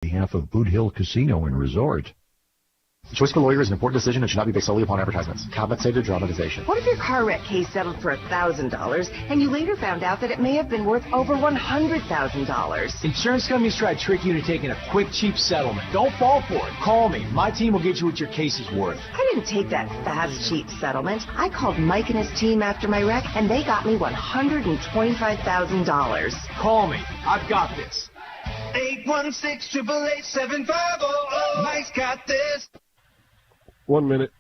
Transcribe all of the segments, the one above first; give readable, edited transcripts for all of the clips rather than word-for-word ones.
behalf of Boot Hill Casino and Resort. The choice of a lawyer is an important decision and should not be based solely upon advertisements. Compensated dramatization. What if your car wreck case settled for $1,000 and you later found out that it may have been worth over $100,000? Insurance companies try to trick you into taking a quick, cheap settlement. Don't fall for it. Call me. My team will get you what your case is worth. I didn't take that fast, cheap settlement. I called Mike and his team after my wreck, and they got me $125,000. Call me. I've got this. 816-888-7500. Mike's got this. 1 minute.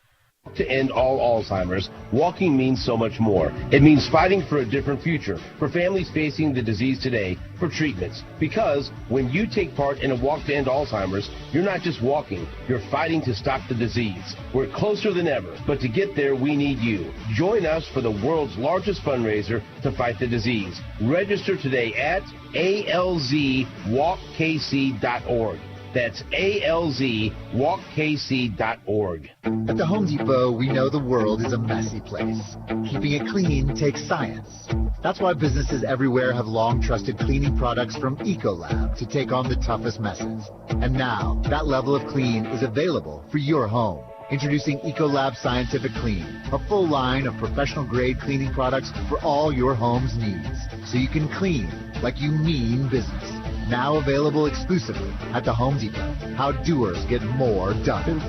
To end all Alzheimer's, walking means so much more. It means fighting for a different future, for families facing the disease today, for treatments. Because when you take part in a walk to end Alzheimer's, you're not just walking, you're fighting to stop the disease. We're closer than ever, but to get there, we need you. Join us for the world's largest fundraiser to fight the disease. Register today at alzwalkkc.org. That's alzwalkkc.org. At the Home Depot, we know the world is a messy place. Keeping it clean takes science. That's why businesses everywhere have long trusted cleaning products from Ecolab to take on the toughest messes. And now, that level of clean is available for your home. Introducing Ecolab Scientific Clean, a full line of professional-grade cleaning products for all your home's needs, so you can clean like you mean business. Now available exclusively at the Home Depot. How doers get more done.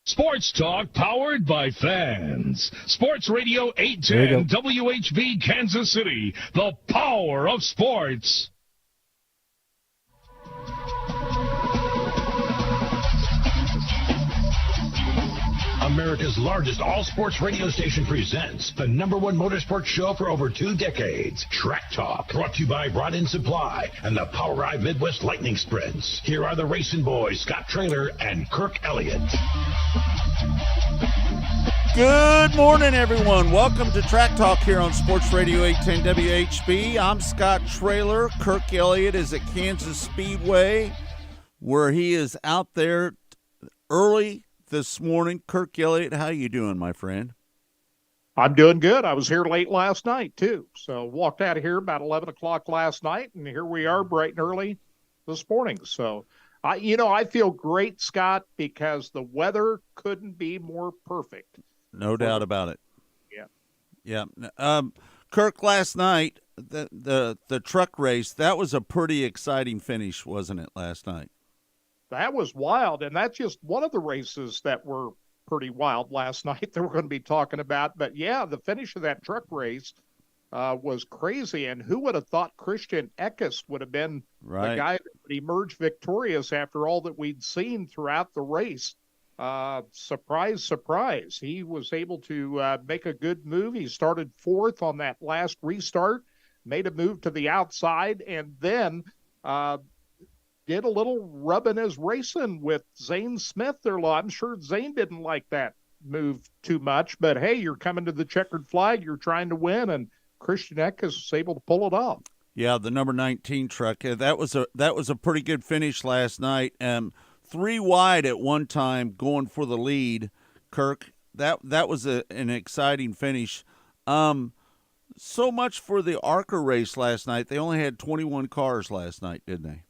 Sports Talk powered by fans. Sports Radio 810 WHB Kansas City. The power of sports. America's largest all-sports radio station presents the #1 motorsports show for over 2 decades, Track Talk, brought to you by Rod-In Supply and the Power Ride Midwest Lightning Sprints. Here are the racing boys, Scott Traylor and Kirk Elliott. Good morning, everyone. Welcome to Track Talk here on Sports Radio 810 WHB. I'm Scott Traylor. Kirk Elliott is at Kansas Speedway, where he is out there early this morning. Kirk Elliott, how you doing, my friend? I'm doing good. I was here late last night, too. So walked out of here about 11 o'clock last night, and here we are bright and early this morning. So, I feel great, Scott, because the weather couldn't be more perfect. No doubt about it. Yeah. Kirk, last night, the truck race, that was a pretty exciting finish, wasn't it, last night? That was wild, and that's just one of the races that were pretty wild last night that we're going to be talking about. But, yeah, the finish of that truck race was crazy, and who would have thought Christian Eckes would have been the guy that would emerge victorious after all that we'd seen throughout the race? Surprise, surprise. He was able to make a good move. He started fourth on that last restart, made a move to the outside, and then did a little rubbing his racing with Zane Smith there. I'm sure Zane didn't like that move too much, but hey, you're coming to the checkered flag, you're trying to win, and Christian Eckes was able to pull it off. Yeah, the number 19 truck. That was a pretty good finish last night. 3 wide at one time, going for the lead. Kirk, that was an exciting finish. So much for the ARCA race last night. They only had 21 cars last night, didn't they?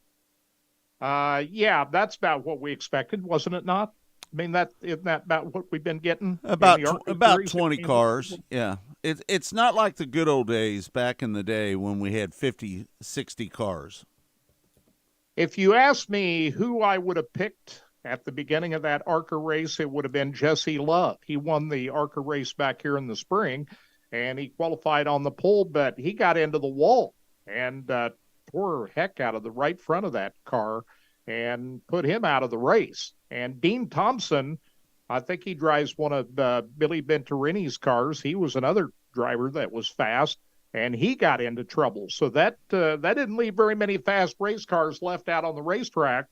Yeah, that's about what we expected, wasn't it not? I mean, isn't that about what we've been getting? About 20 cars, yeah. It's not like the good old days back in the day when we had 50, 60 cars. If you ask me who I would have picked at the beginning of that ARCA race, it would have been Jesse Love. He won the ARCA race back here in the spring, and he qualified on the pole, but he got into the wall and tore heck out of the right front of that car and put him out of the race. And Dean Thompson, I think he drives one of Billy Venturini's cars. He was another driver that was fast, and he got into trouble. So that didn't leave very many fast race cars left out on the racetrack.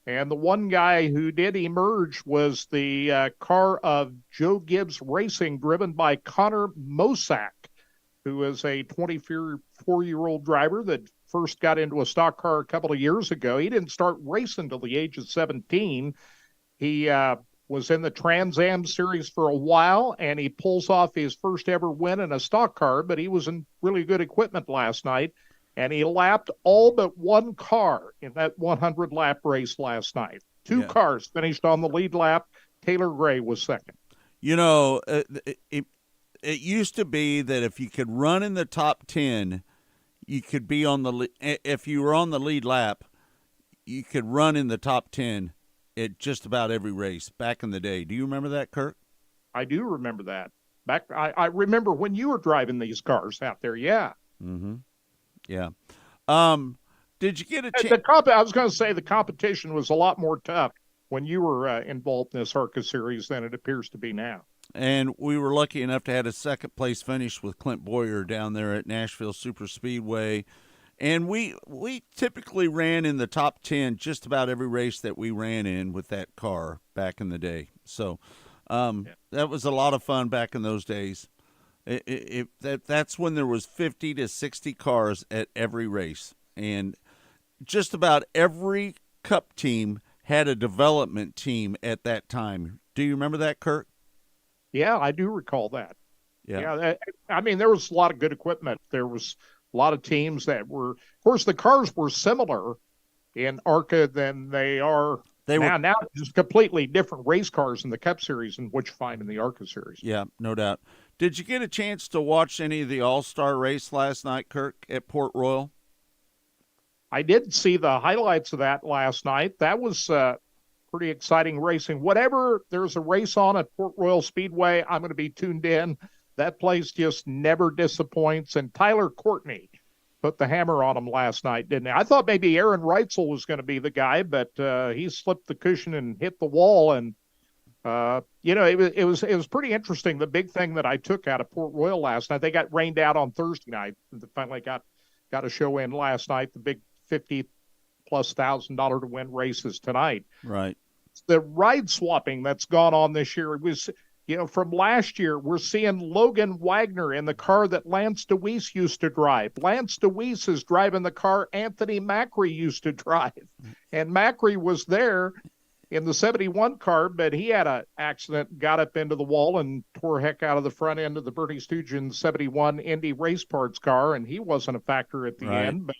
And the one guy who did emerge was the car of Joe Gibbs Racing, driven by Connor Mosack, who is a 24-year-old driver that first got into a stock car a couple of years ago. He didn't start racing until the age of 17. He was in the Trans Am series for a while, and he pulls off his first ever win in a stock car, but he was in really good equipment last night and he lapped all but one car in that 100-lap race last night. Two cars finished on the lead lap. Taylor Gray was second. You know, it used to be that if you could run in the top 10, you could be on the – if you were on the lead lap, you could run in the top 10 at just about every race back in the day. Do you remember that, Kirk? I do remember that. I remember when you were driving these cars out there, yeah. Mm-hmm. Yeah. Did you get a chance? I was going to say the competition was a lot more tough when you were involved in this ARCA series than it appears to be now. And we were lucky enough to have a second-place finish with Clint Boyer down there at Nashville Super Speedway. And we typically ran in the top 10 just about every race that we ran in with that car back in the day. So that was a lot of fun back in those days. That's when there was 50 to 60 cars at every race. And just about every Cup team had a development team at that time. Do you remember that, Kirk? Yeah, I do recall that. Yeah. I mean, there was a lot of good equipment. There was a lot of teams that were, of course, the cars were similar in ARCA than they are now. Now just completely different race cars in the Cup Series than what you find in the ARCA Series. Yeah, no doubt. Did you get a chance to watch any of the All-Star race last night, Kirk, at Port Royal? I did see the highlights of that last night. That was pretty exciting racing. Whatever there's a race on at Port Royal Speedway, I'm going to be tuned in. That place just never disappoints. And Tyler Courtney put the hammer on him last night, didn't he? I thought maybe Aaron Reitzel was going to be the guy, but he slipped the cushion and hit the wall. And it was pretty interesting. The big thing that I took out of Port Royal last night, they got rained out on Thursday night. They finally got a show in last night. The big $50,000+ to win races tonight. Right. The ride swapping that's gone on this year, it was, from last year, we're seeing Logan Wagner in the car that Lance Deweese used to drive. Lance Deweese is driving the car Anthony Macri used to drive. And Macri was there in the 71 car, but he had an accident, got up into the wall and tore heck out of the front end of the Bernie Stugin 71 Indy Race Parts car, and he wasn't a factor at the end. But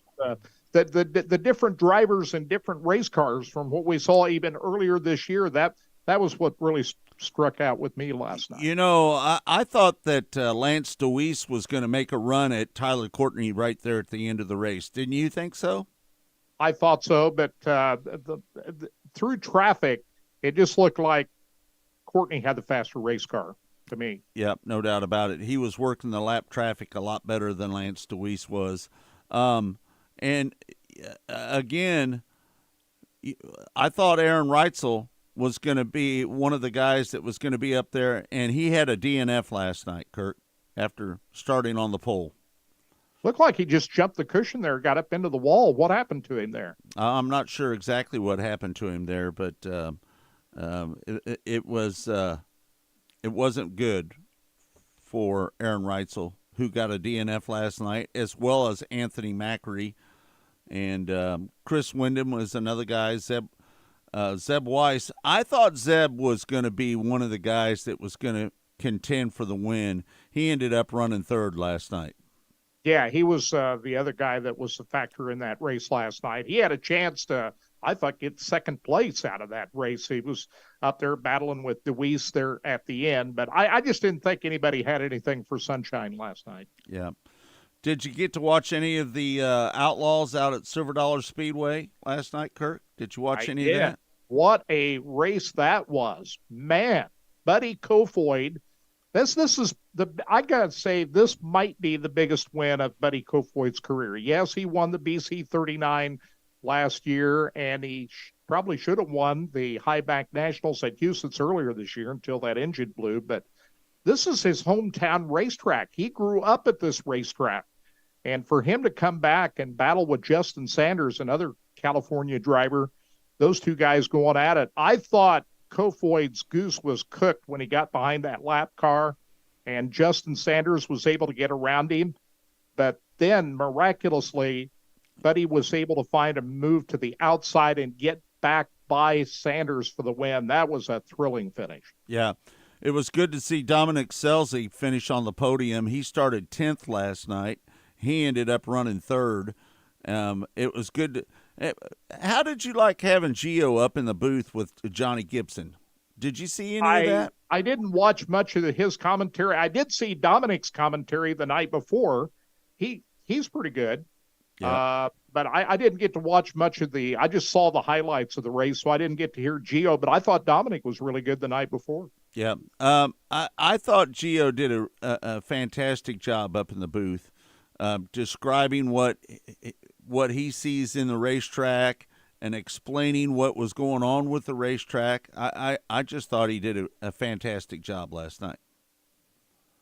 the different drivers and different race cars from what we saw even earlier this year, that was what really struck out with me last night. I thought that Lance Deweese was going to make a run at Tyler Courtney right there at the end of the race. Didn't you think so? I thought so, but through traffic, it just looked like Courtney had the faster race car to me. Yep, no doubt about it. He was working the lap traffic a lot better than Lance Deweese was. And again, I thought Aaron Reitzel was going to be one of the guys that was going to be up there, and he had a DNF last night, Kirk, after starting on the pole. Looked like he just jumped the cushion there, got up into the wall. What happened to him there? I'm not sure exactly what happened to him there, but it wasn't good for Aaron Reitzel, who got a DNF last night, as well as Anthony Macri. And Chris Windham was another guy, Zeb Weiss. I thought Zeb was going to be one of the guys that was going to contend for the win. He ended up running third last night. Yeah, he was the other guy that was the factor in that race last night. He had a chance to, I thought, get second place out of that race. He was up there battling with Deweese there at the end, but I just didn't think anybody had anything for Sunshine last night. Yeah. Did you get to watch any of the Outlaws out at Silver Dollar Speedway last night, Kirk? Did you watch any of that? What a race that was. Man, Buddy Kofoid. This is I gotta say, this might be the biggest win of Buddy Kofoid's career. Yes, he won the BC 39 last year, and he probably should have won the High Bank Nationals at Houston's earlier this year until that engine blew. But this is his hometown racetrack. He grew up at this racetrack. And for him to come back and battle with Justin Sanders, another California driver, those two guys going at it, I thought Kofoid's goose was cooked when he got behind that lap car and Justin Sanders was able to get around him. But then, miraculously, Buddy was able to find a move to the outside and get back by Sanders for the win. That was a thrilling finish. Yeah. It was good to see Dominic Scelzi finish on the podium. He started 10th last night. He ended up running third. It was good. How did you like having Gio up in the booth with Johnny Gibson? Did you see any of that? I didn't watch much of his commentary. I did see Dominic's commentary the night before. He's pretty good. Yeah. But I didn't get to watch much of I just saw the highlights of the race, so I didn't get to hear Gio, but I thought Dominic was really good the night before. Yeah. I thought Gio did a fantastic job up in the booth, describing what he sees in the racetrack and explaining what was going on with the racetrack. I just thought he did a fantastic job last night.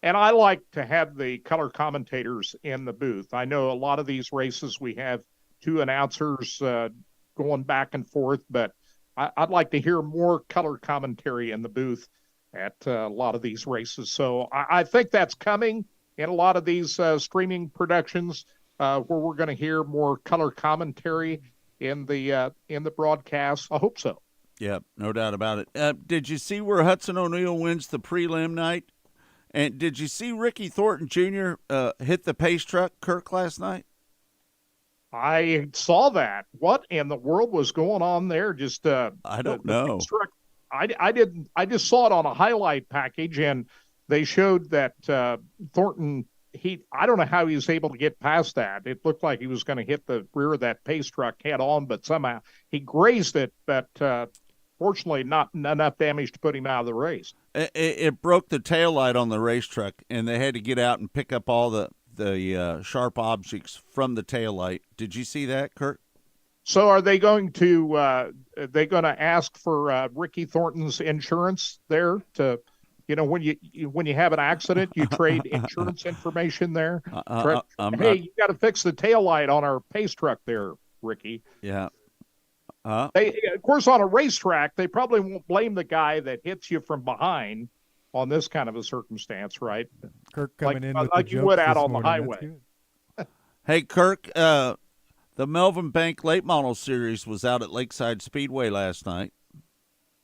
And I like to have the color commentators in the booth. I know a lot of these races we have two announcers going back and forth, but I'd like to hear more color commentary in the booth at a lot of these races. So I think that's coming in a lot of these streaming productions where we're going to hear more color commentary in the broadcast. I hope so. Yeah, no doubt about it. Did you see where Hudson O'Neal wins the prelim night? And did you see Ricky Thornton Jr. Hit the pace truck, Kirk, last night? I saw that. What in the world was going on there? Just I don't know. I didn't. I just saw it on a highlight package, and they showed that Thornton. I don't know how he was able to get past that. It looked like he was going to hit the rear of that pace truck head on, but somehow he grazed it. But fortunately, not enough damage to put him out of the race. It broke the taillight on the race truck, and they had to get out and pick up all the sharp objects from the taillight. Did you see that, Kurt? So are they going to ask for Ricky Thornton's insurance there to, when you have an accident, you trade insurance information there? Hey, you got to fix the taillight on our pace truck there, Ricky. Yeah. Of course, on a racetrack, they probably won't blame the guy that hits you from behind on this kind of a circumstance, right? Kirk coming in with like the you would out this on the morning. highway. Hey, Kirk, the Melvin Bank Late Model Series was out at Lakeside Speedway last night.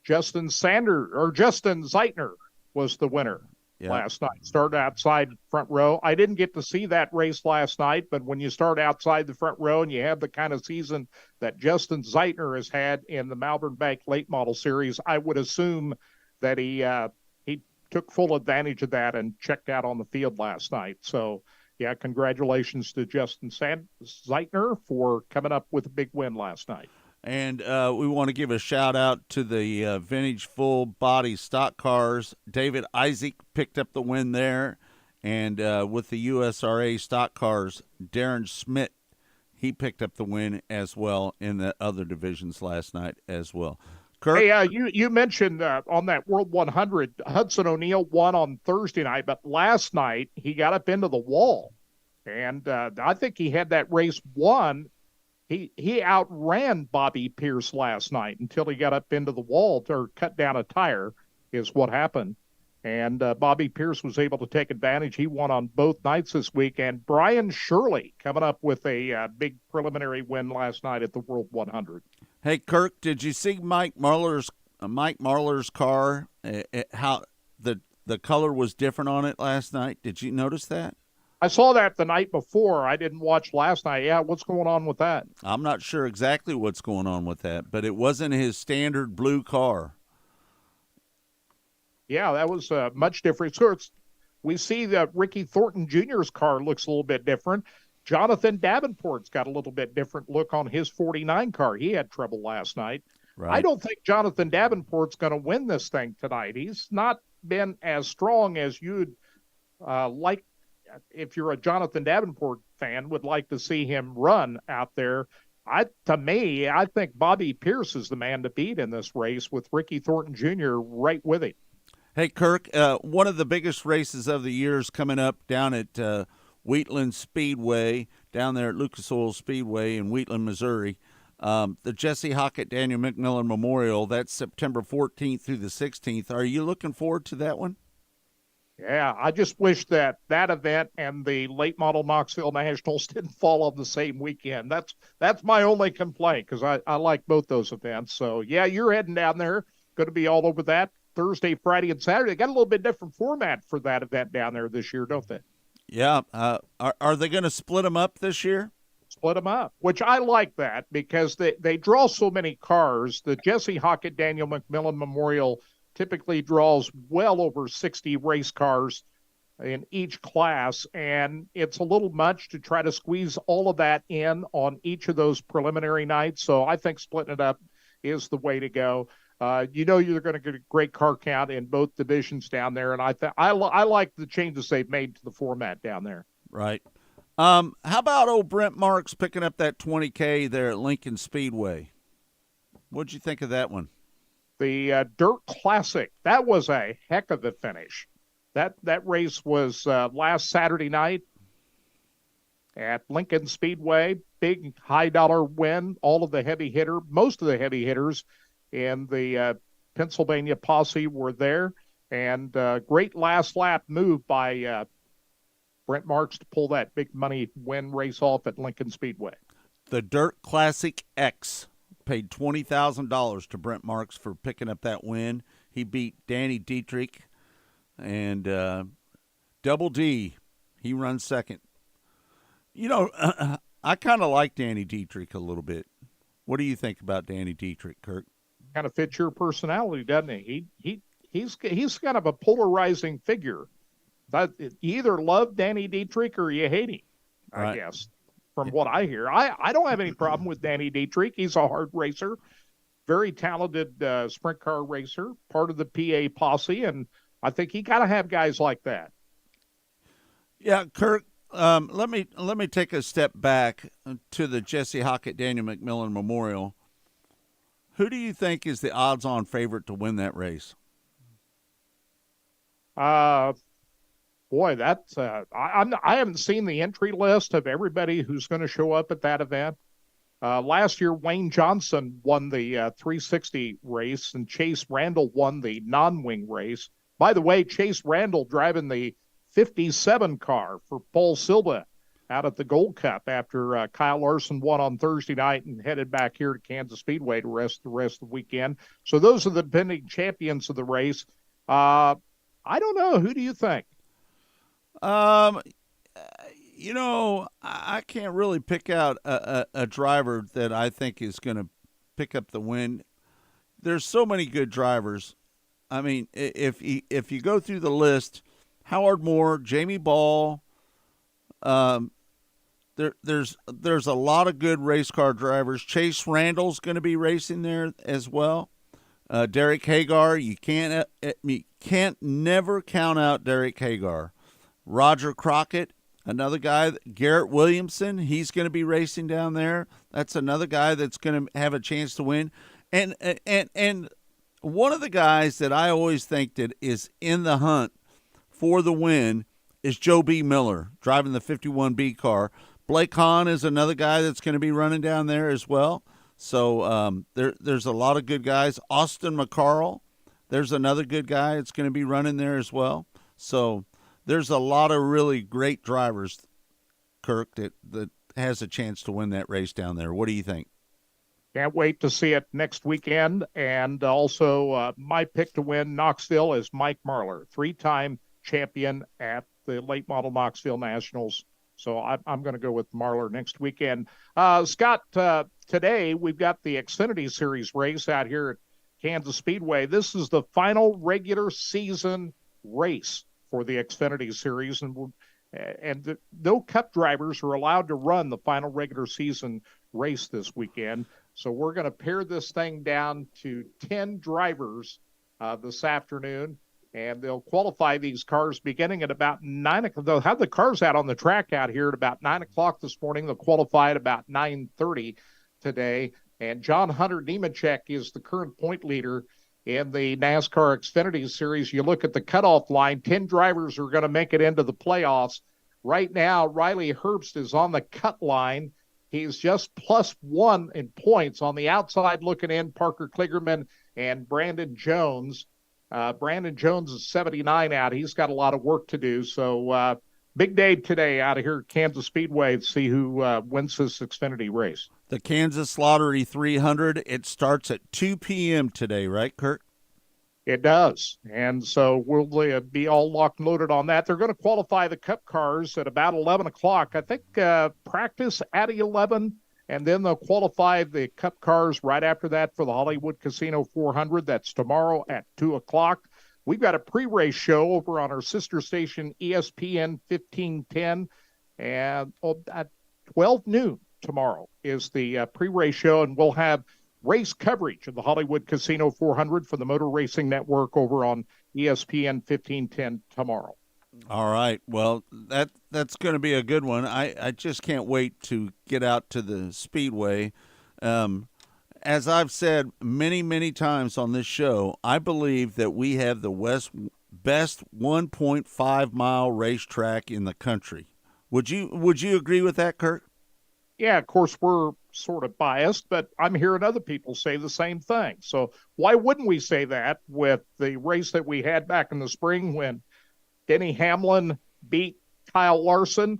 Justin Zeitner was the winner last night. Started outside front row. I didn't get to see that race last night, but when you start outside the front row and you have the kind of season that Justin Zeitner has had in the Melbourne Bank Late Model Series, I would assume that he took full advantage of that and checked out on the field last night. So, yeah, congratulations to Justin Zeitner for coming up with a big win last night. And we want to give a shout-out to the vintage full-body stock cars. David Isaac picked up the win there. And with the USRA stock cars, Darren Schmidt, he picked up the win as well in the other divisions last night as well. Kirk? Hey, you mentioned on that World 100, Hudson O'Neal won on Thursday night, but last night he got up into the wall. And I think he had that race won. He outran Bobby Pierce last night until he got up into the wall or cut down a tire is what happened. And Bobby Pierce was able to take advantage. He won on both nights this week. And Brian Shirley coming up with a big preliminary win last night at the World 100. Hey, Kirk, did you see Mike Marlar's car? How the color was different on it last night? Did you notice that? I saw that the night before. I didn't watch last night. Yeah, what's going on with that? I'm not sure exactly what's going on with that, but it wasn't his standard blue car. Yeah, that was much different. So we see that Ricky Thornton Jr.'s car looks a little bit different. Jonathan Davenport's got a little bit different look on his 49 car. He had trouble last night. Right. I don't think Jonathan Davenport's going to win this thing tonight. He's not been as strong as you'd like. If you're a Jonathan Davenport fan, would like to see him run out there. I think Bobby Pierce is the man to beat in this race with Ricky Thornton Jr. right with him. Hey, Kirk, one of the biggest races of the year is coming up down at Wheatland Speedway, down there at Lucas Oil Speedway in Wheatland, Missouri. The Jesse Hockett Daniel McMillan Memorial, that's September 14th through the 16th. Are you looking forward to that one? Yeah, I just wish that event and the late model Knoxville Nationals didn't fall on the same weekend. That's my only complaint because I like both those events. So, yeah, you're heading down there. Going to be all over that Thursday, Friday, and Saturday. They got a little bit different format for that event down there this year, don't they? Yeah. Are they going to split them up this year? split them up, which I like that because they draw so many cars. The Jesse Hockett Daniel McMillan Memorial typically draws well over 60 race cars in each class, and it's a little much to try to squeeze all of that in on each of those preliminary nights. So I think splitting it up is the way to go. You're going to get a great car count in both divisions down there, and I like the changes they've made to the format down there. Right. How about old Brent Marks picking up that 20K there at Lincoln Speedway? What'd you think of that one? The Dirt Classic, that was a heck of a finish. That race was last Saturday night at Lincoln Speedway. Big high-dollar win. Most of the heavy hitters in the Pennsylvania posse were there. And great last lap move by Brent Marks to pull that big money win race off at Lincoln Speedway. The Dirt Classic X paid $20,000 to Brent Marks for picking up that win. He beat Danny Dietrich, and Double D, he runs second. I kind of like Danny Dietrich a little bit. What do you think about Danny Dietrich, Kirk? Kind of fits your personality, doesn't he? He's kind of a polarizing figure. You either love Danny Dietrich or you hate him, I guess, from what I hear. I don't have any problem with Danny Dietrich. He's a hard racer, very talented sprint car racer, part of the PA posse, and I think you got to have guys like that. Yeah, Kirk, let me take a step back to the Jesse Hockett Daniel McMillan Memorial. Who do you think is the odds-on favorite to win that race? Boy, that's I haven't seen the entry list of everybody who's going to show up at that event. Last year, Wayne Johnson won the 360 race, and Chase Randall won the non-wing race. By the way, Chase Randall driving the 57 car for Paul Silva out at the Gold Cup after Kyle Larson won on Thursday night and headed back here to Kansas Speedway to rest the rest of the weekend. So those are the defending champions of the race. I don't know. Who do you think? I can't really pick out a driver that I think is going to pick up the win. There's so many good drivers. I mean, if you go through the list, Howard Moore, Jamie Ball, there's a lot of good race car drivers. Chase Randall's going to be racing there as well. Derek Hagar, you can't never count out Derek Hagar. Roger Crockett, another guy. Garrett Williamson, he's going to be racing down there. That's another guy that's going to have a chance to win. And one of the guys that I always think that is in the hunt for the win is Joe B. Miller, driving the 51B car. Blake Hahn is another guy that's going to be running down there as well. So there's a lot of good guys. Austin McCarl, there's another good guy that's going to be running there as well. So there's a lot of really great drivers, Kirk, that has a chance to win that race down there. What do you think? Can't wait to see it next weekend. And also my pick to win Knoxville is Mike Marlar, 3-time champion at the late model Knoxville Nationals. So I'm going to go with Marlar next weekend. Scott, today we've got the Xfinity Series race out here at Kansas Speedway. This is the final regular season race for the Xfinity Series, and no Cup drivers are allowed to run the final regular season race this weekend. So we're going to pare this thing down to 10 drivers this afternoon, and they'll qualify these cars beginning at about 9 o'clock. They'll have the cars out on the track out here at about 9 o'clock this morning. They'll qualify at about 9:30 today. And John Hunter Nemechek is the current point leader in the NASCAR Xfinity Series. You look at the cutoff line, 10 drivers are going to make it into the playoffs. Right now, Riley Herbst is on the cut line. He's just +1 in points. On the outside looking in, Parker Kligerman and Brandon Jones. Brandon Jones is 79 out. He's got a lot of work to do. So big day today out of here at Kansas Speedway to see who wins this Xfinity race. The Kansas Lottery 300, it starts at 2 p.m. today, right, Kurt? It does. And so we'll be all locked and loaded on that. They're going to qualify the Cup cars at about 11 o'clock. I think practice at 11, and then they'll qualify the Cup cars right after that for the Hollywood Casino 400. That's tomorrow at 2 o'clock. We've got a pre-race show over on our sister station, ESPN 1510, and at 12 noon tomorrow is the pre-race show, and we'll have race coverage of the Hollywood Casino 400 for the Motor Racing Network over on ESPN 1510 tomorrow. All right. Well, that's going to be a good one. I just can't wait to get out to the Speedway. As I've said many, many times on this show, I believe that we have the best 1.5-mile racetrack in the country. Would you agree with that, Kurt? Yeah, of course, we're sort of biased, but I'm hearing other people say the same thing. So why wouldn't we say that with the race that we had back in the spring when Denny Hamlin beat Kyle Larson?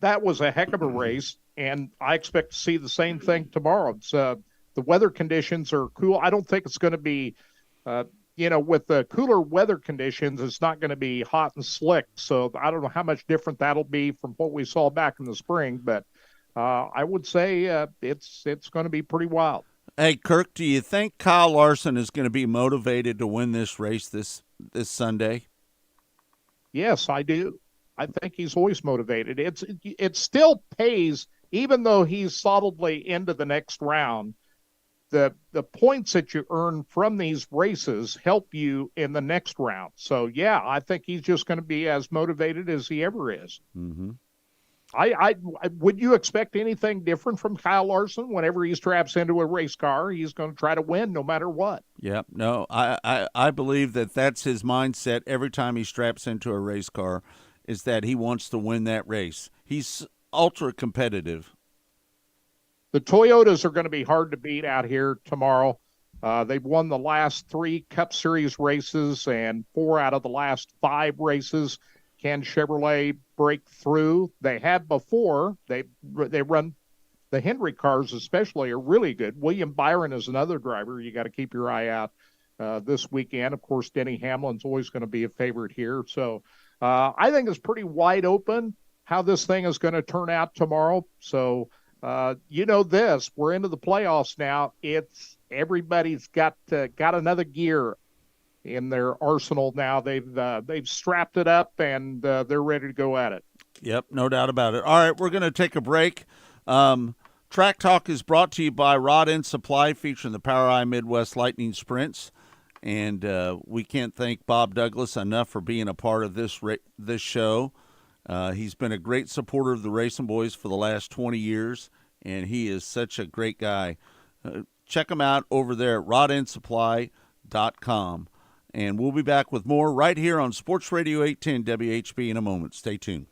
That was a heck of a race, and I expect to see the same thing tomorrow. It's, the weather conditions are cool. I don't think it's going to be, with the cooler weather conditions, it's not going to be hot and slick. So I don't know how much different that'll be from what we saw back in the spring, but I would say it's going to be pretty wild. Hey, Kirk, do you think Kyle Larson is going to be motivated to win this race this Sunday? Yes, I do. I think he's always motivated. It still pays, even though he's solidly into the next round. The points that you earn from these races help you in the next round. So, yeah, I think he's just going to be as motivated as he ever is. Mm-hmm. I would you expect anything different from Kyle Larson? Whenever he straps into a race car, he's going to try to win no matter what. Yeah, no, I believe that that's his mindset every time he straps into a race car, is that he wants to win that race. He's ultra competitive. The Toyotas are going to be hard to beat out here tomorrow. They've won the last 3 Cup Series races and 4 out of the last 5 races. Can Chevrolet break through? They have before. They run the Hendrick cars, especially, are really good. William Byron is another driver you got to keep your eye out this weekend. Of course, Denny Hamlin's always going to be a favorite here. So I think it's pretty wide open how this thing is going to turn out tomorrow. So this, we're into the playoffs now. It's everybody's got another gear in their arsenal now. They've strapped it up and they're ready to go at it. Yep, no doubt about it. All right, we're going to take a break. Track Talk is brought to you by Rod End Supply, featuring the POWRi Midwest Lightning Sprints, and we can't thank Bob Douglas enough for being a part of this show. He's been a great supporter of the Racing Boys for the last 20 years, and he is such a great guy. Check him out over there at rodendsupply.com. And we'll be back with more right here on Sports Radio 810 WHB in a moment. Stay tuned.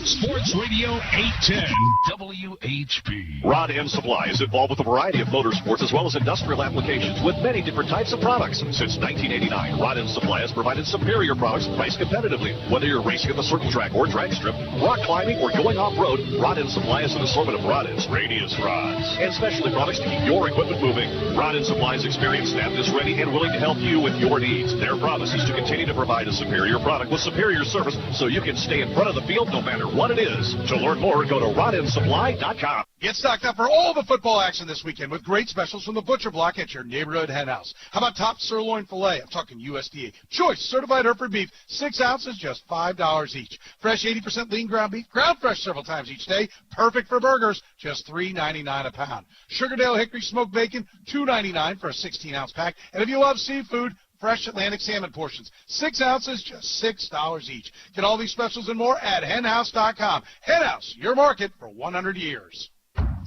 Sports Radio 810 WHB. Rod End Supply is involved with a variety of motorsports as well as industrial applications with many different types of products. Since 1989, Rod End Supply has provided superior products priced competitively. Whether you're racing at the circle track or drag strip, rock climbing, or going off-road, Rod End Supply has an assortment of rod ends, radius rods, and specialty products to keep your equipment moving. Rod End Supply's experienced staff is ready and willing to help you with your needs. Their promise is to continue to provide a superior product with superior service so you can stay in front of the field no matter what it is. To learn more, go to rodendsupply.com. Get stocked up for all the football action this weekend with great specials from the Butcher Block at your neighborhood hen house. How about top sirloin filet? I'm talking USDA Choice Certified Hereford beef, 6 ounces, just $5 each. Fresh 80% lean ground beef, ground fresh several times each day, perfect for burgers, just $3.99 a pound. Sugardale Hickory smoked bacon, $2.99 for a 16-ounce pack. And if you love seafood, fresh Atlantic salmon portions, 6 ounces, just $6 each. Get all these specials and more at henhouse.com. Henhouse, your market for 100 years.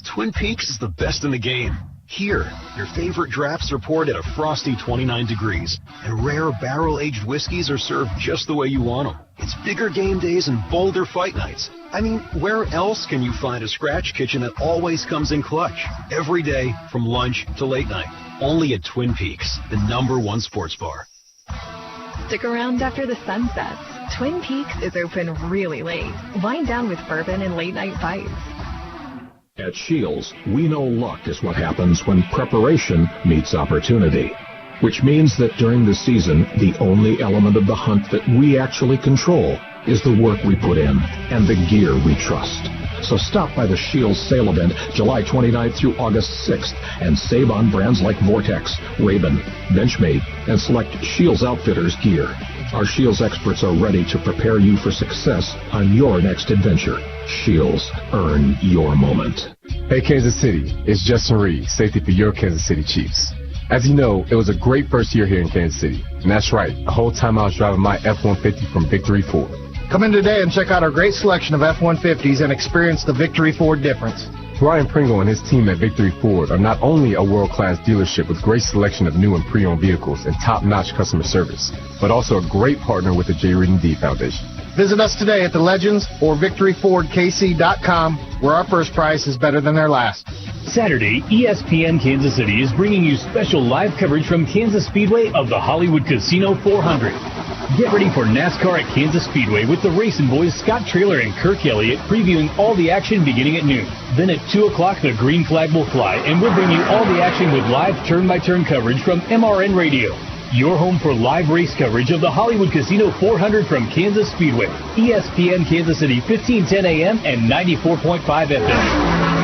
Twin Peaks is the best in the game. Here, your favorite drafts are poured at a frosty 29 degrees, and rare barrel-aged whiskeys are served just the way you want them. It's bigger game days and bolder fight nights. I mean, where else can you find a scratch kitchen that always comes in clutch? Every day, from lunch to late night. Only at Twin Peaks, the #1 sports bar. Stick around after the sun sets. Twin Peaks is open really late. Wind down with bourbon and late-night fights. At Shields, we know luck is what happens when preparation meets opportunity. which means that during the season, the only element of the hunt that we actually control is the work we put in and the gear we trust. So stop by the Scheels sale event July 29th through August 6th and save on brands like Vortex, Raven, Benchmade, and select Scheels Outfitters gear. Our Scheels experts are ready to prepare you for success on your next adventure. Scheels, earn your moment. Hey Kansas City, it's Justin Reed, safety for your Kansas City Chiefs. As you know, it was a great first year here in Kansas City. And that's right, the whole time I was driving my F-150 from Victory Ford. Come in today and check out our great selection of F-150s and experience the Victory Ford difference. Ryan Pringle and his team at Victory Ford are not only a world-class dealership with great selection of new and pre-owned vehicles and top-notch customer service, but also a great partner with the J. Reed and D Foundation. Visit us today at the Legends or VictoryFordKC.com, where our first price is better than their last. Saturday, ESPN Kansas City is bringing you special live coverage from Kansas Speedway of the Hollywood Casino 400. Get ready for NASCAR at Kansas Speedway with the Racing Boys Scott Traylor and Kirk Elliott previewing all the action beginning at noon. Then at 2 o'clock, the green flag will fly, and we'll bring you all the action with live turn-by-turn coverage from MRN Radio. Your home for live race coverage of the Hollywood Casino 400 from Kansas Speedway. ESPN Kansas City, 1510 AM and 94.5 FM.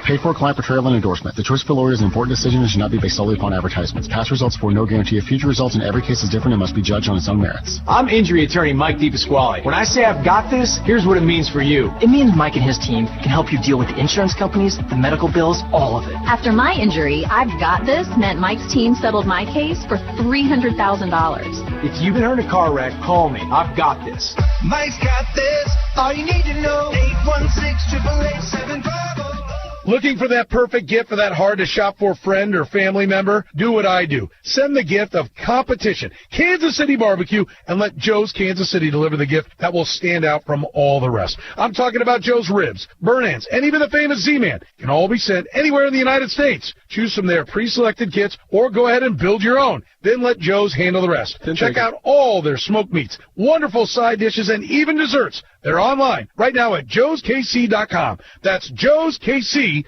Paid for client portrayal and endorsement. The choice of a lawyer is an important decision and should not be based solely upon advertisements. Past results afford no guarantee of future results, and every case is different and must be judged on its own merits. I'm injury attorney Mike DePasquale. When I say I've got this, here's what it means for you. It means Mike and his team can help you deal with the insurance companies, the medical bills, all of it. After my injury, I've got this meant Mike's team settled my case for $300,000. If you've been hurt in a car wreck, call me. I've got this. Mike's got this. All you need to know. 816-888-7500. Looking for that perfect gift for that hard-to-shop for friend or family member? Do what I do. Send the gift of competition, Kansas City Barbecue, and let Joe's Kansas City deliver the gift that will stand out from all the rest. I'm talking about Joe's Ribs, burn ends, and even the famous Z-Man. Can all be sent anywhere in the United States. Choose from their pre-selected kits or go ahead and build your own. Then let Joe's handle the rest. Check out all their smoked meats, wonderful side dishes, and even desserts. They're online right now at joeskc.com. That's joeskc.com.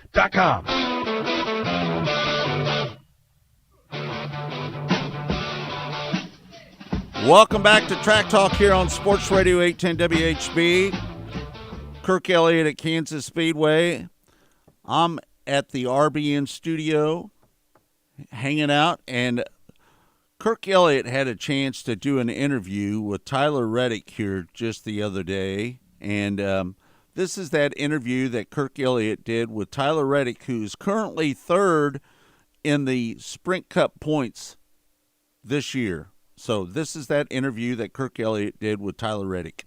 Welcome back to Track Talk here on Sports Radio 810 WHB. Kirk Elliott at Kansas Speedway. I'm at the RBN studio hanging out, and Kirk Elliott had a chance to do an interview with Tyler Reddick here just the other day, and this is that interview that Kirk Elliott did with Tyler Reddick, who's currently third in the Sprint Cup points this year. So this is that interview that Kirk Elliott did with Tyler Reddick.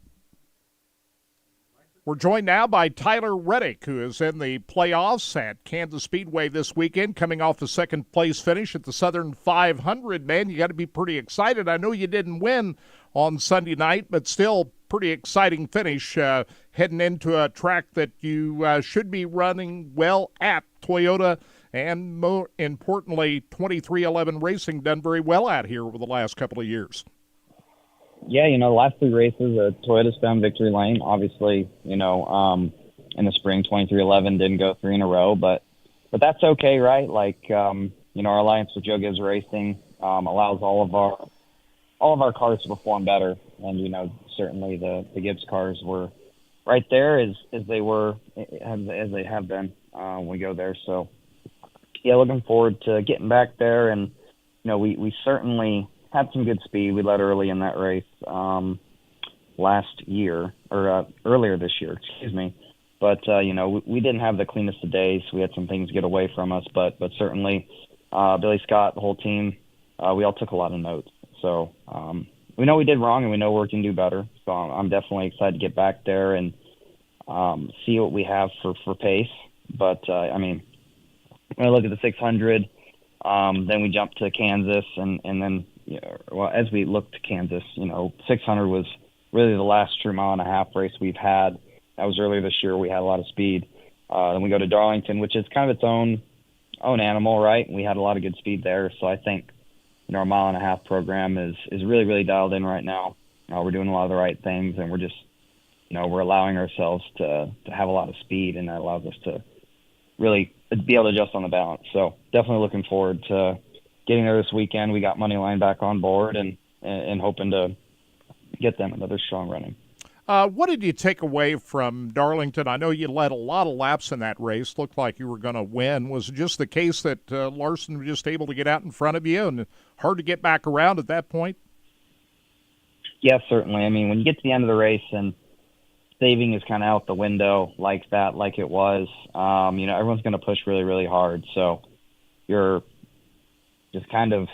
We're joined now by Tyler Reddick, who is in the playoffs at Kansas Speedway this weekend, coming off a second-place finish at the Southern 500. Man, you got to be pretty excited. I know you didn't win on Sunday night, but still pretty exciting finish heading into a track that you should be running well at. Toyota and, more importantly, 2311 Racing done very well at here over the last couple of years. Yeah, the last three races, Toyota's found victory lane. Obviously, in the spring, 2311 didn't go three in a row, but that's okay, right? Like, our alliance with Joe Gibbs Racing allows all of our cars to perform better, and certainly the Gibbs cars were right there as they have been when we go there. So, yeah, looking forward to getting back there, and we certainly had some good speed. We led early in that race earlier this year, excuse me. But, we didn't have the cleanest of days. We had some things get away from us, but certainly Billy Scott, the whole team, we all took a lot of notes. So we know we did wrong, and we know we can do better. So I'm definitely excited to get back there and see what we have for pace. But, when I look at the 600, then we jumped to Kansas, and then, as we looked to Kansas, 600 was really the last true mile-and-a-half race we've had. That was earlier this year. We had a lot of speed. Then we go to Darlington, which is kind of its own animal, right? We had a lot of good speed there. So I think, our mile-and-a-half program is really, really dialed in right now. We're doing a lot of the right things, and we're just, we're allowing ourselves to have a lot of speed, and that allows us to really be able to adjust on the balance. So definitely looking forward to getting there this weekend, we got Moneyline back on board and hoping to get them another strong running. What did you take away from Darlington? I know you led a lot of laps in that race. Looked like you were going to win. Was it just the case that Larson was just able to get out in front of you and hard to get back around at that point? Yeah, certainly. I mean, when you get to the end of the race and saving is kind of out the window like that, like it was, everyone's going to push really, really hard. So you're just kind of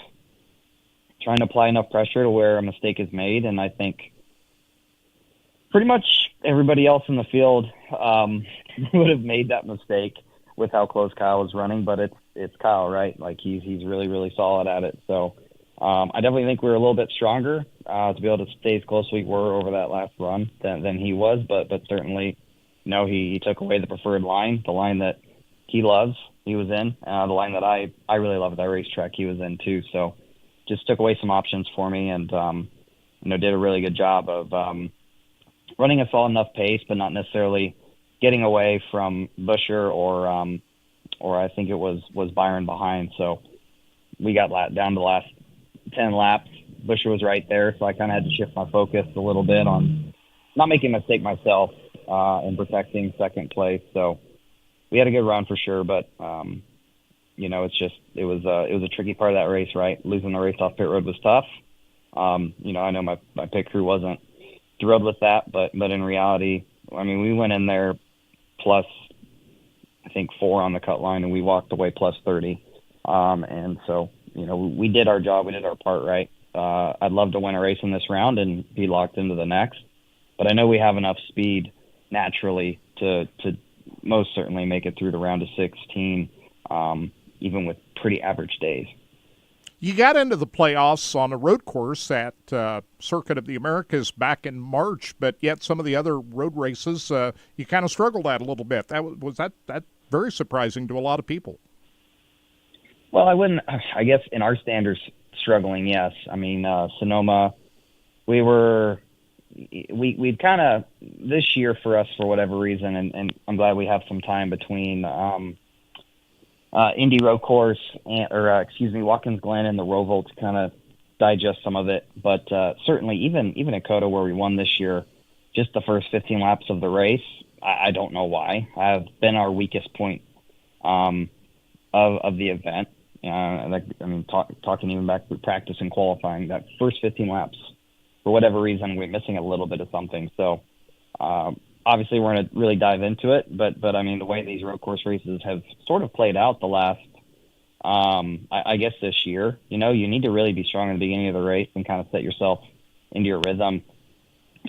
trying to apply enough pressure to where a mistake is made. And I think pretty much everybody else in the field would have made that mistake with how close Kyle was running, but it's Kyle, right? Like he's really, really solid at it. So I definitely think we were a little bit stronger to be able to stay as close as we were over that last run than he was, but certainly, he took away the preferred line, the line that he loves, he was in, the line that I really love at that racetrack, he was in too. So just took away some options for me and, did a really good job of running a solid enough pace, but not necessarily getting away from Buescher or I think it was Byron behind. So we got down to the last 10 laps. Buescher was right there, so I kind of had to shift my focus a little bit on not making a mistake myself and protecting second place. So we had a good run for sure, but it was a tricky part of that race, right? Losing the race off pit road was tough. I know my pit crew wasn't thrilled with that, but in reality, I mean, we went in there plus I think 4 on the cut line, and we walked away plus 30. And so we did our job, we did our part right. I'd love to win a race in this round and be locked into the next, but I know we have enough speed naturally to most certainly make it through the round of 16, even with pretty average days. You got into the playoffs on a road course at Circuit of the Americas back in March, but yet some of the other road races you kind of struggled at a little bit. That very surprising to a lot of people. Well, I guess in our standards, struggling, yes. I mean, Sonoma, we'd kind of, this year for us, for whatever reason, and I'm glad we have some time between Indy Road Course Watkins Glen and the Roval to kind of digest some of it. But certainly, even at COTA where we won this year, just the first 15 laps of the race, I don't know why, have been our weakest point of the event. Talking even back to practice and qualifying, that first 15 laps, for whatever reason, we're missing a little bit of something. So obviously we're going to really dive into it, but I mean, the way these road course races have sort of played out the last, I guess this year, you need to really be strong in the beginning of the race and kind of set yourself into your rhythm.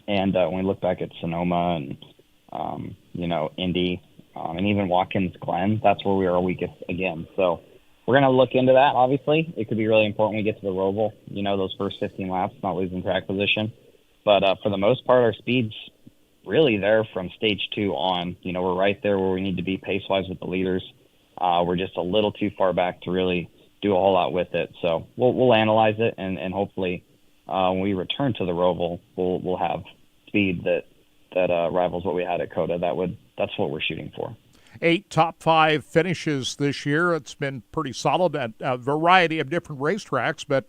And when we look back at Sonoma and, Indy, and even Watkins Glen, that's where we are weakest again. So we're going to look into that, obviously. It could be really important when we get to the Roval, those first 15 laps, not losing track position. But for the most part, our speed's really there from stage 2 on. We're right there where we need to be pace-wise with the leaders. We're just a little too far back to really do a whole lot with it. So we'll analyze it, and hopefully when we return to the Roval, we'll have speed that rivals what we had at COTA. That's what we're shooting for. 8 top 5 finishes this year. It's been pretty solid at a variety of different racetracks, but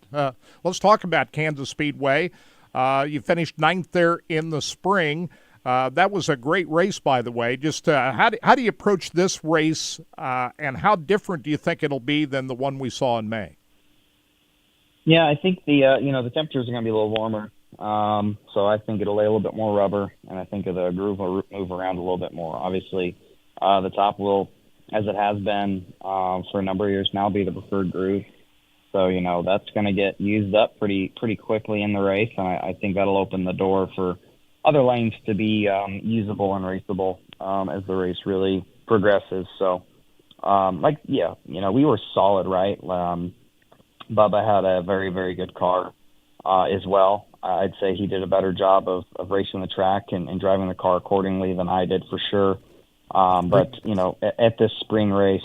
let's talk about Kansas Speedway. You finished 9th there in the spring. That was a great race, by the way. Just how do you approach this race, and how different do you think it'll be than the one we saw in May? Yeah, I think the temperatures are going to be a little warmer, so I think it'll lay a little bit more rubber, and I think the groove will move around a little bit more. Obviously, the top will, as it has been for a number of years now, be the preferred groove. So, that's going to get used up pretty quickly in the race, and I think that'll open the door for other lanes to be usable and raceable as the race really progresses. So, we were solid, right? Bubba had a very, very good car as well. I'd say he did a better job of racing the track and driving the car accordingly than I did for sure. But at this spring race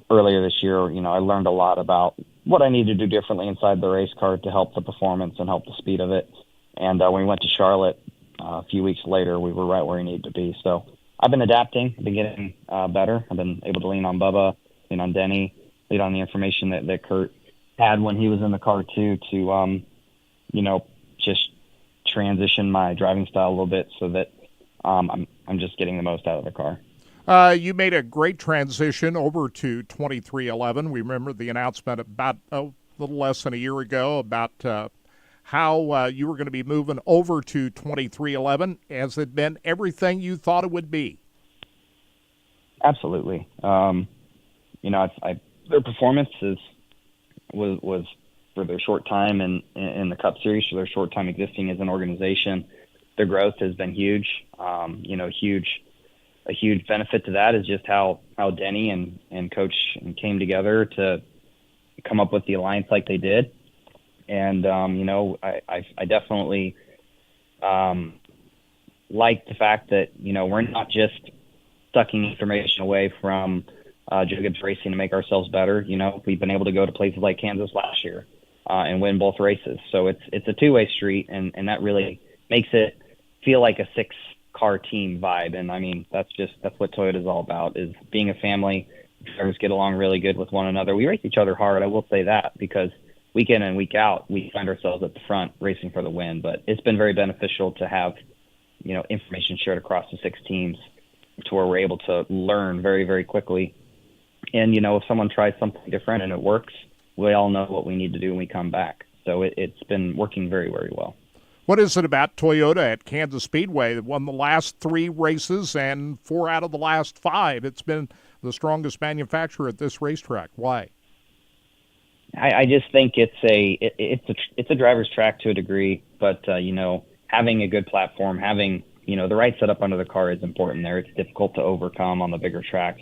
earlier this year, I learned a lot about what I need to do differently inside the race car to help the performance and help the speed of it. And when we went to Charlotte a few weeks later, we were right where we needed to be. So I've been adapting, I've been getting better. I've been able to lean on Bubba, lean on Denny, lean on the information that Kurt had when he was in the car too, to just transition my driving style a little bit so that I'm just getting the most out of the car. You made a great transition over to 2311. We remember the announcement about a little less than a year ago about how you were going to be moving over to 2311. Has it been everything you thought it would be? Absolutely. Their performance was for their short time in the Cup Series, for their short time existing as an organization. Their growth has been huge. A huge benefit to that is just how Denny and Coach came together to come up with the alliance like they did. And, I definitely like the fact that, we're not just sucking information away from Joe Gibbs Racing to make ourselves better. We've been able to go to places like Kansas last year and win both races. So it's a two-way street, and that really makes it feel like a six-car team vibe. And I mean, that's what Toyota is all about, is being a family. Drivers get along really good with one another. We race each other hard, I will say that, because week in and week out, we find ourselves at the front racing for the win. But it's been very beneficial to have, information shared across the six teams to where we're able to learn very, very quickly. And, if someone tries something different and it works, we all know what we need to do when we come back. So it's been working very, very well. What is it about Toyota at Kansas Speedway that won the last 3 races and 4 out of the last 5? It's been the strongest manufacturer at this racetrack. Why? I just think it's a driver's track to a degree, but having a good platform, having the right setup under the car is important there. It's difficult to overcome on the bigger tracks,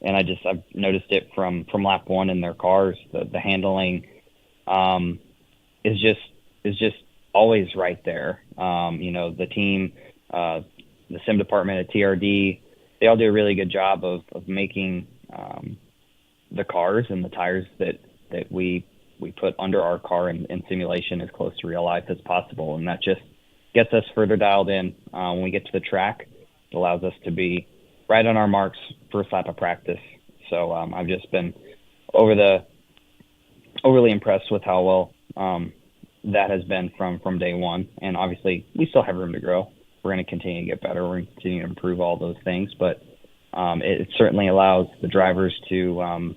and I've noticed it from lap 1 in their cars. The handling is just always right there. The team, the sim department at TRD, they all do a really good job of making the cars and the tires that we put under our car in simulation as close to real life as possible. And that just gets us further dialed in. When we get to the track, it allows us to be right on our marks first lap of practice. So I've just been overly impressed with how well that has been from day one. And obviously we still have room to grow. We're going to continue to get better. We're going to continue to improve all those things, but it certainly allows the drivers to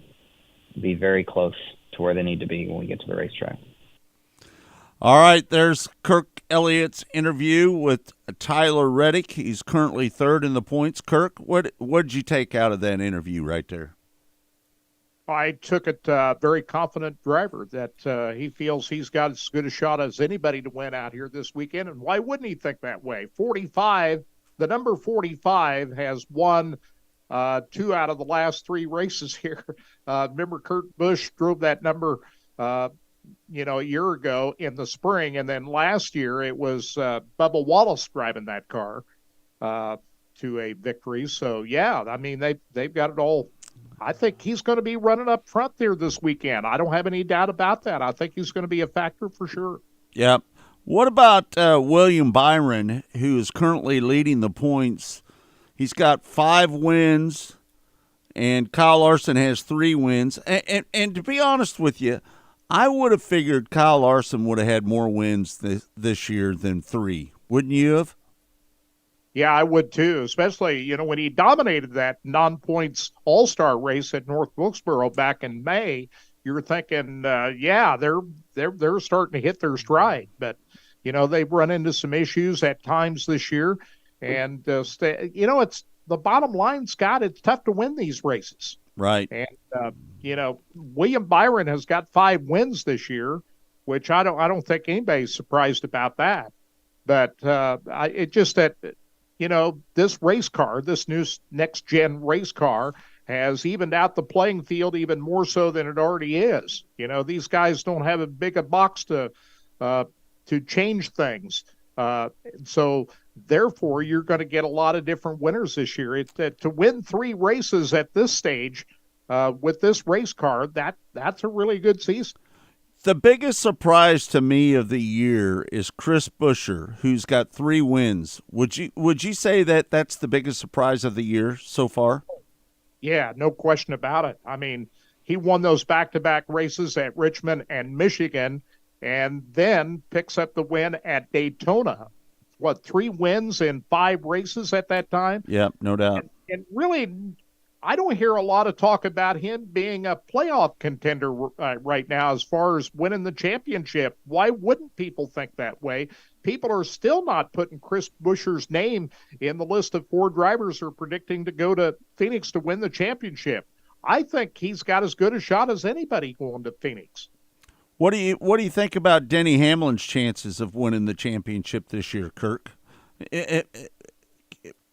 be very close to where they need to be when we get to the racetrack. All right, there's Kirk Elliott's interview with Tyler Reddick. He's currently 3rd in the points. Kirk, what did you take out of that interview right there? I took it very confident driver that he feels he's got as good a shot as anybody to win out here this weekend. And why wouldn't he think that way? 45, the number 45 has won 2 out of the last 3 races here. Remember Kurt Busch drove that number, a year ago in the spring. And then last year it was Bubba Wallace driving that car to a victory. So, yeah, I mean, they've got it all. I think he's going to be running up front there this weekend. I don't have any doubt about that. I think he's going to be a factor for sure. Yeah. What about William Byron, who is currently leading the points? He's got 5 wins, and Kyle Larson has 3 wins. And to be honest with you, I would have figured Kyle Larson would have had more wins this year than 3. Wouldn't you have? Yeah, I would too, especially, when he dominated that non-points all-star race at North Wilkesboro back in May. You're thinking, they're starting to hit their stride. But, they've run into some issues at times this year. And, it's the bottom line, Scott, it's tough to win these races. Right. And, William Byron has got 5 wins this year, which I don't think anybody's surprised about that. But this race car, this new next-gen race car, has evened out the playing field even more so than it already is. These guys don't have a big a box to change things. So, therefore, you're going to get a lot of different winners this year. To win 3 races at this stage with this race car, that's a really good season. The biggest surprise to me of the year is Chris Buescher, who's got 3 wins. Would you say that that's the biggest surprise of the year so far? Yeah, no question about it. I mean, he won those back-to-back races at Richmond and Michigan, and then picks up the win at Daytona. 3 wins in 5 races at that time? Yeah, no doubt. And really, I don't hear a lot of talk about him being a playoff contender right now as far as winning the championship. Why wouldn't people think that way? People are still not putting Chris Buescher's name in the list of 4 drivers who are predicting to go to Phoenix to win the championship. I think he's got as good a shot as anybody going to Phoenix. What do you think about Denny Hamlin's chances of winning the championship this year, Kirk?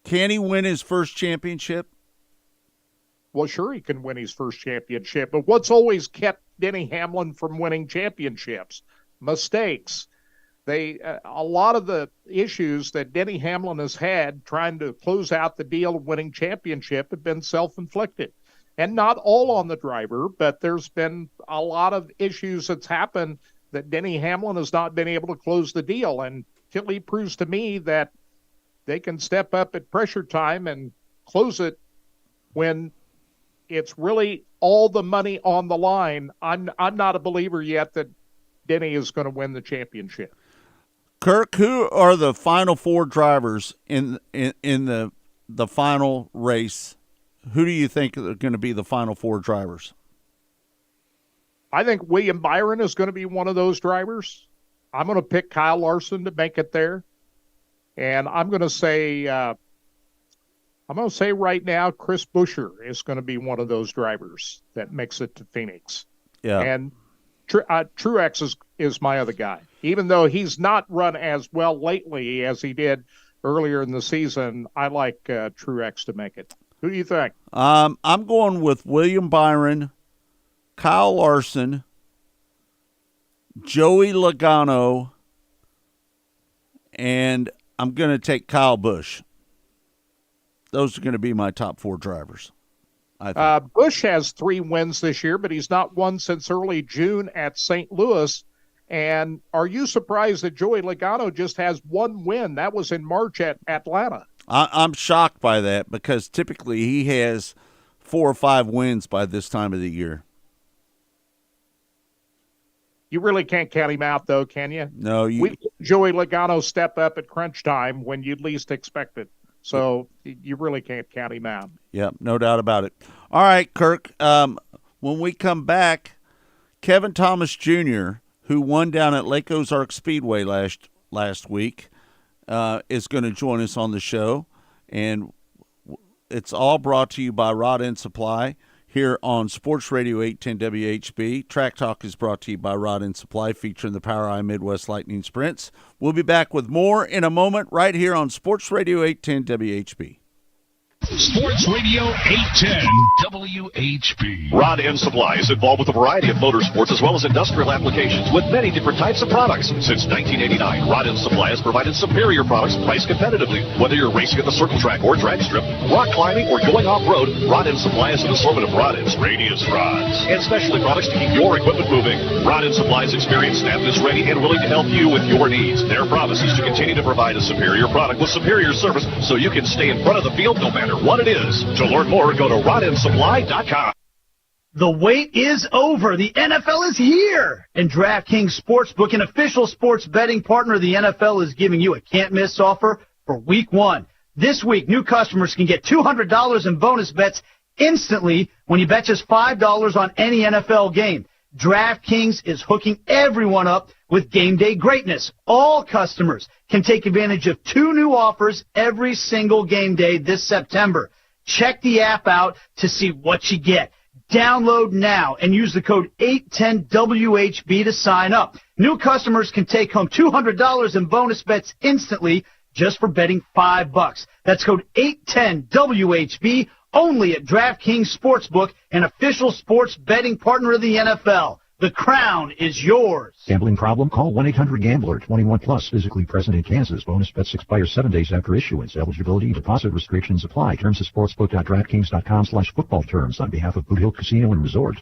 Can he win his first championship? Well, sure, he can win his first championship, but what's always kept Denny Hamlin from winning championships? Mistakes. A lot of the issues that Denny Hamlin has had trying to close out the deal of winning championship have been self-inflicted. And not all on the driver, but there's been a lot of issues that's happened that Denny Hamlin has not been able to close the deal. And until he proves to me that they can step up at pressure time and close it when it's really all the money on the line, I'm not a believer yet that Denny is going to win the championship. Kirk, who are the final 4 drivers in the final race? Who do you think are going to be the final 4 drivers? I think William Byron is going to be one of those drivers. I'm going to pick Kyle Larson to make it there. And I'm going to say right now Chris Buescher is going to be one of those drivers that makes it to Phoenix. Yeah. And Truex is my other guy. Even though he's not run as well lately as he did earlier in the season, I like Truex to make it. Who do you think? I'm going with William Byron, Kyle Larson, Joey Logano, and I'm going to take Kyle Busch. Those are going to be my top 4 drivers. I think. Busch has 3 wins this year, but he's not won since early June at St. Louis. And are you surprised that Joey Logano just has 1 win? That was in March at Atlanta. I'm shocked by that because typically he has 4 or 5 wins by this time of the year. You really can't count him out, though, can you? No. Joey Logano step up at crunch time when you'd least expect it. So you really can't count him out. Yeah, no doubt about it. All right, Kirk, when we come back, Kevin Thomas Jr., who won down at Lake Ozark Speedway last week, is going to join us on the show. And it's all brought to you by Rod End Supply here on Sports Radio 810 WHB. Track Talk is brought to you by Rod End Supply, featuring the POWRi Midwest Lightning Sprints. We'll be back with more in a moment right here on Sports Radio 810 WHB. Sports Radio 810 WHB. Rod End Supply is involved with a variety of motorsports as well as industrial applications with many different types of products. Since 1989, Rod End Supply has provided superior products priced competitively. Whether you're racing at the circle track or drag strip, rock climbing, or going off-road, Rod End Supply has an assortment of rod ends, radius rods, and specialty products to keep your equipment moving. Rod End Supply's experienced staff is ready and willing to help you with your needs. Their promise is to continue to provide a superior product with superior service so you can stay in front of the field no matter what it is. To learn more, go to rodendsupply.com. The wait is over. The NFL is here. And DraftKings Sportsbook, an official sports betting partner of the NFL, is giving you a can't-miss offer for Week 1. This week, new customers can get $200 in bonus bets instantly when you bet just $5 on any NFL game. DraftKings is hooking everyone up with game day greatness. All customers can take advantage of 2 new offers every single game day this September. Check the app out to see what you get. Download now and use the code 810WHB to sign up. New customers can take home $200 in bonus bets instantly just for betting $5. That's code 810WHB only at DraftKings Sportsbook, an official sports betting partner of the NFL. The crown is yours. Gambling problem? Call 1-800-GAMBLER. 21 plus. Physically present in Kansas. Bonus bets expire 7 days after issuance. Eligibility, deposit restrictions apply. Terms at sportsbook.draftkings.com/football terms on behalf of Boot Hill Casino and Resort.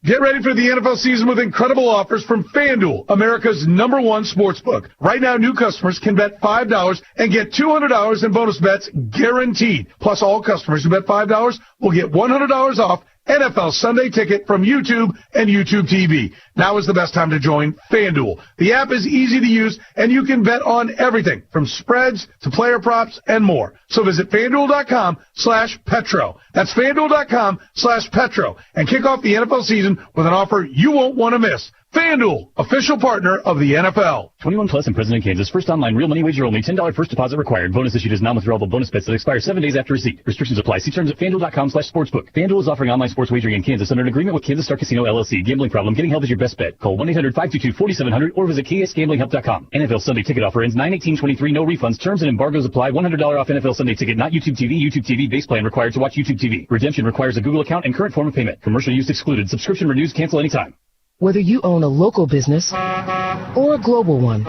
Get ready for the NFL season with incredible offers from FanDuel, America's #1 sportsbook. Right now, new customers can bet $5 and get $200 in bonus bets guaranteed. Plus, all customers who bet $5 will get $100 off NFL Sunday Ticket from YouTube and YouTube TV. Now is the best time to join FanDuel. The app is easy to use, and you can bet on everything from spreads to player props and more. So visit FanDuel.com/Petro. That's FanDuel.com/Petro. And kick off the NFL season with an offer you won't want to miss. FanDuel, official partner of the NFL. 21 plus and present in Kansas. First online real money wager only. $10 first deposit required. Bonus issued as non-withdrawable bonus bets that expire 7 days after receipt. Restrictions apply. See terms at FanDuel.com/sportsbook. FanDuel is offering online sports wagering in Kansas under an agreement with Kansas Star Casino LLC. Gambling problem? Getting help is your best bet. Call 1-800-522-4700 or visit KSGamblingHelp.com. NFL Sunday Ticket offer ends 9/18/23. No refunds. Terms and embargoes apply. $100 off NFL Sunday Ticket. Not YouTube TV. YouTube TV base plan required to watch YouTube TV. Redemption requires a Google account and current form of payment. Commercial use excluded. Subscription renews. Cancel anytime. Whether you own a local business or a global one,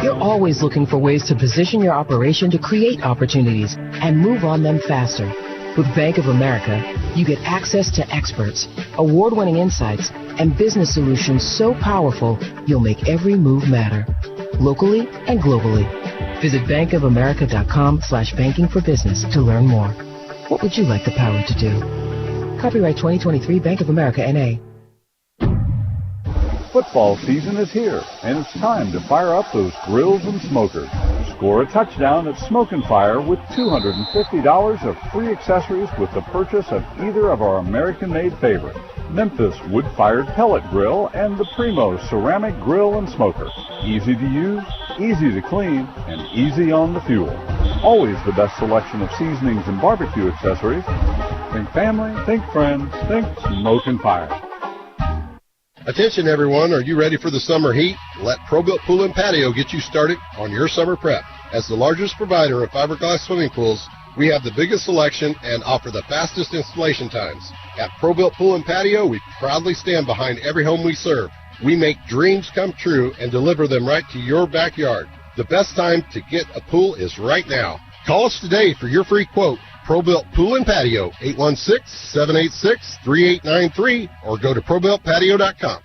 you're always looking for ways to position your operation to create opportunities and move on them faster. With Bank of America, you get access to experts, award-winning insights, and business solutions so powerful you'll make every move matter, locally and globally. Visit bankofamerica.com/banking for business to learn more. What would you like the power to do? Copyright 2023 Bank of America, N.A. Football season is here, and it's time to fire up those grills and smokers. Score a touchdown at Smoke and Fire with $250 of free accessories with the purchase of either of our American-made favorites, Memphis wood-fired pellet grill and the Primo ceramic grill and smoker. Easy to use, easy to clean, and easy on the fuel. Always the best selection of seasonings and barbecue accessories. Think family, think friends, think Smoke and Fire. Attention everyone, are you ready for the summer heat? Let ProBuilt Pool and Patio get you started on your summer prep. As the largest provider of fiberglass swimming pools, we have the biggest selection and offer the fastest installation times. At ProBuilt Pool and Patio, we proudly stand behind every home we serve. We make dreams come true and deliver them right to your backyard. The best time to get a pool is right now. Call us today for your free quote. ProBuilt Pool and Patio, 816-786-3893, or go to ProBuiltPatio.com.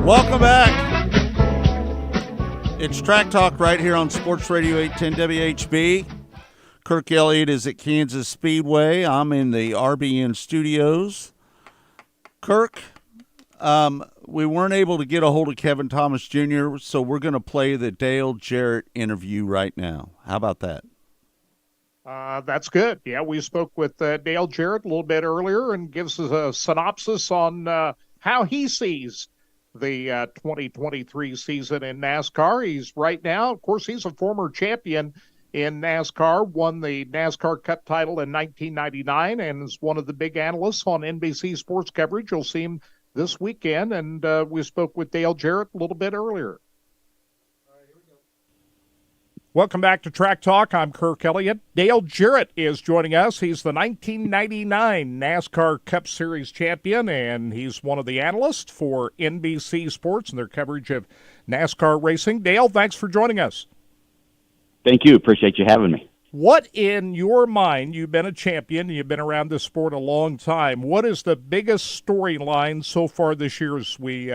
Welcome back. It's Track Talk right here on Sports Radio 810 WHB. Kirk Elliott is at Kansas Speedway. I'm in the RBN studios. Kirk, we weren't able to get a hold of Kevin Thomas Jr., so we're going to play the Dale Jarrett interview right now. How about that? That's good. Yeah, we spoke with Dale Jarrett a little bit earlier and gives us a synopsis on how he sees the 2023 season in NASCAR. He's right now, of course, he's a former champion in NASCAR, won the NASCAR Cup title in 1999, and is one of the big analysts on NBC Sports Coverage. You'll see him this weekend, and we spoke with Dale Jarrett a little bit earlier. Welcome back to Track Talk. I'm Kirk Elliott. Dale Jarrett is joining us. He's the 1999 NASCAR Cup Series champion, and he's one of the analysts for NBC Sports and their coverage of NASCAR racing. Dale, thanks for joining us. Thank you. Appreciate you having me. What, in your mind, you've been a champion, you've been around this sport a long time, what is the biggest storyline so far this year as we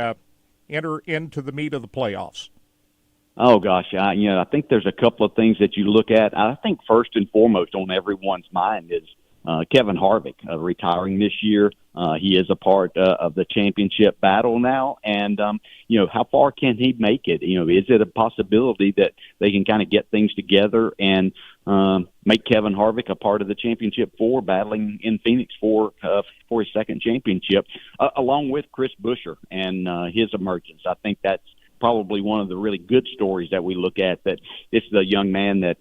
enter into the meat of the playoffs? Oh, gosh, I think there's a couple of things that you look at. I think first and foremost on everyone's mind is Kevin Harvick retiring this year. He is a part of the championship battle now, and, how far can he make it? Is it a possibility that they can kind of get things together and make Kevin Harvick a part of the championship four, battling in Phoenix for his second championship, along with Chris Buescher and his emergence? I think that's probably one of the really good stories that we look at, that this is a young man that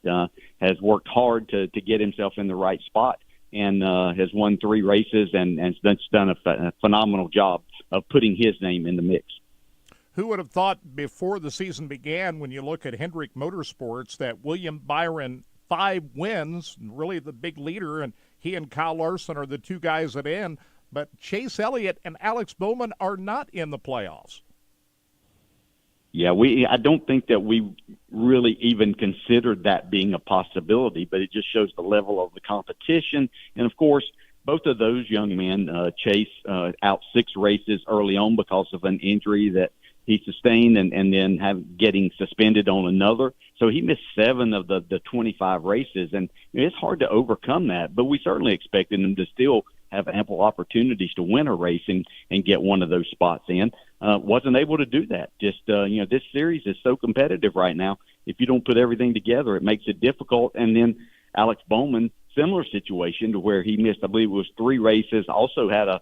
has worked hard to get himself in the right spot and has won 3 races and that's done a phenomenal job of putting his name in the mix. Who would have thought before the season began, when you look at Hendrick Motorsports, that William Byron, 5 wins, really the big leader, and he and Kyle Larson are the 2 guys at end, but Chase Elliott and Alex Bowman are not in the playoffs. Yeah, I don't think that we really even considered that being a possibility, but it just shows the level of the competition. And, of course, both of those young men, Chase out 6 races early on because of an injury that he sustained and then getting suspended on another. So he missed 7 of the 25 races, and it's hard to overcome that. But we certainly expected him to still have ample opportunities to win a race and get one of those spots in. Wasn't able to do that. Just, this series is so competitive right now. If you don't put everything together, it makes it difficult. And then Alex Bowman, similar situation to where he missed, I believe it was 3 races, also had a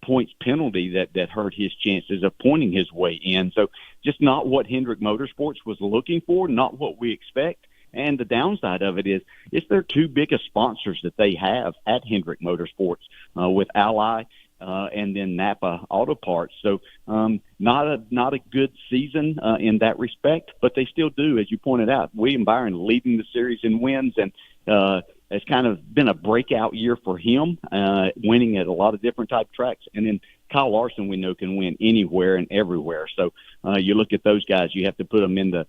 points penalty that hurt his chances of pointing his way in. So just not what Hendrick Motorsports was looking for, not what we expect. And the downside of it is it's their 2 biggest sponsors that they have at Hendrick Motorsports with Ally and then Napa Auto Parts. So not a good season in that respect, but they still do, as you pointed out. William Byron leading the series in wins, and it's kind of been a breakout year for him, winning at a lot of different type tracks. And then Kyle Larson, we know, can win anywhere and everywhere. So you look at those guys, you have to put them in the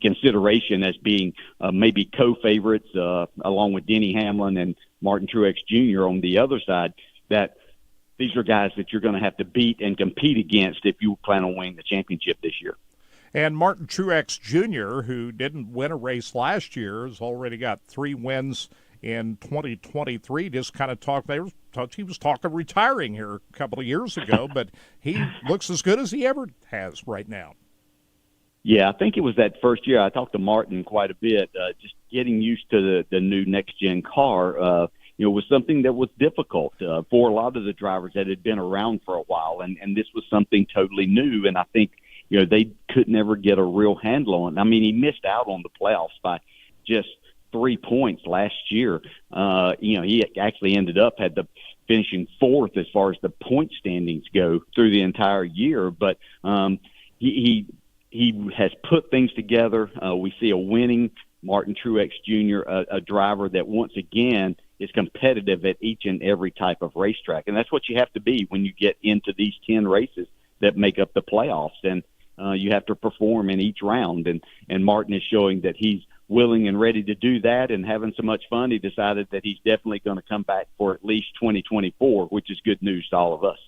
consideration as being maybe co-favorites along with Denny Hamlin and Martin Truex Jr. on the other side, that these are guys that you're going to have to beat and compete against if you plan on winning the championship this year. And Martin Truex Jr., who didn't win a race last year, has already got 3 wins in 2023. Just kind of he was talking retiring here a couple of years ago, but he looks as good as he ever has right now. Yeah, I think it was that first year. I talked to Martin quite a bit. Just getting used to the new next-gen car, was something that was difficult for a lot of the drivers that had been around for a while, and this was something totally new. And I think they could never get a real handle on it. I mean, he missed out on the playoffs by just 3 points last year. He actually ended up finishing 4th as far as the point standings go through the entire year, but he has put things together. We see a winning Martin Truex Jr., a driver that once again is competitive at each and every type of racetrack. And that's what you have to be when you get into these 10 races that make up the playoffs. And you have to perform in each round. And Martin is showing that he's willing and ready to do that and having so much fun, he decided that he's definitely going to come back for at least 2024, which is good news to all of us.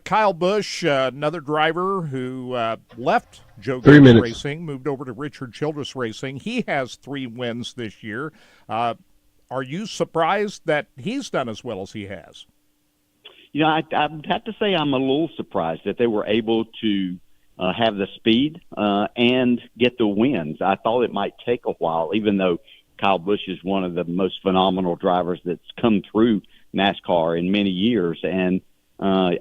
Kyle Busch, another driver who left Joe Gibbs Racing, moved over to Richard Childress Racing. He has 3 wins this year. Are you surprised that he's done as well as he has? I'd have to say I'm a little surprised that they were able to have the speed and get the wins. I thought it might take a while, even though Kyle Busch is one of the most phenomenal drivers that's come through NASCAR in many years, and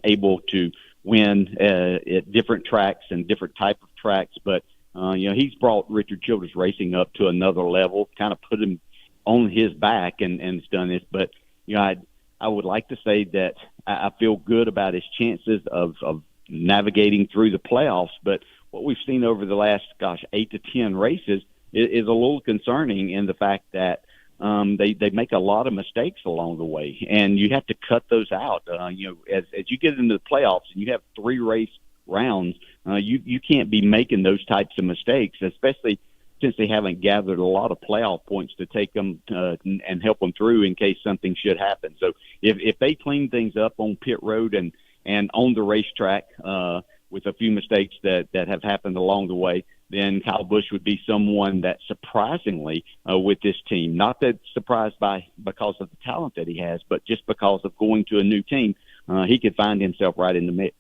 able to win at different tracks and different type of tracks. But, he's brought Richard Childress Racing up to another level, kind of put him on his back and has done this. But, I would like to say that I feel good about his chances of navigating through the playoffs. But what we've seen over the last, 8 to 10 races is a little concerning in the fact that they make a lot of mistakes along the way, and you have to cut those out. As you get into the playoffs and you have 3 race rounds, you can't be making those types of mistakes, especially since they haven't gathered a lot of playoff points to take them and help them through in case something should happen. So if they clean things up on pit road and on the racetrack with a few mistakes that have happened along the way, then Kyle Busch would be someone that surprisingly with this team, not that surprised because of the talent that he has, but just because of going to a new team, he could find himself right in the mix.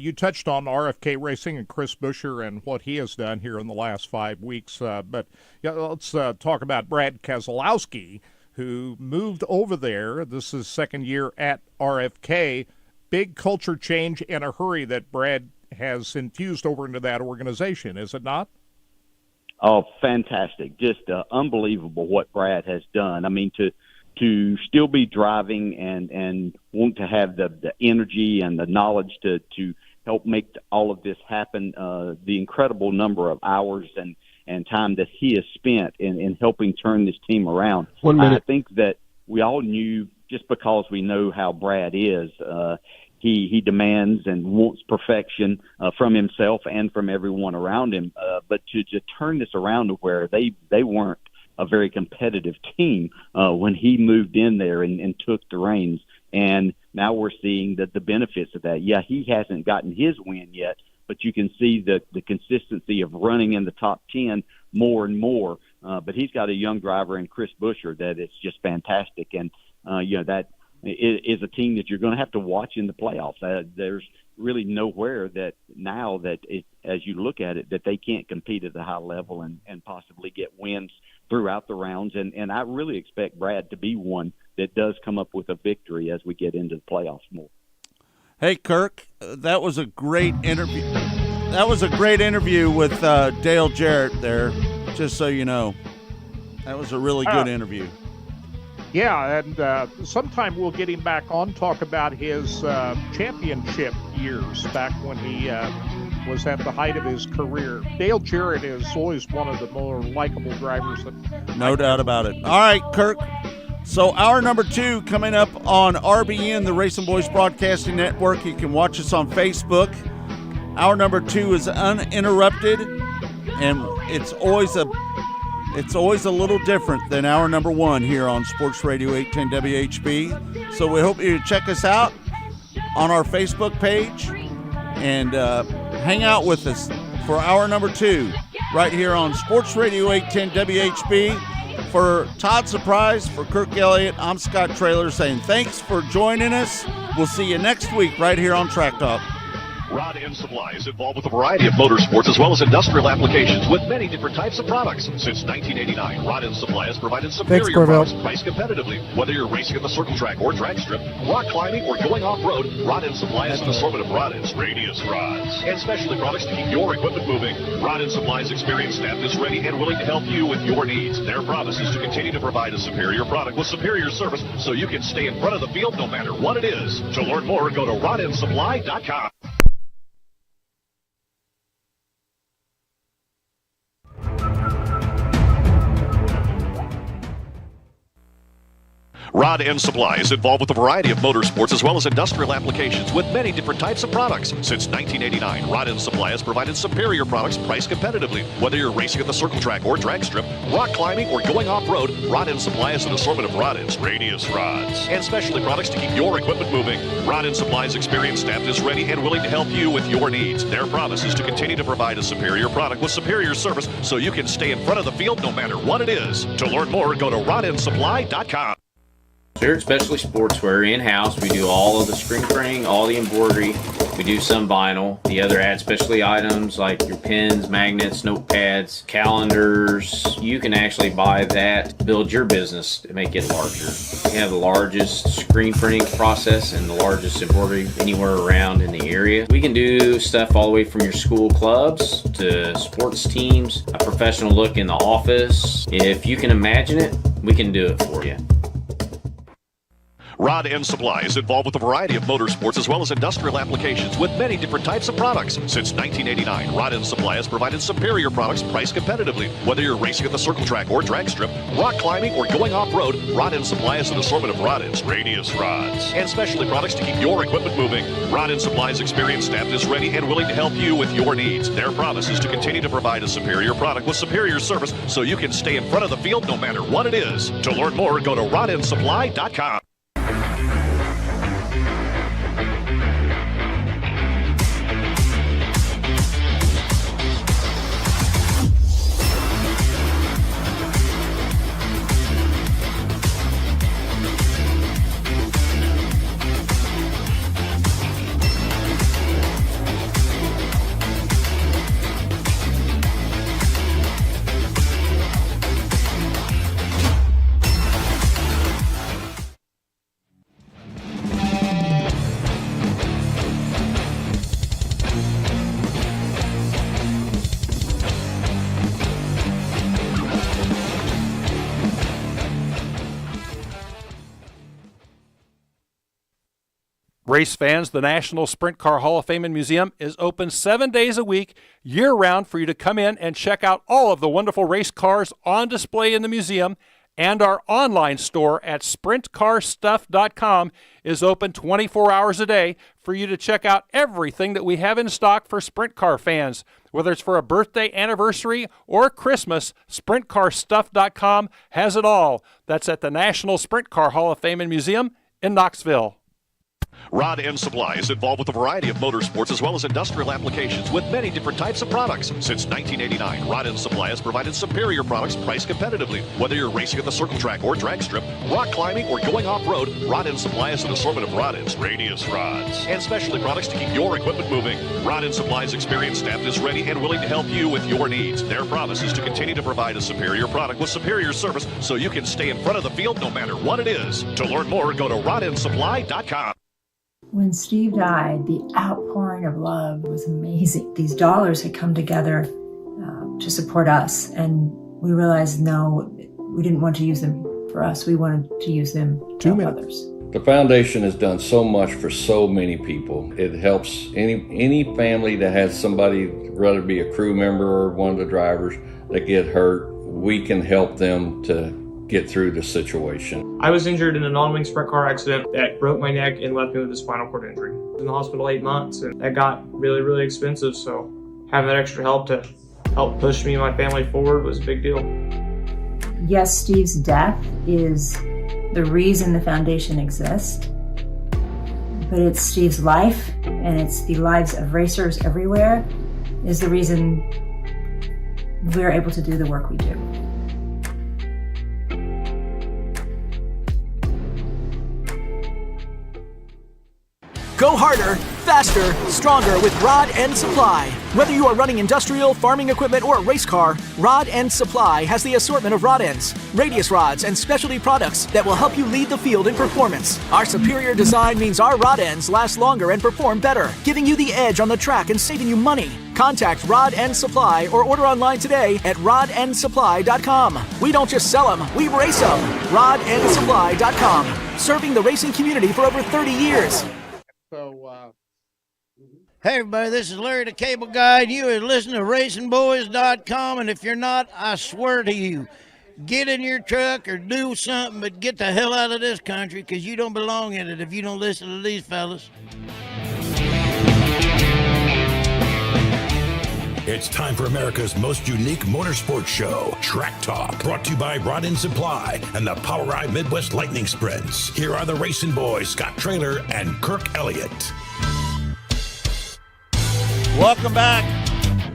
You touched on RFK Racing and Chris Buescher and what he has done here in the last 5 weeks, but let's talk about Brad Keselowski, who moved over there. This is his second year at RFK. Big culture change in a hurry that Brad has infused over into that organization, is it not? Oh, fantastic. Just unbelievable what Brad has done. I mean, to still be driving and want to have the energy and the knowledge to help make all of this happen, the incredible number of hours and time that he has spent in helping turn this team around. 1 minute. I think that we all knew, just because we know how Brad is, he demands and wants perfection from himself and from everyone around him. But to turn this around to where they weren't a very competitive team when he moved in there and took the reins. And now we're seeing the benefits of that. Yeah, he hasn't gotten his win yet, but you can see the consistency of running in the top 10 more and more. But he's got a young driver in Chris Buescher that is just fantastic. And, that is a team that you're going to have to watch in the playoffs. There's really nowhere that now that as you look at it, that they can't compete at a high level and possibly get wins throughout the rounds. And I really expect Brad to be one that does come up with a victory as we get into the playoffs more. Hey, Kirk, that was a great interview. That was a great interview with Dale Jarrett there, just so you know. That was a really good interview. Yeah, and sometime we'll get him back on, talk about his championship years back when he was at the height of his career. Dale Jarrett is always one of the more likable drivers. No doubt about it. All right, Kirk. So hour number 2 coming up on RBN, the Racing Boys Broadcasting Network. You can watch us on Facebook. Hour number 2 is uninterrupted, and it's always a little different than hour number 1 here on Sports Radio 810 WHB. So we hope you check us out on our Facebook page and hang out with us for hour number 2 right here on Sports Radio 810 WHB. For Todd Surprise, for Kirk Elliott, I'm Scott Traylor saying thanks for joining us. We'll see you next week right here on Track Talk. Rod End Supply is involved with a variety of motorsports as well as industrial applications with many different types of products. Since 1989, Rod End Supply has provided superior products priced competitively. Whether you're racing at the circle track or drag strip, rock climbing, or going off-road, Rod End Supply has an assortment of rod ends, radius rods, and specialty products to keep your equipment moving. Rod End Supply's experienced staff is ready and willing to help you with your needs. Their promise is to continue to provide a superior product with superior service so you can stay in front of the field no matter what it is. To learn more, go to rodendsupply.com. Rod End Supply is involved with a variety of motorsports as well as industrial applications with many different types of products. Since 1989, Rod End Supply has provided superior products priced competitively. Whether you're racing at the circle track or drag strip, rock climbing, or going off-road, Rod End Supply has an assortment of rod ends, radius rods, and specialty products to keep your equipment moving. Rod End Supply's experienced staff is ready and willing to help you with your needs. Their promise is to continue to provide a superior product with superior service so you can stay in front of the field no matter what it is. To learn more, go to rodendsupply.com. Here at Specialty Sportswear in-house, we do all of the screen printing, all the embroidery. We do some vinyl. The other add specialty items like your pens, magnets, notepads, calendars. You can actually buy that, build your business to make it larger. We have the largest screen printing process and the largest embroidery anywhere around in the area. We can do stuff all the way from your school clubs to sports teams, a professional look in the office. If you can imagine it, we can do it for you. Rod End Supply is involved with a variety of motorsports as well as industrial applications with many different types of products. Since 1989, Rod End Supply has provided superior products priced competitively. Whether you're racing at the circle track or drag strip, rock climbing, or going off-road, Rod End Supply has an assortment of rod ends, radius rods, and specialty products to keep your equipment moving. Rod End Supply's experienced staff is ready and willing to help you with your needs. Their promise is to continue to provide a superior product with superior service so you can stay in front of the field no matter what it is. To learn more, go to rodendsupply.com. Race fans, the National Sprint Car Hall of Fame and Museum is open 7 days a week, year-round, for you to come in and check out all of the wonderful race cars on display in the museum. And our online store at sprintcarstuff.com is open 24 hours a day for you to check out everything that we have in stock for sprint car fans. Whether it's for a birthday, anniversary, or Christmas, sprintcarstuff.com has it all. That's at the National Sprint Car Hall of Fame and Museum in Knoxville. Rod End Supply is involved with a variety of motorsports as well as industrial applications with many different types of products. Since 1989, Rod End Supply has provided superior products priced competitively. Whether you're racing at the circle track or drag strip, rock climbing, or going off-road, Rod End Supply has an assortment of rod ends, radius rods, and specialty products to keep your equipment moving. Rod End Supply's experienced staff is ready and willing to help you with your needs. Their promise is to continue to provide a superior product with superior service so you can stay in front of the field no matter what it is. To learn more, go to rodendsupply.com. When Steve died, the outpouring of love was amazing. These dollars had come together to support us, and we realized, no, we didn't want to use them for us. We wanted to use them to help others. The foundation has done so much for so many people. It helps any family that has somebody, whether it be a crew member or one of the drivers, that get hurt. We can help them to get through the situation. I was injured in a non-wing sprint car accident that broke my neck and left me with a spinal cord injury. I was in the hospital 8 months, and that got really, really expensive, so having that extra help to help push me and my family forward was a big deal. Yes, Steve's death is the reason the foundation exists, but it's Steve's life, and it's the lives of racers everywhere, is the reason we're able to do the work we do. Go harder, faster, stronger with Rod End Supply. Whether you are running industrial, farming equipment, or a race car, Rod End Supply has the assortment of rod ends, radius rods, and specialty products that will help you lead the field in performance. Our superior design means our rod ends last longer and perform better, giving you the edge on the track and saving you money. Contact Rod End Supply or order online today at rodendsupply.com. We don't just sell them, we race them. rodendsupply.com. Serving the racing community for over 30 years. Hey everybody, this is Larry the Cable Guide. You are listening to RacingBoys.com, and if you're not, I swear to you, get in your truck or do something, but get the hell out of this country, because you don't belong in it if you don't listen to these fellas. It's time for America's most unique motorsports show, Track Talk, brought to you by Rod End Supply and the Power Ride Midwest Lightning Sprints. Here are the Racing Boys, Scott Traylor and Kirk Elliott. Welcome back.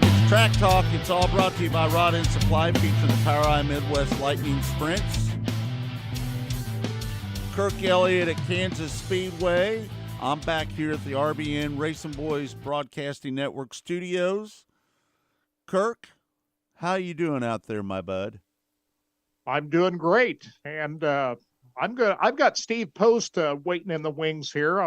It's Track Talk. It's all brought to you by Rod End Supply, featuring the Power Eye Midwest Lightning Sprints. Kirk Elliott at Kansas Speedway. I'm back here at the RBN Racing Boys Broadcasting Network studios. Kirk, how you doing out there, my bud? I'm doing great, and I'm good. I've got Steve Post waiting in the wings here.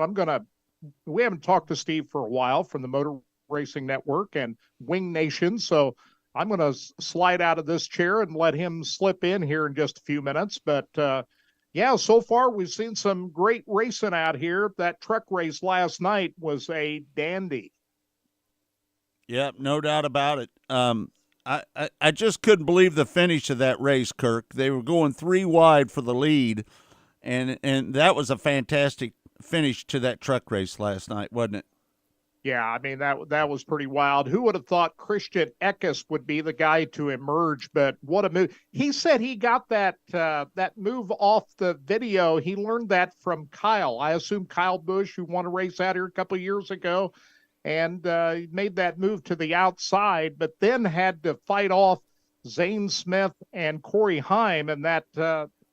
We haven't talked to Steve for a while from the Motor Racing Network and Wing Nation, so I'm going to slide out of this chair and let him slip in here in just a few minutes. But yeah, so far we've seen some great racing out here. That truck race last night was a dandy. Yep, no doubt about it. I just couldn't believe the finish of that race, Kirk. They were going 3 wide for the lead, and that was a fantastic finish to that truck race last night, wasn't it? Yeah, I mean, that was pretty wild. Who would have thought Christian Eckes would be the guy to emerge, but what a move. He said he got that move off the video. He learned that from Kyle. I assume Kyle Busch, who won a race out here a couple of years ago, and made that move to the outside, but then had to fight off Zane Smith and Corey Heim, and that,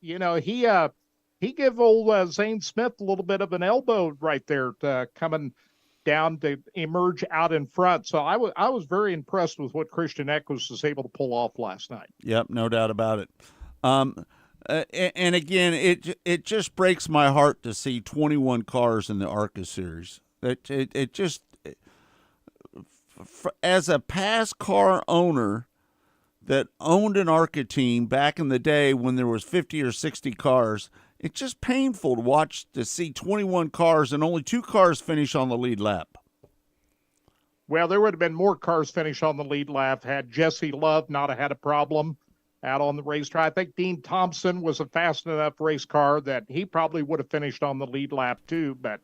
he gave old Zane Smith a little bit of an elbow right there coming down to emerge out in front. So I was very impressed with what Christian Eckes was able to pull off last night. Yep, no doubt about it. And again, it just breaks my heart to see 21 cars in the ARCA series. It just, as a past car owner that owned an ARCA team back in the day when there was 50 or 60 cars, it's just painful to see 21 cars and only 2 cars finish on the lead lap. Well, there would have been more cars finish on the lead lap had Jesse Love not have had a problem out on the racetrack. I think Dean Thompson was a fast enough race car that he probably would have finished on the lead lap too. But,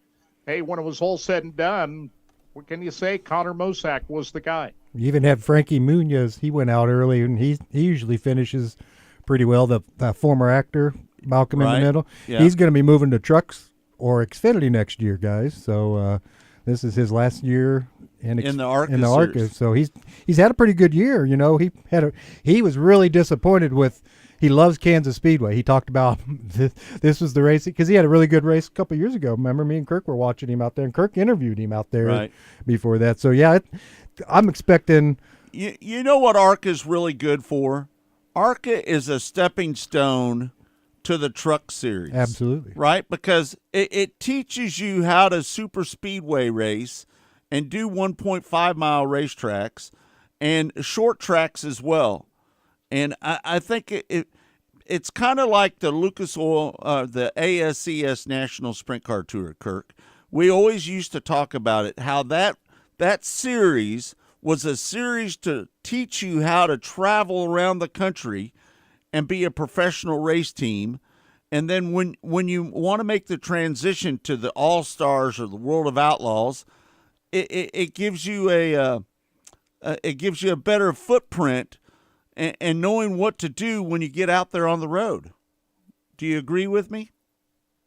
hey, when it was all said and done, what can you say? Connor Mosack was the guy. You even had Frankie Munoz. He went out early, and he usually finishes pretty well, the former actor, Malcolm in the Middle. Yeah. He's going to be moving to trucks or Xfinity next year, guys. So this is his last year in the ARCA Series. So he's had a pretty good year. You know, he was really disappointed with. He loves Kansas Speedway. He talked about this was the race because he had a really good race a couple years ago. Remember, me and Kirk were watching him out there, and Kirk interviewed him out there before that. So yeah, I'm expecting. You know what ARCA is really good for? ARCA is a stepping stone to the truck series. Absolutely. Right? Because it teaches you how to super speedway race and do 1.5-mile racetracks and short tracks as well. And I think it's kind of like the Lucas Oil, the ASCS National Sprint Car Tour, Kirk. We always used to talk about it, how that series was a series to teach you how to travel around the country and be a professional race team. And then when you want to make the transition to the All-Stars or the World of Outlaws, it gives you a better footprint and knowing what to do when you get out there on the road. Do you agree with me?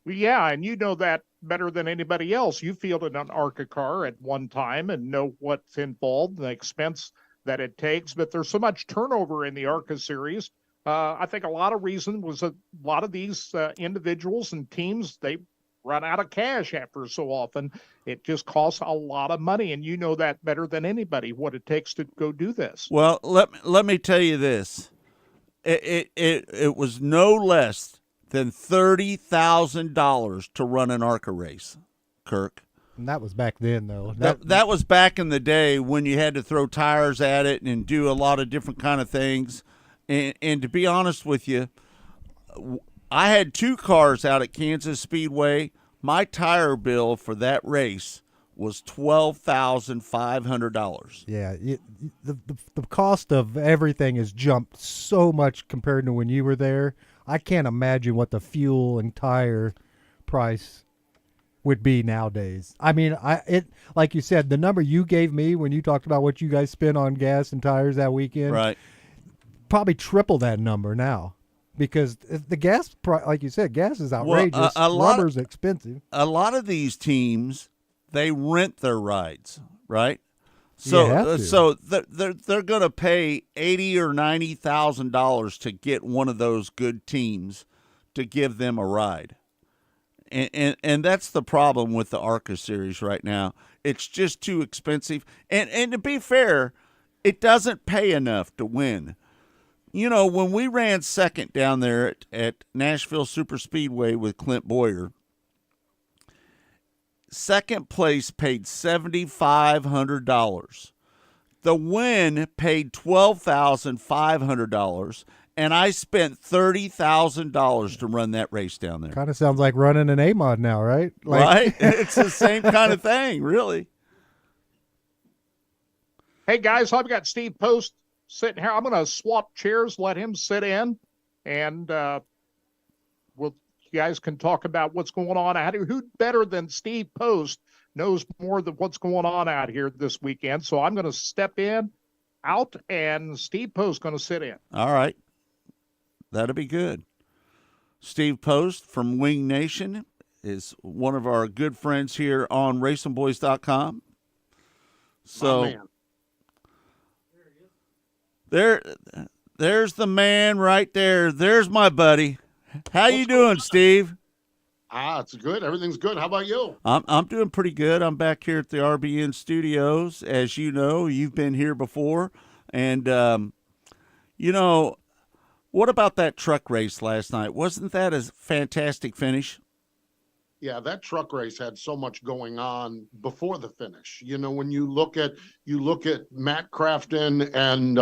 Well, yeah, and you know that better than anybody else. You fielded an ARCA car at one time and know what's involved, the expense that it takes. But there's so much turnover in the ARCA series. I think a lot of reason was a lot of these individuals and teams, they run out of cash after so often. It just costs a lot of money, and you know that better than anybody, what it takes to go do this. Well, let me tell you this. It was no less than $30,000 to run an ARCA race, Kirk. And that was back then, though. That was back in the day when you had to throw tires at it and do a lot of different kind of things. And to be honest with you, I had 2 cars out at Kansas Speedway. My tire bill for that race was $12,500. Yeah, the cost of everything has jumped so much compared to when you were there. I can't imagine what the fuel and tire price would be nowadays. I mean, like you said, the number you gave me when you talked about what you guys spent on gas and tires that weekend, right? Probably triple that number now, because the gas, like you said, gas is outrageous. Rubber's expensive. A lot of these teams, they rent their rides, right? So they're going to pay $80,000 or $90,000 to get one of those good teams to give them a ride, and that's the problem with the ARCA series right now. It's just too expensive, and to be fair, it doesn't pay enough to win. You know, when we ran second down there at Nashville Super Speedway with Clint Boyer, second place paid $7,500. The win paid $12,500, and I spent $30,000 to run that race down there. Kind of sounds like running an A-Mod now, right? Right? It's the same kind of thing, really. Hey, guys, I've got Steve Post sitting here. I'm going to swap chairs, let him sit in, and you guys can talk about what's going on out here. Who better than Steve Post knows more than what's going on out here this weekend? So I'm going to step out, and Steve Post going to sit in. All right. That'll be good. Steve Post from Wing Nation is one of our good friends here on RacingBoys.com. So there's the man right there. There's my buddy. How you doing, Steve? It's good. Everything's good. How about you? I'm doing pretty good. I'm back here at the RBN studios. As you know, you've been here before. And, what about that truck race last night? Wasn't that a fantastic finish? Yeah, that truck race had so much going on before the finish. You know, when you look at Matt Crafton and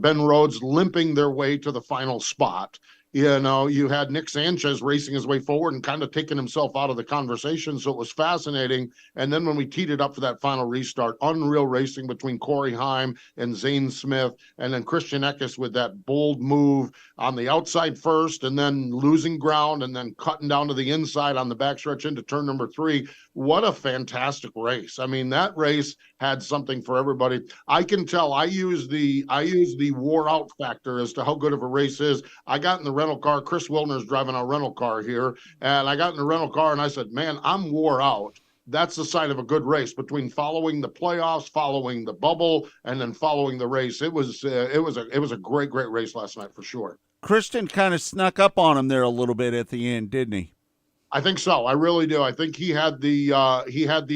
Ben Rhodes limping their way to the final spot. You know, you had Nick Sanchez racing his way forward and kind of taking himself out of the conversation. So it was fascinating. And then when we teed it up for that final restart, unreal racing between Corey Heim and Zane Smith, and then Christian Eckes with that bold move on the outside first, and then losing ground, and then cutting down to the inside on the backstretch into turn number 3. What a fantastic race. I mean, that race had something for everybody. I can tell I use the wore out factor as to how good of a race is. I got in the rental car. Chris Wilner's driving our rental car here. And I got in the rental car and I said, man, I'm wore out. That's the sign of a good race between following the playoffs, following the bubble, and then following the race. It was a great race last night for sure. Christian kind of snuck up on him there a little bit at the end, didn't he? I think so. I really do. I think he had the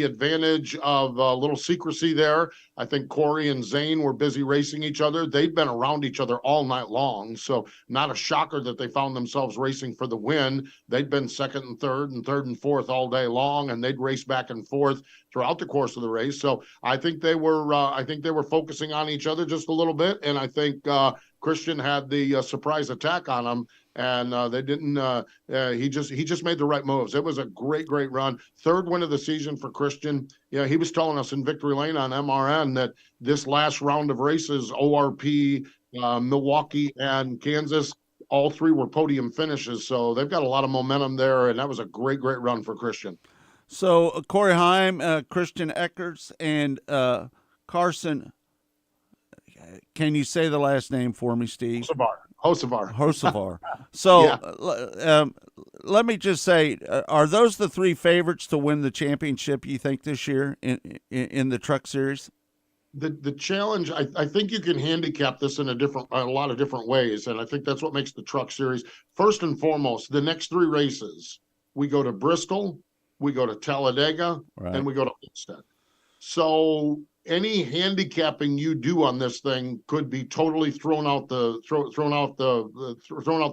advantage of a little secrecy there. I think Corey and Zane were busy racing each other. They'd been around each other all night long, so not a shocker that they found themselves racing for the win. They'd been second and third and fourth all day long, and they'd race back and forth throughout the course of the race. So I think they were focusing on each other just a little bit, and I think Christian had the surprise attack on him. And they didn't. He just made the right moves. It was a great run. Third win of the season for Christian. Yeah, he was telling us in Victory Lane on MRN that this last round of races, ORP, Milwaukee, and Kansas, all three were podium finishes. So they've got a lot of momentum there, and that was a great run for Christian. So Corey Heim, Christian Eckers, and Carson. Can you say the last name for me, Steve? Hocevar. So yeah. Let me just say, are those the three favorites to win the championship, you think, this year in the Truck Series? The challenge, I think you can handicap this in a lot of different ways, and I think that's what makes the Truck Series. First and foremost, the next three races, we go to Bristol, we go to Talladega, and we go to Homestead. So any handicapping you do on this thing could be totally thrown out the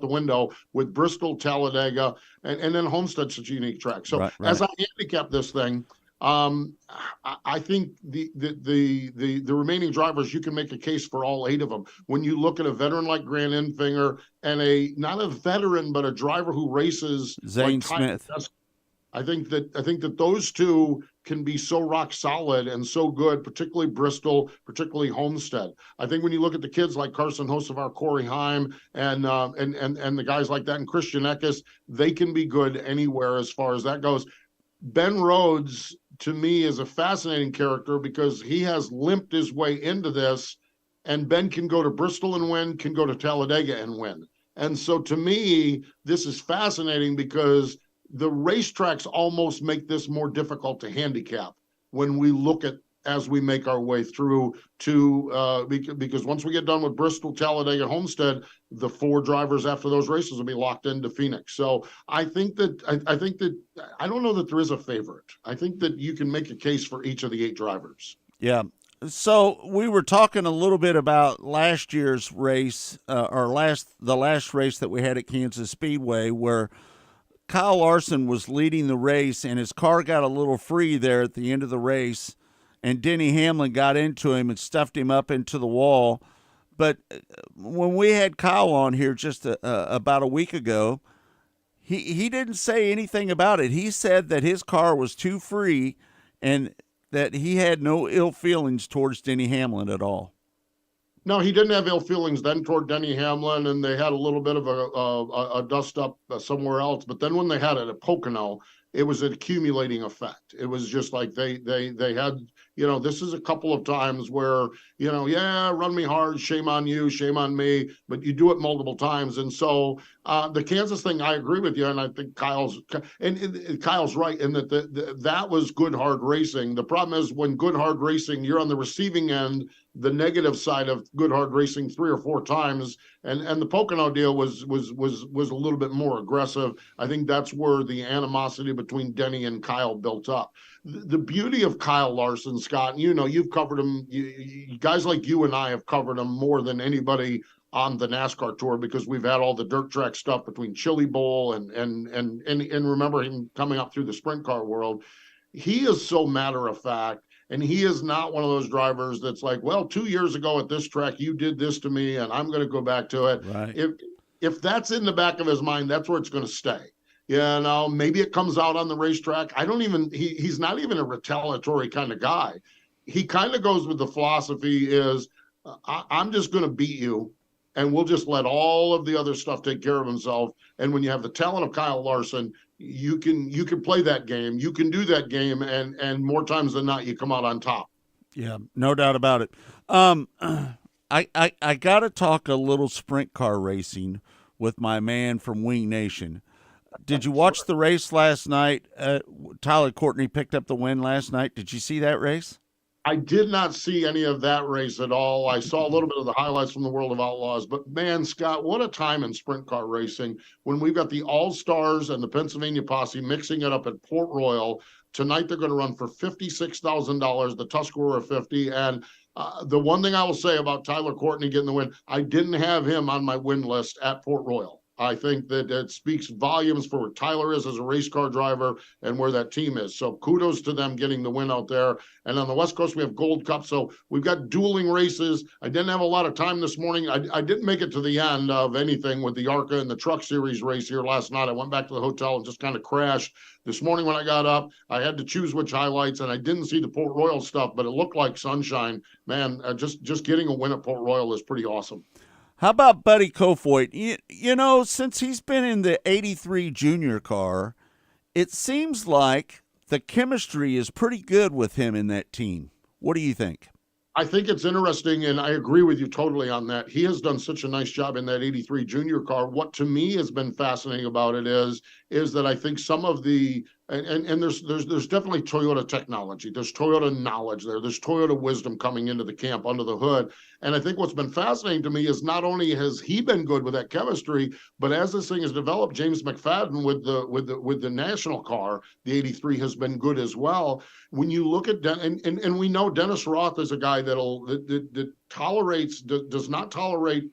window with Bristol, Talladega, and then Homestead's such a unique track. So as I handicap this thing, I think the remaining drivers, you can make a case for all 8 of them. When you look at a veteran like Grant Enfinger and not a veteran but a driver who races Zane like Smith. I think that those two can be so rock solid and so good, particularly Bristol, particularly Homestead. I think when you look at the kids like Carson Hocevar, Corey Heim, and the guys like that, and Christian Eckes, they can be good anywhere as far as that goes. Ben Rhodes, to me, is a fascinating character because he has limped his way into this, and Ben can go to Bristol and win, can go to Talladega and win. And so to me, this is fascinating because the racetracks almost make this more difficult to handicap when we look at as we make our way through to because once we get done with Bristol, Talladega, Homestead, the 4 drivers after those races will be locked into Phoenix. So I think that I don't know that there is a favorite. I think that you can make a case for each of the 8 drivers. Yeah. So we were talking a little bit about last year's race, the last race that we had at Kansas Speedway, where Kyle Larson was leading the race, and his car got a little free there at the end of the race, and Denny Hamlin got into him and stuffed him up into the wall. But when we had Kyle on here just about a week ago, he didn't say anything about it. He said that his car was too free and that he had no ill feelings towards Denny Hamlin at all. No, he didn't have ill feelings then toward Denny Hamlin, and they had a little bit of a dust up somewhere else. But then when they had it at Pocono, it was an accumulating effect. It was just like they had, this is a couple of times where, run me hard, shame on you, shame on me, but you do it multiple times. And so the Kansas thing, I agree with you, and I think Kyle's right in that that was good, hard racing. The problem is when good, hard racing, you're on the receiving end, the negative side of good, hard racing 3 or 4 times. And the Pocono deal was a little bit more aggressive. I think that's where the animosity between Denny and Kyle built up. The beauty of Kyle Larson, Scott, and you've covered him. Guys like you and I have covered him more than anybody on the NASCAR tour because we've had all the dirt track stuff between Chili Bowl and remember him coming up through the sprint car world. He is so matter of fact. And he is not one of those drivers that's like, well, 2 years ago at this track, you did this to me, and I'm going to go back to it. Right. If that's in the back of his mind, that's where it's going to stay. Maybe it comes out on the racetrack. He's not even a retaliatory kind of guy. He kind of goes with the philosophy is, I'm just going to beat you, and we'll just let all of the other stuff take care of himself. And when you have the talent of Kyle Larson, you can play that game. You can do that game, and more times than not, you come out on top. Yeah, no doubt about it. I got to talk a little sprint car racing with my man from Wing Nation. Did you watch the race last night? Tyler Courtney picked up the win last night. Did you see that race? I did not see any of that race at all. I saw a little bit of the highlights from the World of Outlaws, but man, Scott, what a time in sprint car racing when we've got the All-Stars and the Pennsylvania Posse mixing it up at Port Royal. Tonight they're going to run for $56,000, the Tuscarora 50. And the one thing I will say about Tyler Courtney getting the win, I didn't have him on my win list at Port Royal. I think that it speaks volumes for where Tyler is as a race car driver and where that team is. So kudos to them getting the win out there. And on the West Coast, we have Gold Cup. So we've got dueling races. I didn't have a lot of time this morning. I didn't make it to the end of anything with the ARCA and the Truck Series race here last night. I went back to the hotel and just kind of crashed. This morning when I got up, I had to choose which highlights, and I didn't see the Port Royal stuff, but it looked like sunshine. Man, just getting a win at Port Royal is pretty awesome. How about Buddy Kofoid? You know, since he's been in the 83 junior car, it seems like the chemistry is pretty good with him in that team. What do you think? I think it's interesting, and I agree with you totally on that. He has done such a nice job in that 83 junior car. What to me has been fascinating about it is that I think some of the and there's definitely Toyota technology. There's Toyota knowledge there. There's Toyota wisdom coming into the camp under the hood. And I think what's been fascinating to me is not only has he been good with that chemistry, but as this thing has developed, James McFadden with the national car, the 83 has been good as well. When you look at and we know Dennis Roth is a guy that tolerates does not tolerate.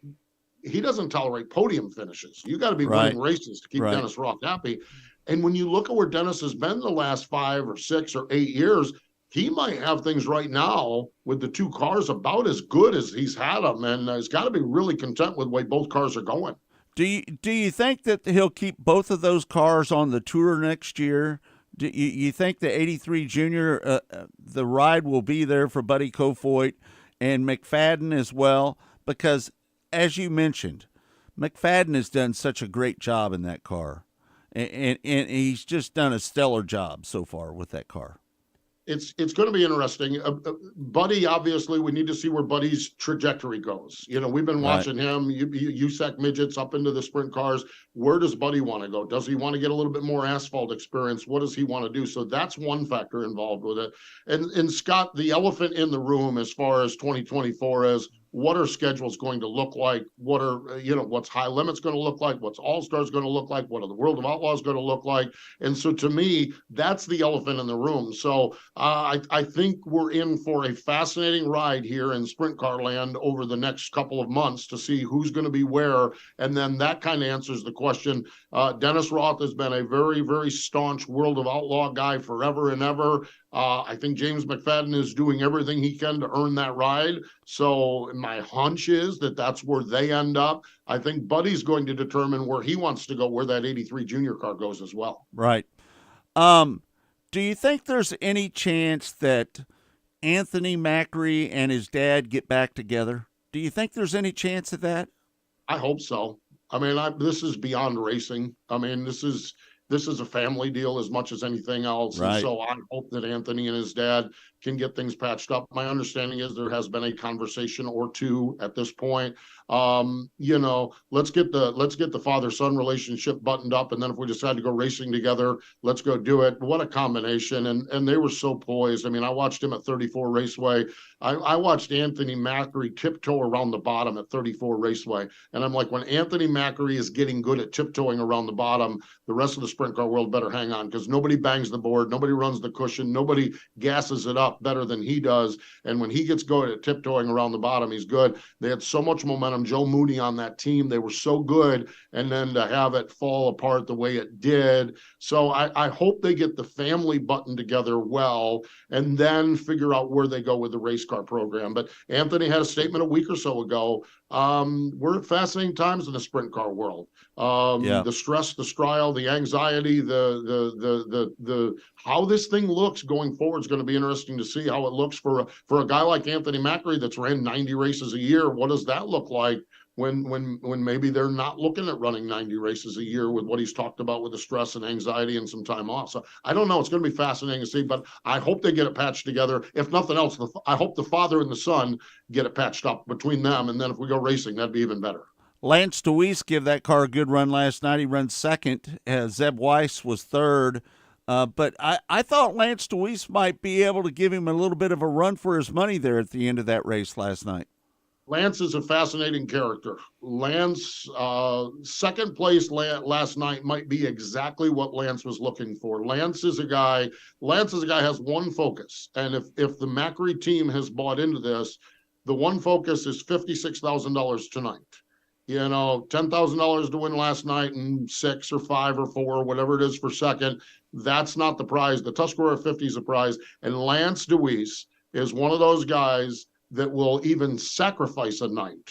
He doesn't tolerate podium finishes. You got to be winning races to keep Dennis Roth happy. And when you look at where Dennis has been the last 5 or 6 or 8 years, he might have things right now with the two cars about as good as he's had them, and he's got to be really content with the way both cars are going. Do you think that he'll keep both of those cars on the tour next year? Do you think the 83 Junior, the ride will be there for Buddy Kofoid and McFadden as well? Because, as you mentioned, McFadden has done such a great job in that car. And he's just done a stellar job so far with that car. It's going to be interesting. Buddy, obviously, we need to see where Buddy's trajectory goes. You know, we've been watching him, USAC midgets up into the sprint cars. Where does Buddy want to go? Does he want to get a little bit more asphalt experience? What does he want to do? So that's one factor involved with it. And Scott, the elephant in the room as far as 2024 is, what are schedules going to look like? What are, what's High Limits going to look like? What's All-Stars going to look like? What are the World of Outlaws going to look like? And so to me, that's the elephant in the room. So I think we're in for a fascinating ride here in sprint car land over the next couple of months to see who's going to be where. And then that kind of answers the question. Dennis Roth has been a very, very staunch World of Outlaw guy forever and ever. I think James McFadden is doing everything he can to earn that ride. So my hunch is that that's where they end up. I think Buddy's going to determine where he wants to go, where that 83 junior car goes as well. Right. Do you think there's any chance that Anthony Macri and his dad get back together? Do you think there's any chance of that? I hope so. I mean, this is beyond racing. I mean, this is a family deal as much as anything else. Right. And so I hope that Anthony and his dad can get things patched up. My understanding is there has been a conversation or two at this point. Let's get the father-son relationship buttoned up, and then if we decide to go racing together, let's go do it. What a combination. And they were so poised. I mean, I watched him at 34 Raceway. I watched Anthony Macri tiptoe around the bottom at 34 Raceway. And I'm like, when Anthony Macri is getting good at tiptoeing around the bottom, the rest of the sprint car world better hang on, because nobody bangs the board, nobody runs the cushion, nobody gasses it up better than he does. And when he gets good at tiptoeing around the bottom, he's good. They had so much momentum. Joe Mooney on that team, they were so good. And then to have it fall apart the way it did. So I hope they get the family button together well, and then figure out where they go with the race car program. But Anthony had a statement a week or so ago. We're at fascinating times in the sprint car world. The stress, the trial, the anxiety, the how this thing looks going forward is going to be interesting to see how it looks for a guy like Anthony Macri that's ran 90 races a year. What does that look like when maybe they're not looking at running 90 races a year with what he's talked about with the stress and anxiety and some time off? So I don't know. It's going to be fascinating to see, but I hope they get it patched together. If nothing else, I hope the father and the son get it patched up between them. And then if we go racing, that'd be even better. Lance Deweese gave that car a good run last night. He runs second. Zeb Weiss was third. But I thought Lance Deweese might be able to give him a little bit of a run for his money there at the end of that race last night. Lance is a fascinating character. Lance, second place last night might be exactly what Lance was looking for. Lance is a guy has one focus. And if the Macri team has bought into this, the one focus is $56,000 tonight. You know, $10,000 to win last night and 6 or 5 or 4, whatever it is for second. That's not the prize. The Tuscarora 50 is the prize. And Lance Deweese is one of those guys that will even sacrifice a night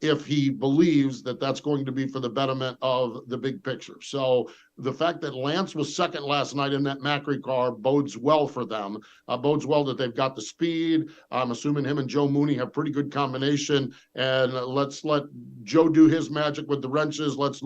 if he believes that that's going to be for the betterment of the big picture. So the fact that Lance was second last night in that Macri car bodes well for them, bodes well that they've got the speed. I'm assuming him and Joe Mooney have pretty good combination, and let's let Joe do his magic with the wrenches. Let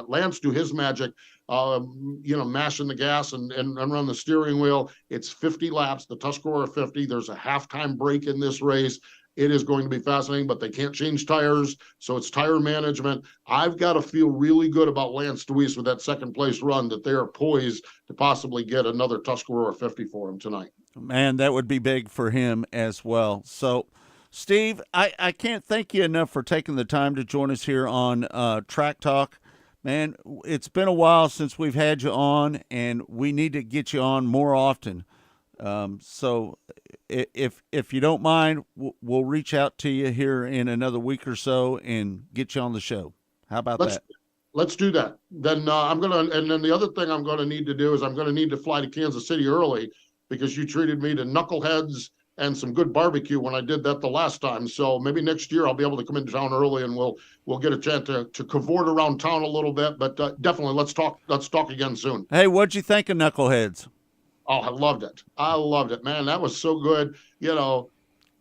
Lance do his magic, mashing the gas and run the steering wheel. It's 50 laps, the Tuscarora 50. There's a halftime break in this race. It is going to be fascinating, but they can't change tires, so it's tire management. I've got to feel really good about Lance Deweese with that second place run, that they are poised to possibly get another Tuscarora 50 for him tonight. Man, that would be big for him as well. So, Steve, I can't thank you enough for taking the time to join us here on Track Talk. Man, it's been a while since we've had you on, and we need to get you on more often. So if you don't mind, we'll reach out to you here in another week or so and get you on the show. How about that? Let's do that. Then then the other thing I'm going to need to do is I'm going to need to fly to Kansas City early, because you treated me to knuckleheads and some good barbecue when I did that the last time. So maybe next year I'll be able to come into town early, and we'll get a chance to cavort around town a little bit. But definitely let's talk again soon. Hey, what'd you think of Knuckleheads? Oh, I loved it, man. That was so good. You know,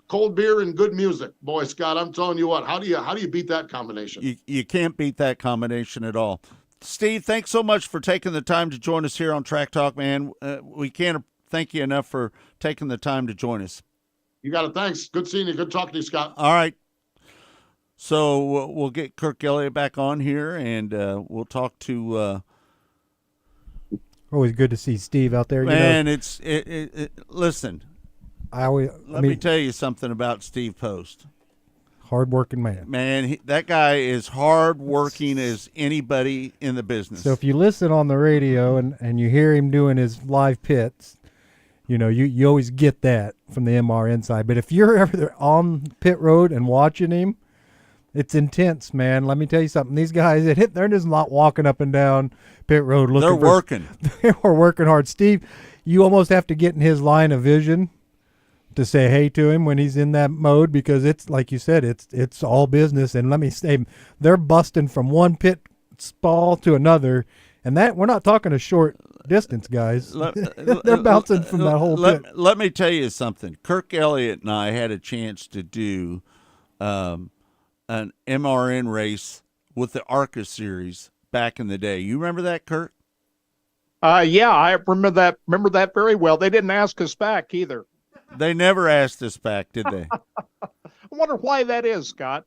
cold beer and good music. Boy, Scott, I'm telling you what, how do you beat that combination? You can't beat that combination at all. Steve, thanks so much for taking the time to join us here on Track Talk, man. We can't thank you enough for taking the time to join us. You got it. Thanks. Good seeing you. Good talking to you, Scott. All right. So we'll get Kirk Elliott back on here, and we'll talk to always good to see Steve out there. Man, listen. Let me tell you something about Steve Post. Hard-working man. Man, that guy is hard-working as anybody in the business. So if you listen on the radio and you hear him doing his live pits, you always get that from the MRN side. But if you're ever on pit road and watching him, it's intense, man. Let me tell you something. These guys, they're just not walking up and down pit road looking. They're working. They are working hard. Steve, you almost have to get in his line of vision to say hey to him when he's in that mode, because it's like you said, it's all business. And let me say, they're busting from one pit stall to another, and that we're not talking a short distance, guys. They're bouncing from that whole pit. Let me tell you something. Kirk Elliott and I had a chance to do an MRN race with the ARCA series back in the day. You remember that, Kirk? Yeah, I remember that very well. They didn't ask us back either. They never asked us back, did they? I wonder why that is, Scott.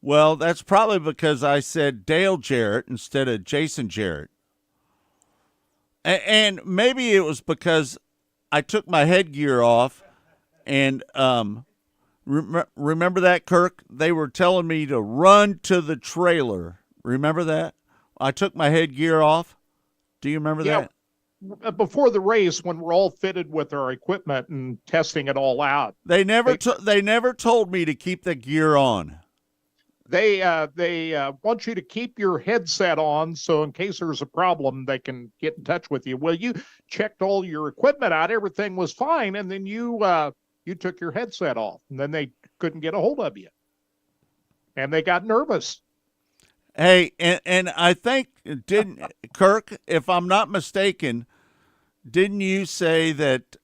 Well, that's probably because I said Dale Jarrett instead of Jason Jarrett. And maybe it was because I took my headgear off, and remember that, Kirk? They were telling me to run to the trailer. Remember that? I took my headgear off. Do you remember that? Before the race, when we're all fitted with our equipment and testing it all out, they never told me to keep the gear on. They want you to keep your headset on, so in case there's a problem, they can get in touch with you. Well, you checked all your equipment out, everything was fine, and then you took your headset off, and then they couldn't get a hold of you, and they got nervous. Hey, and I think, didn't Kirk, if I'm not mistaken, didn't you say that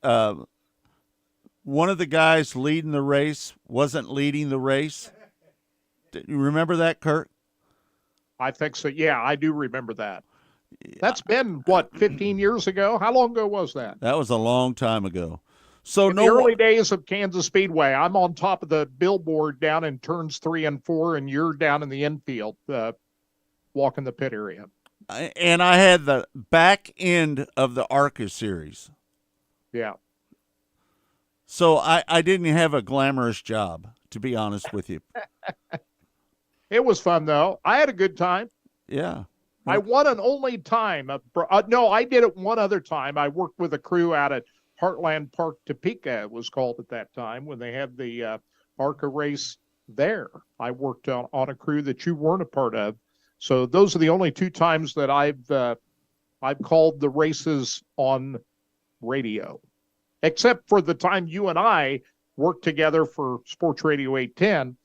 one of the guys leading the race wasn't leading the race? You remember that, Kirk? I think so. Yeah, I do remember that. That's been, 15 years ago? How long ago was that? That was a long time ago. So in the early days of Kansas Speedway, I'm on top of the billboard down in turns 3 and 4, and you're down in the infield, walking the pit area. And I had the back end of the ARCA series. Yeah. So I didn't have a glamorous job, to be honest with you. It was fun, though. I had a good time. Yeah. I won an only time. No, I did it one other time. I worked with a crew out at Heartland Park, Topeka, it was called at that time, when they had the ARCA race there. I worked on a crew that you weren't a part of. So those are the only 2 times that I've called the races on radio, except for the time you and I worked together for Sports Radio 810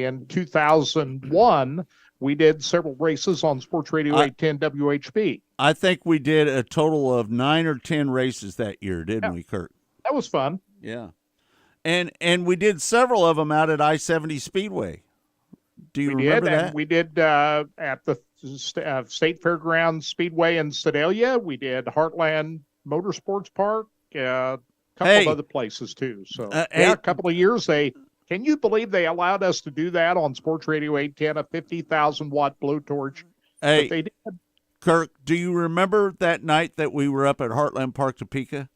in 2001. We did several races on Sports Radio 810 WHB. I think we did a total of 9 or 10 races that year, didn't we, Kurt? That was fun. Yeah. And we did several of them out at I-70 Speedway. Do you remember that? We did at the State Fairgrounds Speedway in Sedalia. We did Heartland Motorsports Park, a couple of other places too. So a couple of years can you believe they allowed us to do that on Sports Radio 810, a 50,000 watt blowtorch? Hey, they did. Kirk, do you remember that night that we were up at Heartland Park, Topeka?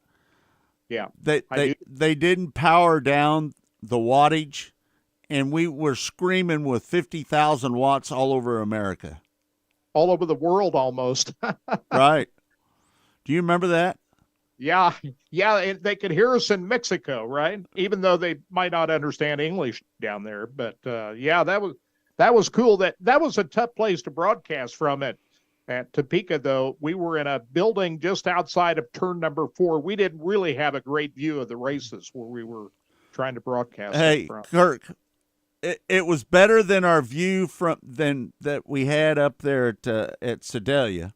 Yeah. They didn't power down the wattage, and we were screaming with 50,000 watts all over America. All over the world almost. Right. Do you remember that? Yeah, they could hear us in Mexico, right? Even though they might not understand English down there. But that was cool. That was a tough place to broadcast from at Topeka, though. We were in a building just outside of turn number 4. We didn't really have a great view of the races where we were trying to broadcast. Hey, from. Kirk, it was better than our view than that we had up there at Sedalia.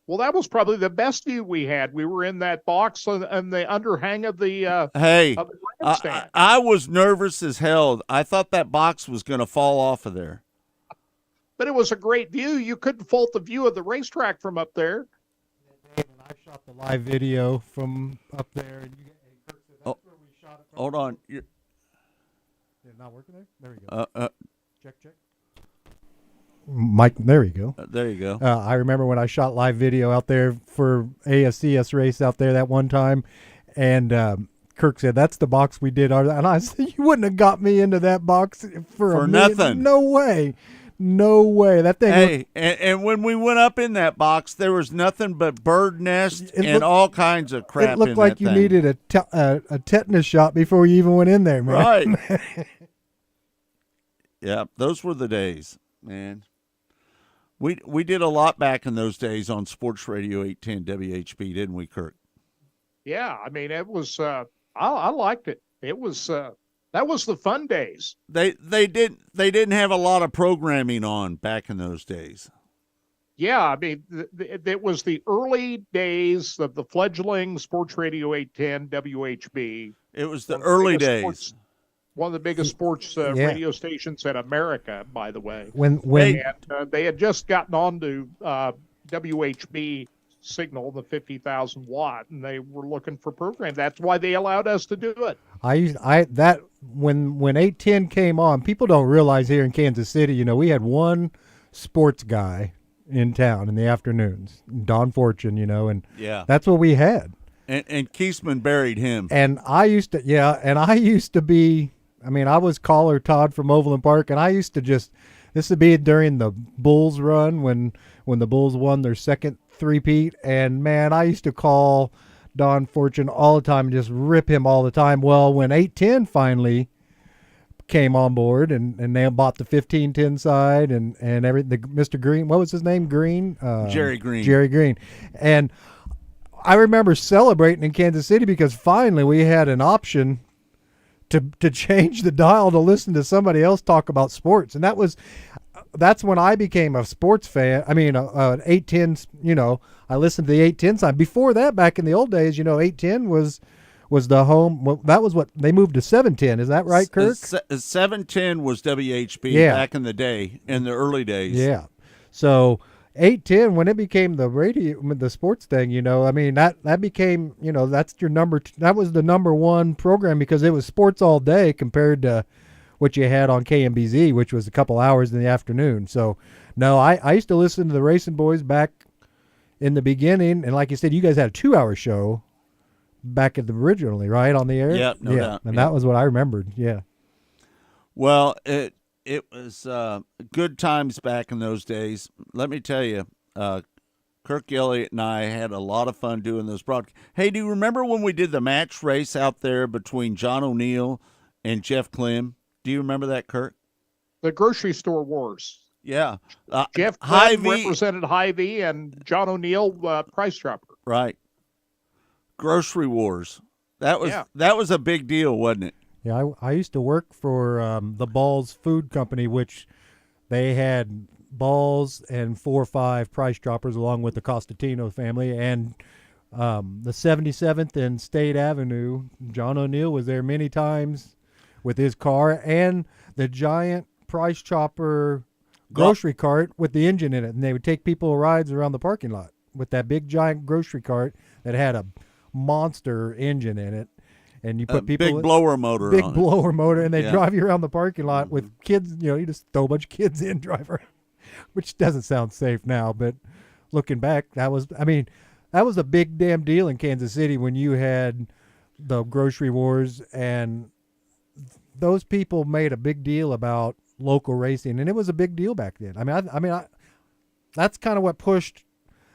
Well, that was probably the best view we had. We were in that box and the underhang of the of the grandstand. I was nervous as hell. I thought that box was going to fall off of there. But it was a great view. You couldn't fault the view of the racetrack from up there. I shot the live video from up there. And Kirk said that's where we shot it from. Hold on. Is it not working there? There we go. Check. Mike, there you go. There you go. I remember when I shot live video out there for ASCS race out there that one time, and Kirk said, that's the box we did. And I said, you wouldn't have got me into that box for nothing. No way. That thing. Hey, and when we went up in that box, there was nothing but bird nests and all kinds of crap. It looked like you needed a tetanus shot before you even went in there, man. Right. Yeah, those were the days, man. We did a lot back in those days on Sports Radio 810 WHB, didn't we, Kirk? Yeah, I mean, it was I liked it. It was that was the fun days. They didn't have a lot of programming on back in those days. Yeah, I mean, it was the early days of the fledgling Sports Radio 810 WHB. It was the early days. One of the biggest sports radio stations in America, by the way. When they had just gotten on to WHB signal, the 50,000 watt, and they were looking for program. That's why they allowed us to do it. When 810 came on, people don't realize here in Kansas City, we had one sports guy in town in the afternoons, Don Fortune, and that's what we had. And Keesman buried him. And I used to be. I mean, I was caller Todd from Overland Park, and I used to this would be during the Bulls run when the Bulls won their second three-peat, and man, I used to call Don Fortune all the time and just rip him all the time. Well, when 810 finally came on board and they bought the 1510 side and everything, Mr. Green, what was his name? Green? Jerry Green. Jerry Green. And I remember celebrating in Kansas City because finally we had an option to change the dial to listen to somebody else talk about sports. And that's when I became a sports fan. I mean, 810, I listened to the 810 side. Before that, back in the old days, 810 was the home. Well, that was what they moved to 710. Is that right, Kirk? 710 was WHB back in the day, in the early days. Yeah. So 810 when it became the sports thing, I mean, that became, that's your that was the number one program because it was sports all day compared to what you had on KMBZ, which was a couple hours in the afternoon. So no, I used to listen to the Racing Boys back in the beginning, and like you said, you guys had a 2-hour show back at the originally, right, on the air? Yep, no doubt. And that was what I remembered. Yeah. Well, it was good times back in those days. Let me tell you, Kirk Elliott and I had a lot of fun doing those broadcasts. Hey, do you remember when we did the match race out there between John O'Neill and Jeff Clem? Do you remember that, Kirk? The grocery store wars. Yeah. Jeff Clem represented Hy-Vee and John O'Neill, Price Chopper. Right. Grocery wars. That was a big deal, wasn't it? Yeah, I used to work for the Balls Food Company, which they had Balls and 4 or 5 Price Droppers along with the Costantino family. And the 77th and State Avenue, John O'Neill was there many times with his car and the giant Price Chopper grocery cart with the engine in it. And they would take people rides around the parking lot with that big giant grocery cart that had a monster engine in it. And you put people big blower motor big on blower motor, and they Yeah. drive you around the parking lot with kids. You just throw a bunch of kids in, drive around, which doesn't sound safe now. But looking back, that was a big damn deal in Kansas City when you had the grocery wars, and those people made a big deal about local racing, and it was a big deal back then. That's kind of what pushed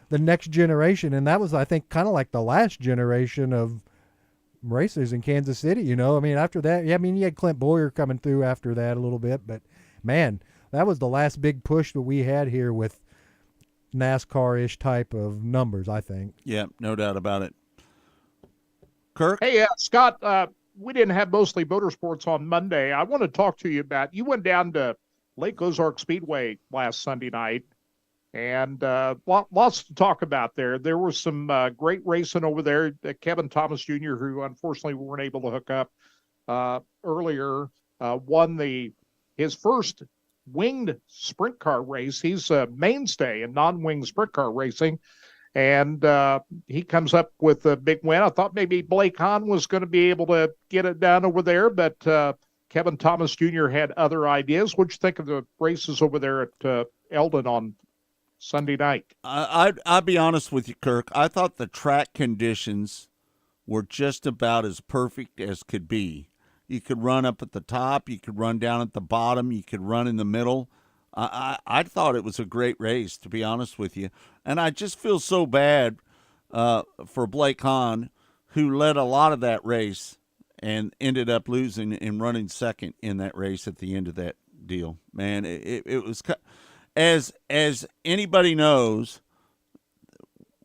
the next generation, and that was, I think, kind of like the last generation of racers in Kansas City. After that, you had Clint Boyer coming through after that a little bit, but man, that was the last big push that we had here with NASCAR-ish type of numbers, I think. Yeah, no doubt about it. Kirk? Hey, Scott, we didn't have Mostly Motorsports on Monday. I want to talk to you about, you went down to Lake Ozark Speedway last Sunday night, and lots to talk about there. There was some great racing over there. Kevin Thomas Jr., who unfortunately we weren't able to hook up earlier, won his first winged sprint car race. He's a mainstay in non-winged sprint car racing, and he comes up with a big win. I thought maybe Blake Hahn was going to be able to get it done over there, but Kevin Thomas Jr. had other ideas. What'd you think of the races over there at Eldon on Sunday night? I'll be honest with you, Kirk. I thought the track conditions were just about as perfect as could be. You could run up at the top, you could run down at the bottom, you could run in the middle. I thought it was a great race, to be honest with you. And I just feel so bad for Blake Hahn, who led a lot of that race and ended up losing and running second in that race at the end of that deal. Man, it was... As anybody knows,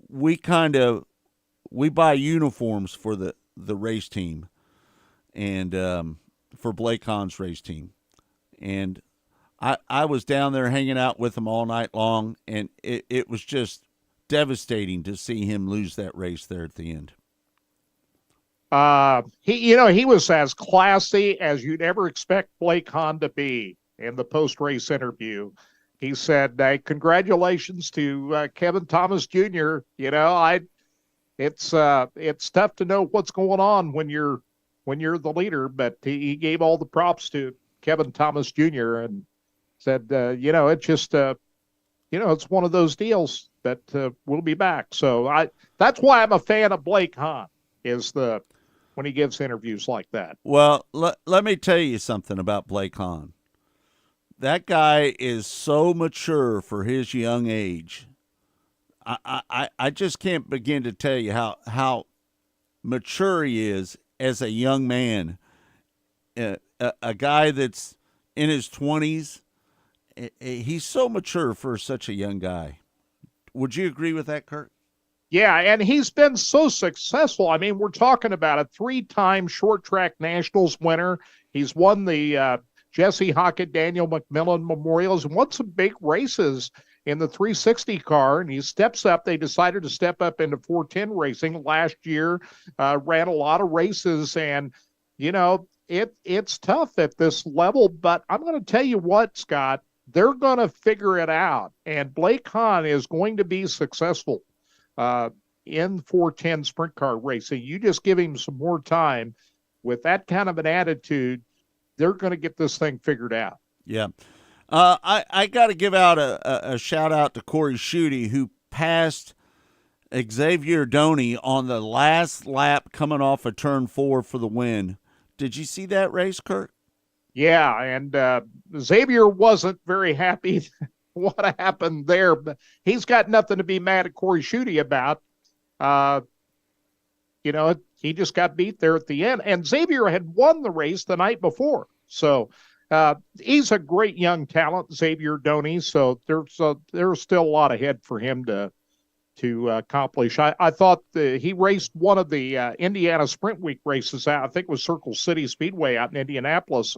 we buy uniforms for the race team, and for Blake Hahn's race team, and I was down there hanging out with him all night long, and it was just devastating to see him lose that race there at the end. He was as classy as you'd ever expect Blake Hahn to be in the post-race interview. He said, congratulations to Kevin Thomas Jr. It's tough to know what's going on when you're the leader, but he gave all the props to Kevin Thomas Jr. and said, it's just, it's one of those deals that we'll be back. So that's why I'm a fan of Blake Hahn, when he gives interviews like that. Well, let me tell you something about Blake Hahn. That guy is so mature for his young age. I just can't begin to tell you how mature he is as a young man. A guy that's in his 20s, he's so mature for such a young guy. Would you agree with that, Kurt? Yeah, and he's been so successful. I mean, we're talking about a 3-time short track nationals winner. He's won the Jesse Hockett, Daniel McMillan Memorials, and won some big races in the 360 car, and he steps up. They decided to step up into 410 racing last year, ran a lot of races, and, it's tough at this level, but I'm going to tell you what, Scott, they're going to figure it out. And Blake Hahn is going to be successful in 410 sprint car racing. You just give him some more time with that kind of an attitude, they're going to get this thing figured out. Yeah. I got to give out a shout out to Corey Schutte, who passed Xavier Doney on the last lap coming off of turn 4 for the win. Did you see that race, Kurt? Yeah, and Xavier wasn't very happy what happened there, but he's got nothing to be mad at Corey Schutte about. He just got beat there at the end, and Xavier had won the race the night before. So he's a great young talent, Xavier Doney. So there's still a lot ahead for him to accomplish. I thought he raced one of the Indiana Sprint Week races out. I think it was Circle City Speedway out in Indianapolis,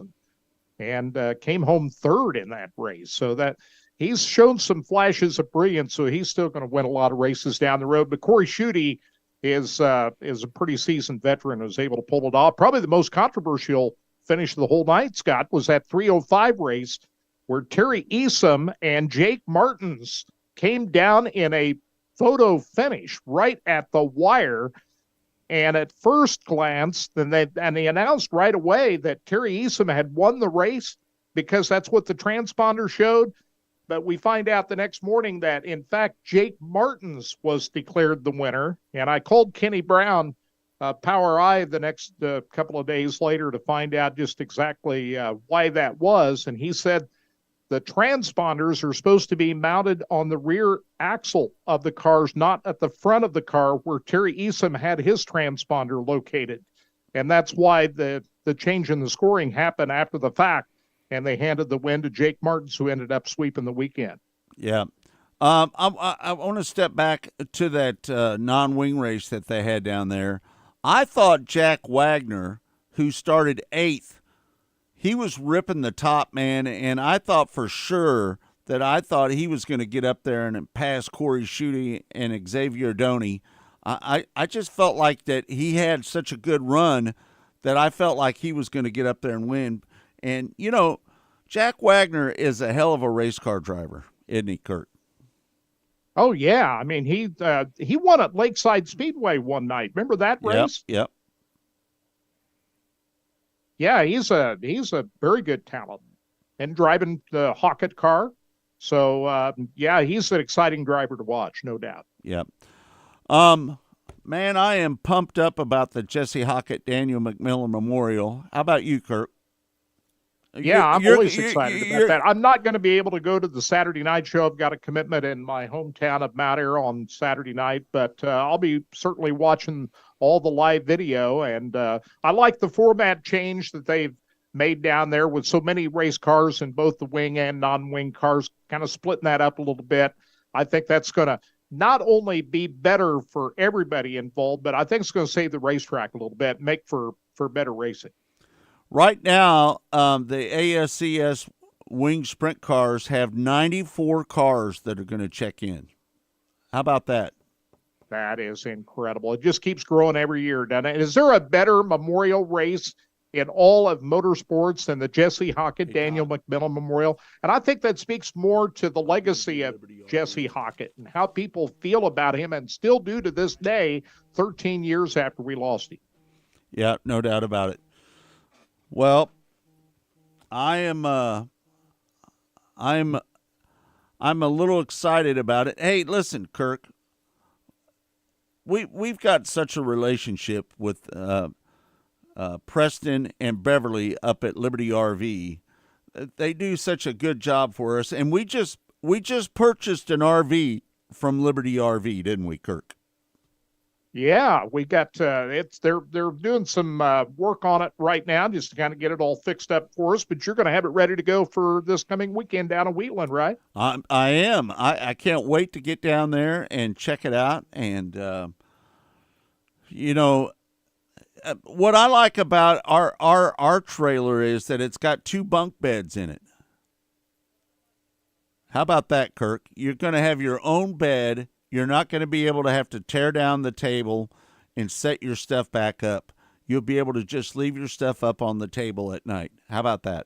and came home third in that race. So that he's shown some flashes of brilliance. So he's still going to win a lot of races down the road. But Corey Schutte is a pretty seasoned veteran, who's able to pull it off. Probably the most controversial finish of the whole night, Scott, was that 305 race where Terry Easom and Jake Martins came down in a photo finish right at the wire. And at first glance, they announced right away that Terry Easom had won the race because that's what the transponder showed. But we find out the next morning that, in fact, Jake Martins was declared the winner. And I called Kenny Brown, Power Eye, the next couple of days later to find out just exactly why that was. And he said the transponders are supposed to be mounted on the rear axle of the cars, not at the front of the car where Terry Easom had his transponder located. And that's why the change in the scoring happened after the fact. And they handed the win to Jake Martins, who ended up sweeping the weekend. Yeah. I want to step back to that non-wing race that they had down there. I thought Jack Wagner, who started 8th, he was ripping the top, man, and I thought for sure that he was going to get up there and pass Corey Schutte and Xavier Doney. I just felt like that he had such a good run that I felt like he was going to get up there and win. And, Jack Wagner is a hell of a race car driver, isn't he, Kurt? Oh, yeah. I mean, he won at Lakeside Speedway one night. Remember that race? Yep. Yeah, he's a very good talent and driving the Hockett car. So, he's an exciting driver to watch, no doubt. Yep. Man, I am pumped up about the Jesse Hockett Daniel McMillan Memorial. How about you, Kurt? Yeah, I'm always excited about that. I'm not going to be able to go to the Saturday night show. I've got a commitment in my hometown of Mount Ayr on Saturday night, but I'll be certainly watching all the live video. And I like the format change that they've made down there with so many race cars in both the wing and non-wing cars, kind of splitting that up a little bit. I think that's going to not only be better for everybody involved, but I think it's going to save the racetrack a little bit, make for better racing. Right now, the ASCS wing sprint cars have 94 cars that are going to check in. How about that? That is incredible. It just keeps growing every year, doesn't it? Is there a better memorial race in all of motorsports than the Jesse Hockett Daniel McMillan Memorial? And I think that speaks more to the legacy of Jesse Hockett and how people feel about him and still do to this day, 13 years after we lost him. Yeah, no doubt about it. Well, I'm a little excited about it. Hey, listen, Kirk. We've got such a relationship with Preston and Beverly up at Liberty RV. They do such a good job for us, and we just purchased an RV from Liberty RV, didn't we, Kirk? Yeah, we got they're doing some work on it right now just to kind of get it all fixed up for us, but you're going to have it ready to go for this coming weekend down in Wheatland, right? I am. I can't wait to get down there and check it out. And what I like about our trailer is that it's got 2 bunk beds in it. How about that, Kirk? You're going to have your own bed. You're not going to be able to have to tear down the table and set your stuff back up. You'll be able to just leave your stuff up on the table at night. How about that?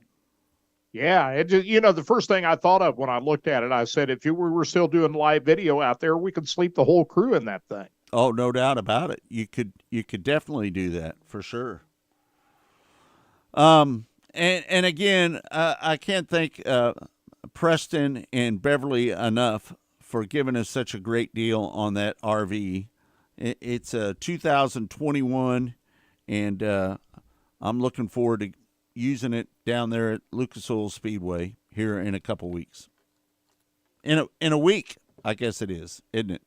Yeah, it just, the first thing I thought of when I looked at it, I said, if we were still doing live video out there, we could sleep the whole crew in that thing. Oh, no doubt about it. You could definitely do that for sure. And again, I can't thank Preston and Beverly enough for giving us such a great deal on that RV. It's a 2021, and I'm looking forward to using it down there at Lucas Oil Speedway here in a couple weeks. In a week, I guess it is, isn't it?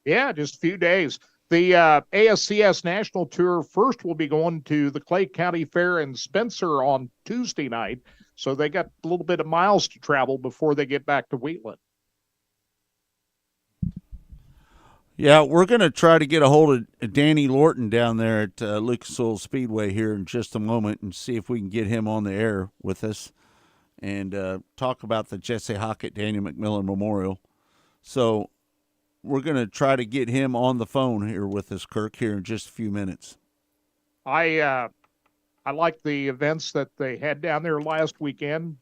Yeah, just a few days. The ASCS National Tour first will be going to the Clay County Fair in Spencer on Tuesday night, so they got a little bit of miles to travel before they get back to Wheatland. Yeah, we're going to try to get a hold of Danny Lorton down there at Lucas Oil Speedway here in just a moment and see if we can get him on the air with us and talk about the Jesse Hockett Daniel McMillan Memorial. So we're going to try to get him on the phone here with us, Kirk, here in just a few minutes. I like the events that they had down there last weekend.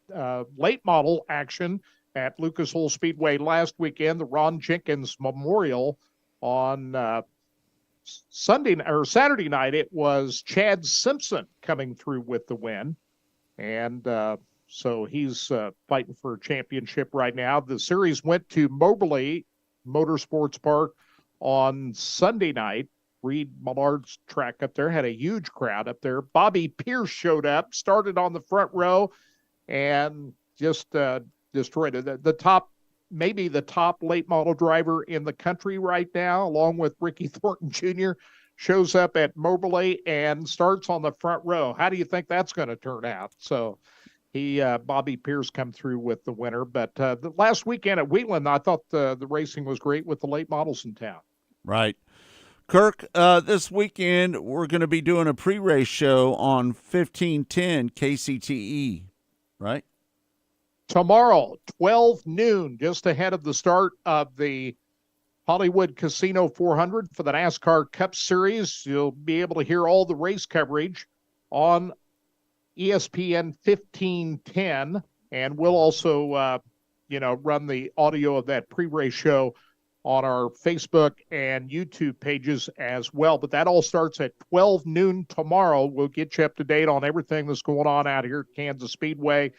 Late model action at Lucas Oil Speedway last weekend, the Ron Jenkins Memorial. On Saturday night, it was Chad Simpson coming through with the win. And so he's fighting for a championship right now. The series went to Moberly Motorsports Park on Sunday night. Reed Millard's track up there had a huge crowd up there. Bobby Pierce showed up, started on the front row, and just destroyed it. Maybe the top late model driver in the country right now, along with Ricky Thornton Jr., shows up at Moberly and starts on the front row. How do you think that's going to turn out? So Bobby Pierce come through with the winner. But the last weekend at Wheatland, I thought the racing was great with the late models in town. Right. Kirk, this weekend we're going to be doing a pre-race show on 1510 KCTE, right? Tomorrow, 12 noon, just ahead of the start of the Hollywood Casino 400 for the NASCAR Cup Series. You'll be able to hear all the race coverage on ESPN 1510, and we'll also, run the audio of that pre-race show on our Facebook and YouTube pages as well. But that all starts at 12 noon tomorrow. We'll get you up to date on everything that's going on out here at Kansas Speedway,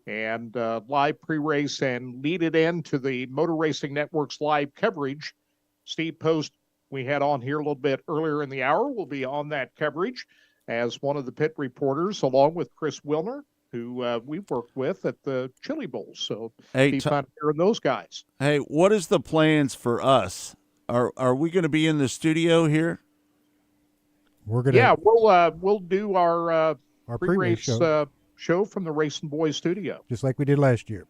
and live pre-race and lead it into the Motor Racing Network's live coverage. Steve Post, we had on here a little bit earlier in the hour, will be on that coverage as one of the pit reporters, along with Chris Wilner, who we've worked with at the Chili Bowl. So be fun hearing those guys. Hey, what is the plans for us? Are we going to be in the studio here? We're gonna. Yeah, we'll do our pre-race show from the Racing Boys studio, just like we did last year.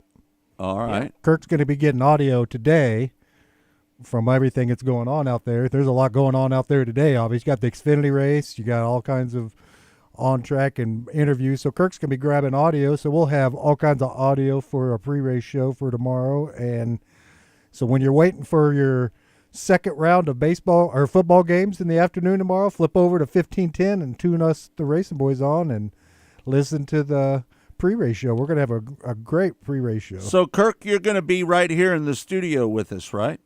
All right. Yeah. Kirk's going to be getting audio today from everything that's going on out there. There's a lot going on out there today. Obviously, you got the Xfinity race. You got all kinds of on-track and interviews. So Kirk's going to be grabbing audio. So we'll have all kinds of audio for a pre-race show for tomorrow. And so when you're waiting for your second round of baseball or football games in the afternoon tomorrow, flip over to 1510 and tune us, the Racing Boys, on and listen to the pre-race show. We're going to have a great pre-race show. So, Kirk, you're going to be right here in the studio with us, right?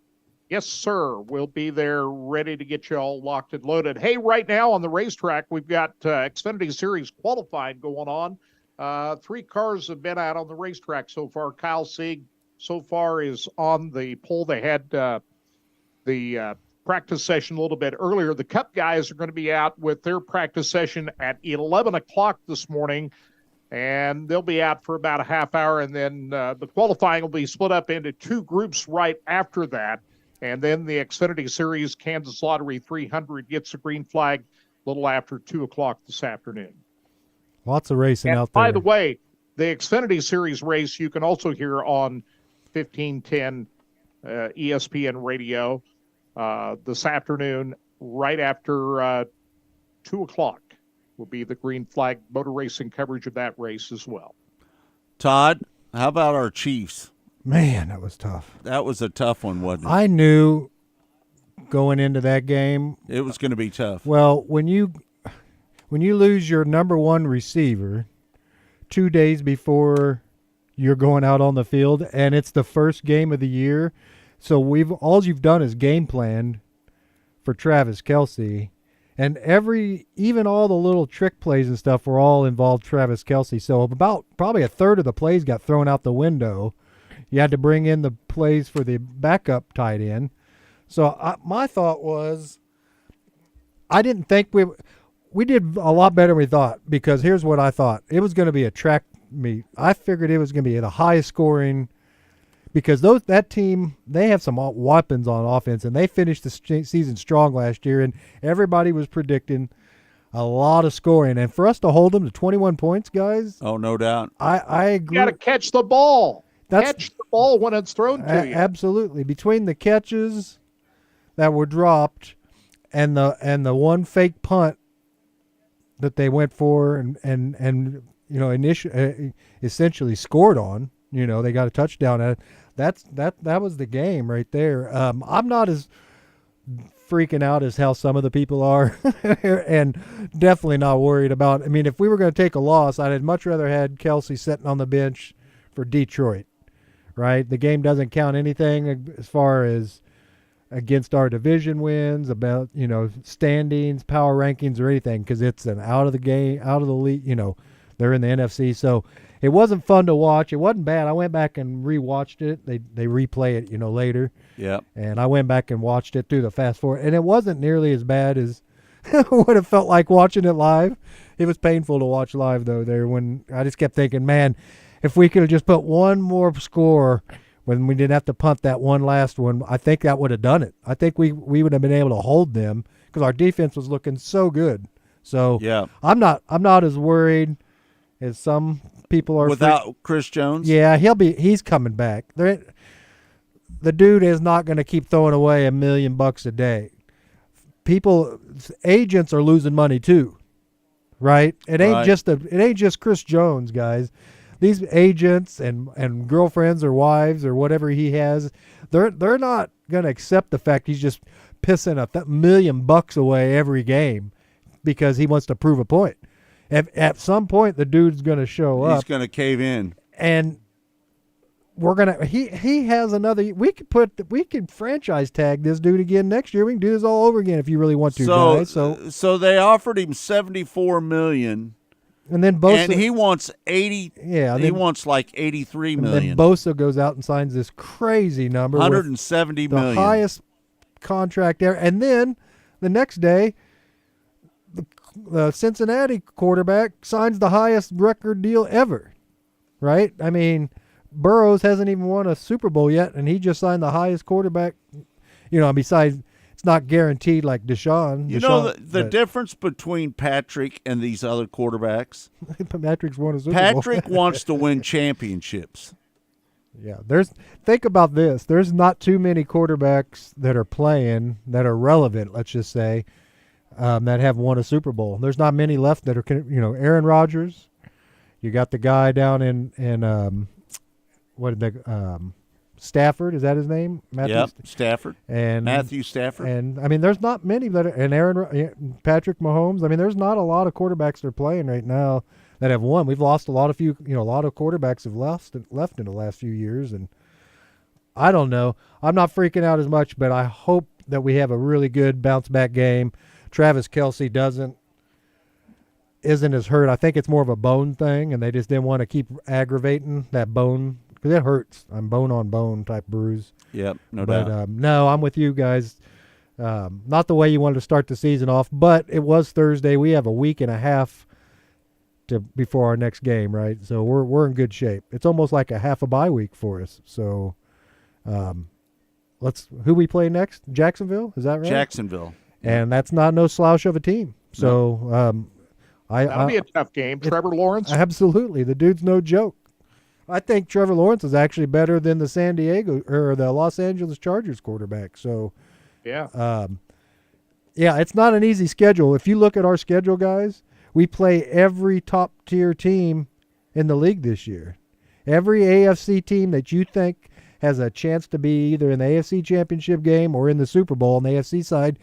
Yes, sir. We'll be there ready to get you all locked and loaded. Hey, right now on the racetrack, we've got Xfinity Series qualifying going on. 3 cars have been out on the racetrack so far. Kyle Sieg so far is on the pole. They had the practice session a little bit earlier. The Cup guys are going to be out with their practice session at 11 o'clock this morning, and they'll be out for about a half hour, and then the qualifying will be split up into 2 groups right after that, and then the Xfinity Series Kansas Lottery 300 gets the green flag a little after 2 o'clock this afternoon. Lots of racing out there. By the way, the Xfinity Series race you can also hear on 1510 ESPN radio this afternoon, right after 2 o'clock will be the green flag motor racing coverage of that race as well. Todd, how about our Chiefs? Man, that was tough. That was a tough one, wasn't it? I knew going into that game it was going to be tough. Well, when you lose your number one receiver 2 days before you're going out on the field, and it's the first game of the year. So all you've done is game planned for Travis Kelce, and even all the little trick plays and stuff were all involved Travis Kelce. So about probably a third of the plays got thrown out the window. You had to bring in the plays for the backup tight end. So my thought was, I didn't think we did a lot better than we thought, because here's what I thought. It was going to be a track meet. I figured it was going to be the highest scoring, because that team, they have some weapons on offense, and they finished the season strong last year, and everybody was predicting a lot of scoring. And for us to hold them to 21 points, guys. Oh, no doubt. I agree. You got to catch the ball. Catch the ball when it's thrown to you. Absolutely. Between the catches that were dropped and the one fake punt that they went for and essentially scored on, they got a touchdown at it. That was the game right there. I'm not as freaking out as how some of the people are, and definitely not worried about. I mean, if we were going to take a loss, I'd much rather had Kelce sitting on the bench for Detroit. Right, the game doesn't count anything as far as against our division wins, about standings, power rankings, or anything, because it's an out of the league. They're in the NFC, so it wasn't fun to watch. It wasn't bad. I went back and rewatched it. They replay it, later. Yeah. And I went back and watched it through the fast forward, and it wasn't nearly as bad as what it felt like watching it live. It was painful to watch live though. There, when I just kept thinking, man, if we could have just put one more score when we didn't have to punt that one last one, I think that would have done it. I think we would have been able to hold them, because our defense was looking so good. So yeah, I'm not as worried as some people are. Without Chris Jones? Yeah, he's coming back. The dude is not going to keep throwing away $1 million a day. Agents are losing money too, right? It ain't just Chris Jones, guys. These agents and girlfriends or wives or whatever he has, they're not going to accept the fact he's just pissing $1 million away every game because he wants to prove a point. At some point, the dude's going to show up. He's going to cave in, and we're gonna. He has another. We could franchise tag this dude again next year. We can do this all over again if you really want to, guys. So they offered him $74 million. And then Bosa, and he wants 80. Yeah, he wants like $83 million. And then Bosa goes out and signs this crazy number, $170 million, the highest contract ever. And then the next day, the Cincinnati quarterback signs the highest record deal ever. Right? I mean, Burrows hasn't even won a Super Bowl yet, and he just signed the highest quarterback. Besides. It's not guaranteed like Deshaun. The difference between Patrick and these other quarterbacks? Patrick's won a Super Bowl. Patrick wants to win championships. Yeah, think about this. There's not too many quarterbacks that are playing that are relevant, let's just say, that have won a Super Bowl. There's not many left that are, Aaron Rodgers. You got the guy down in Stafford, is that his name? Stafford. And Matthew Stafford. And I mean, there's not many that are, and Patrick Mahomes. I mean, there's not a lot of quarterbacks that are playing right now that have won. We've lost a lot of quarterbacks have left in the last few years, and I don't know. I'm not freaking out as much, but I hope that we have a really good bounce back game. Travis Kelce isn't as hurt. I think it's more of a bone thing, and they just didn't want to keep aggravating that bone. Because it hurts. I'm bone-on-bone type bruise. Yep, no doubt. No, I'm with you guys. Not the way you wanted to start the season off, but it was Thursday. We have a week and a half before our next game, right? So we're in good shape. It's almost like a half a bye week for us. So who we play next? Jacksonville? Is that right? Jacksonville. And that's not no slouch of a team. So that'll be a tough game. Trevor Lawrence? Absolutely. The dude's no joke. I think Trevor Lawrence is actually better than the Los Angeles Chargers quarterback. So, yeah, it's not an easy schedule. If you look at our schedule, guys, we play every top tier team in the league this year. Every AFC team that you think has a chance to be either in the AFC Championship game or in the Super Bowl on the AFC side,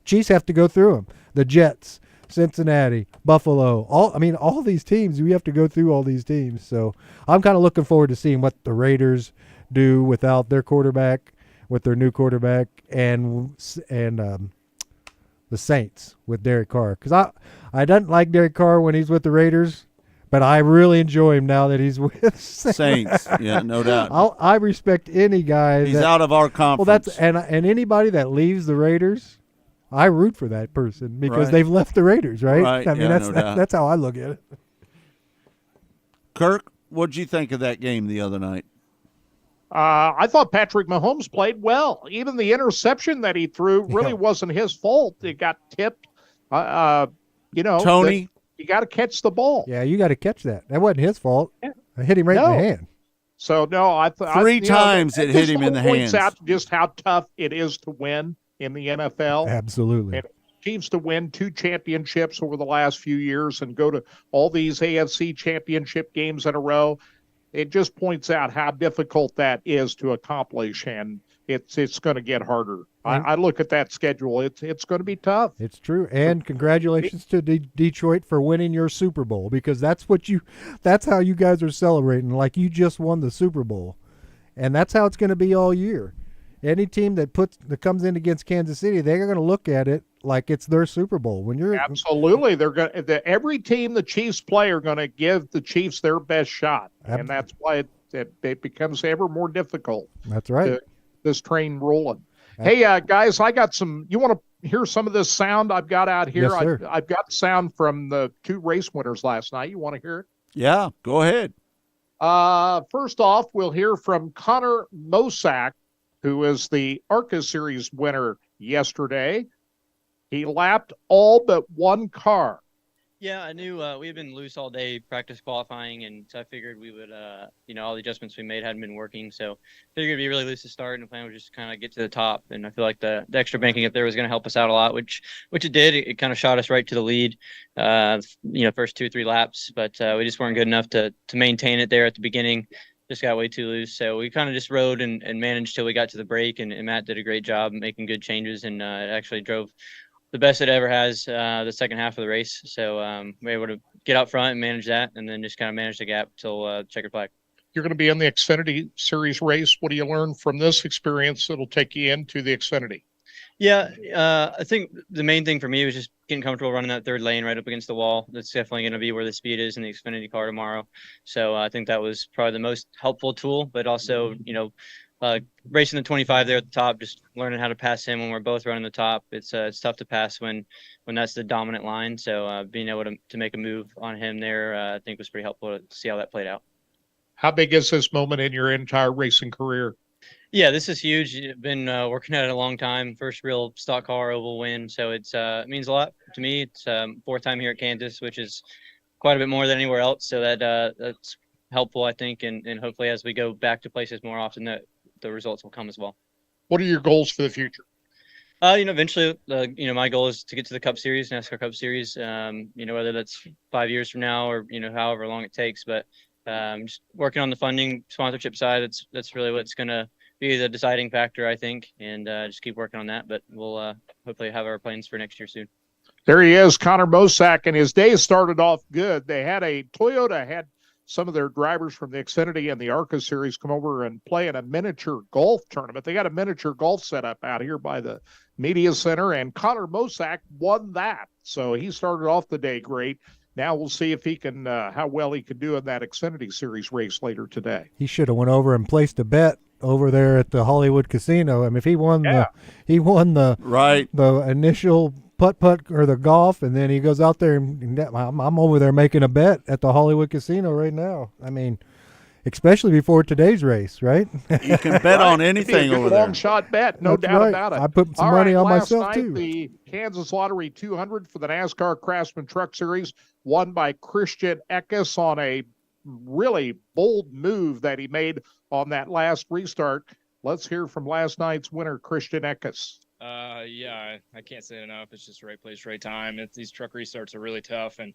Chiefs have to go through them. The Jets, Cincinnati, Buffalo, all these teams. We have to go through all these teams. So I'm kind of looking forward to seeing what the Raiders do without their quarterback, with their new quarterback, and the Saints with Derek Carr. Because I didn't like Derek Carr when he's with the Raiders, but I really enjoy him now that he's with Saints. Yeah, no doubt. I respect any guy. He's out of our conference. Well, and anybody that leaves the Raiders, I root for that person because they've left the Raiders, right? Right. I mean, that's how I look at it. Kirk, what'd you think of that game the other night? I thought Patrick Mahomes played well. Even the interception that he threw really wasn't his fault. It got tipped. Tony, you got to catch the ball. Yeah, you got to catch that. That wasn't his fault. I hit him right in the hand. So no, I thought three times it hit him in the points hands. Out just how tough it is to win in the NFL. Absolutely. And Chiefs to win 2 championships over the last few years and go to all these AFC championship games in a row. It just points out how difficult that is to accomplish, and it's going to get harder. I look at that schedule; it's going to be tough. It's true, and congratulations to Detroit for winning your Super Bowl, because that's how you guys are celebrating, like you just won the Super Bowl, and that's how it's going to be all year. Any team that comes in against Kansas City, they're going to look at it like it's their Super Bowl. When you're absolutely, every team the Chiefs play are going to give the Chiefs their best shot, and that's why it becomes ever more difficult. That's right. This train rolling. Hey, guys, I got some. You want to hear some of this sound I've got out here? Yes, sir. I've got sound from the 2 race winners last night. You want to hear it? Yeah, go ahead. First off, we'll hear from Connor Mosack, who is the ARCA Series winner yesterday. He lapped all but 1 car. Yeah, I knew we had been loose all day practice qualifying, and so I figured we would, all the adjustments we made hadn't been working, so figured it'd be really loose to start, and the plan was just kind of get to the top, and I feel like the extra banking up there was going to help us out a lot, which it did. It kind of shot us right to the lead, first 2 or 3 laps, but we just weren't good enough to maintain it there at the beginning. Just got way too loose, so we kind of just rode and managed till we got to the break, and Matt did a great job making good changes, and it actually drove the best it ever has the second half of the race. So we were able to get out front and manage that, and then just kind of manage the gap till checkered flag. You're going to be in the Xfinity Series race. What do you learn from this experience that'll take you into the Xfinity? Yeah, I think the main thing for me was just getting comfortable running that 3rd lane right up against the wall. That's definitely going to be where the speed is in the Xfinity car tomorrow. So I think that was probably the most helpful tool, but also, racing the 25 there at the top, just learning how to pass him when we're both running the top. It's tough to pass when that's the dominant line. So being able to make a move on him there, I think was pretty helpful to see how that played out. How big is this moment in your entire racing career? Yeah, this is huge. I've been working at it a long time. First real stock car oval win. So it means a lot to me. It's 4th time here at Kansas, which is quite a bit more than anywhere else. So that's helpful, I think. And hopefully as we go back to places more often, that the results will come as well. What are your goals for the future? Eventually, my goal is to get to the Cup Series, NASCAR Cup Series, whether that's 5 years from now or, however long it takes. But just working on the funding sponsorship side, that's really what's going to be the deciding factor, I think, and just keep working on that. But we'll hopefully have our plans for next year soon. There he is, Connor Mosack, and his day started off good. Toyota had some of their drivers from the Xfinity and the ARCA Series come over and play in a miniature golf tournament. They got a miniature golf setup out here by the media center, and Connor Mosack won that. So he started off the day great. Now we'll see if he can, how well he can do in that Xfinity Series race later today. He should have went over and placed a bet over there at the Hollywood Casino. I mean, if he won the initial putt or the golf, and then he goes out there and I'm over there making a bet at the Hollywood Casino right now. I mean, especially before today's race, right? You can bet on anything over there. Long shot bet, no doubt about it. I put some money on myself too. The Kansas Lottery 200 for the NASCAR Craftsman Truck Series, won by Christian Eckes on a really bold move that he made on that last restart. Let's hear from last night's winner, Christian Eckes. I can't say it enough. It's just right place, right time. These truck restarts are really tough, and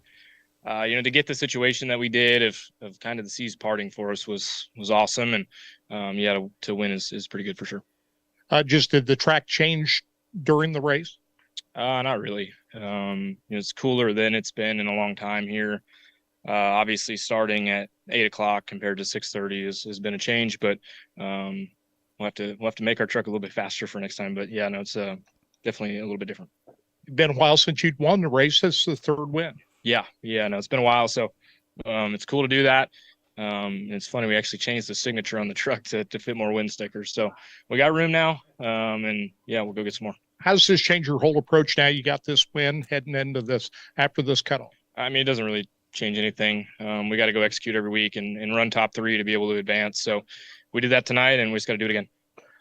to get the situation that we did of kind of the seas parting for us was awesome, and to win is pretty good for sure. Just did the track change during the race? Not really. It's cooler than it's been in a long time here. Obviously, starting at 8 o'clock compared to 6:30 has been a change, but we'll have to make our truck a little bit faster for next time. But yeah, no, it's definitely a little bit different. Been a while since you'd won the race. This is the third win. Yeah, no, it's been a while, so it's cool to do that. It's funny, we actually changed the signature on the truck to fit more wind stickers, so we got room now, and yeah, we'll go get some more. How does this change your whole approach now you got this win heading into this after this cutoff? I mean, it doesn't really change anything. We got to go execute every week and run top 3 to be able to advance. So we did that tonight, and we just got to do it again.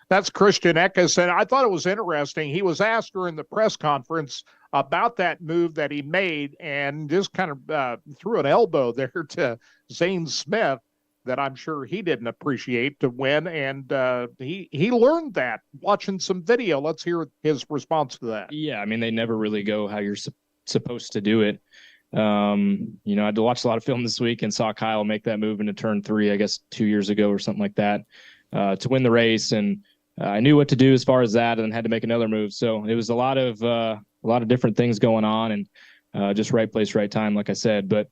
That's Christian Eckes, and I thought it was interesting. He was asked during the press conference about that move that he made and just kind of threw an elbow there to Zane Smith that I'm sure he didn't appreciate to win, and he learned that watching some video. Let's hear his response to that. Yeah, I mean, they never really go how you're supposed to do it. I had to watch a lot of film this week and saw Kyle make that move into turn 3, I guess 2 years ago or something like that, to win the race. And I knew what to do as far as that, and had to make another move. So it was a lot of different things going on, and just right place, right time, like I said. But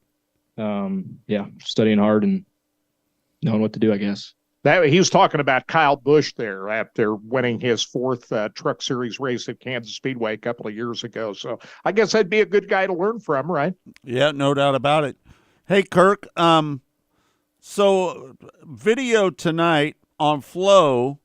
yeah, studying hard and knowing what to do, I guess. That he was talking about Kyle Busch there after winning his 4th Truck Series race at Kansas Speedway a couple of years ago. So I guess that'd be a good guy to learn from, right? Yeah, no doubt about it. Hey, Kirk. So video tonight on Flow.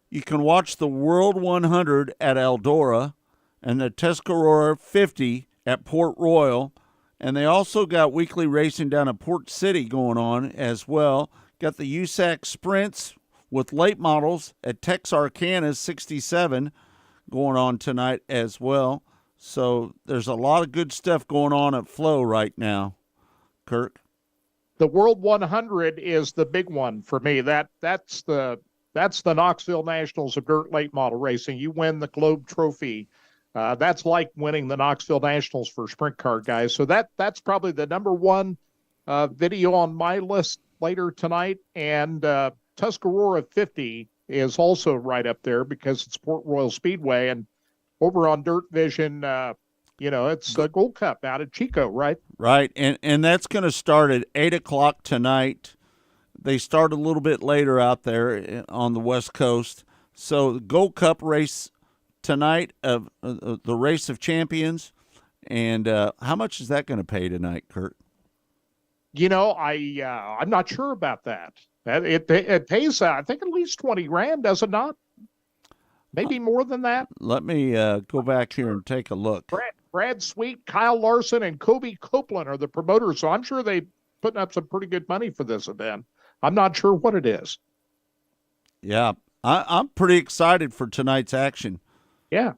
You can watch the World 100 at Eldora and the Tuscarora 50 at Port Royal. And they also got weekly racing down at Port City going on as well. Got the USAC Sprints with late models at Texarkana 67 going on tonight as well. So there's a lot of good stuff going on at Flow right now, Kirk. The World 100 is the big one for me. That's the Knoxville Nationals of dirt late model racing. You win the Globe Trophy. That's like winning the Knoxville Nationals for sprint car guys. So that's probably the number one video on my list later tonight. And Tuscarora 50 is also right up there because it's Port Royal Speedway. And over on Dirt Vision, it's the Gold Cup out at Chico, right? Right. And that's going to start at 8 o'clock tonight. They start a little bit later out there on the West Coast. So the Gold Cup race tonight, of the Race of Champions. And how much is that going to pay tonight, Kurt? I'm not sure about that. It pays, I think, at least $20,000, does it not? Maybe more than that. Let me go back here and take a look. Brad Sweet, Kyle Larson, and Kobe Copeland are the promoters, so I'm sure they're putting up some pretty good money for this event. I'm not sure what it is. Yeah, I'm pretty excited for tonight's action. Yeah,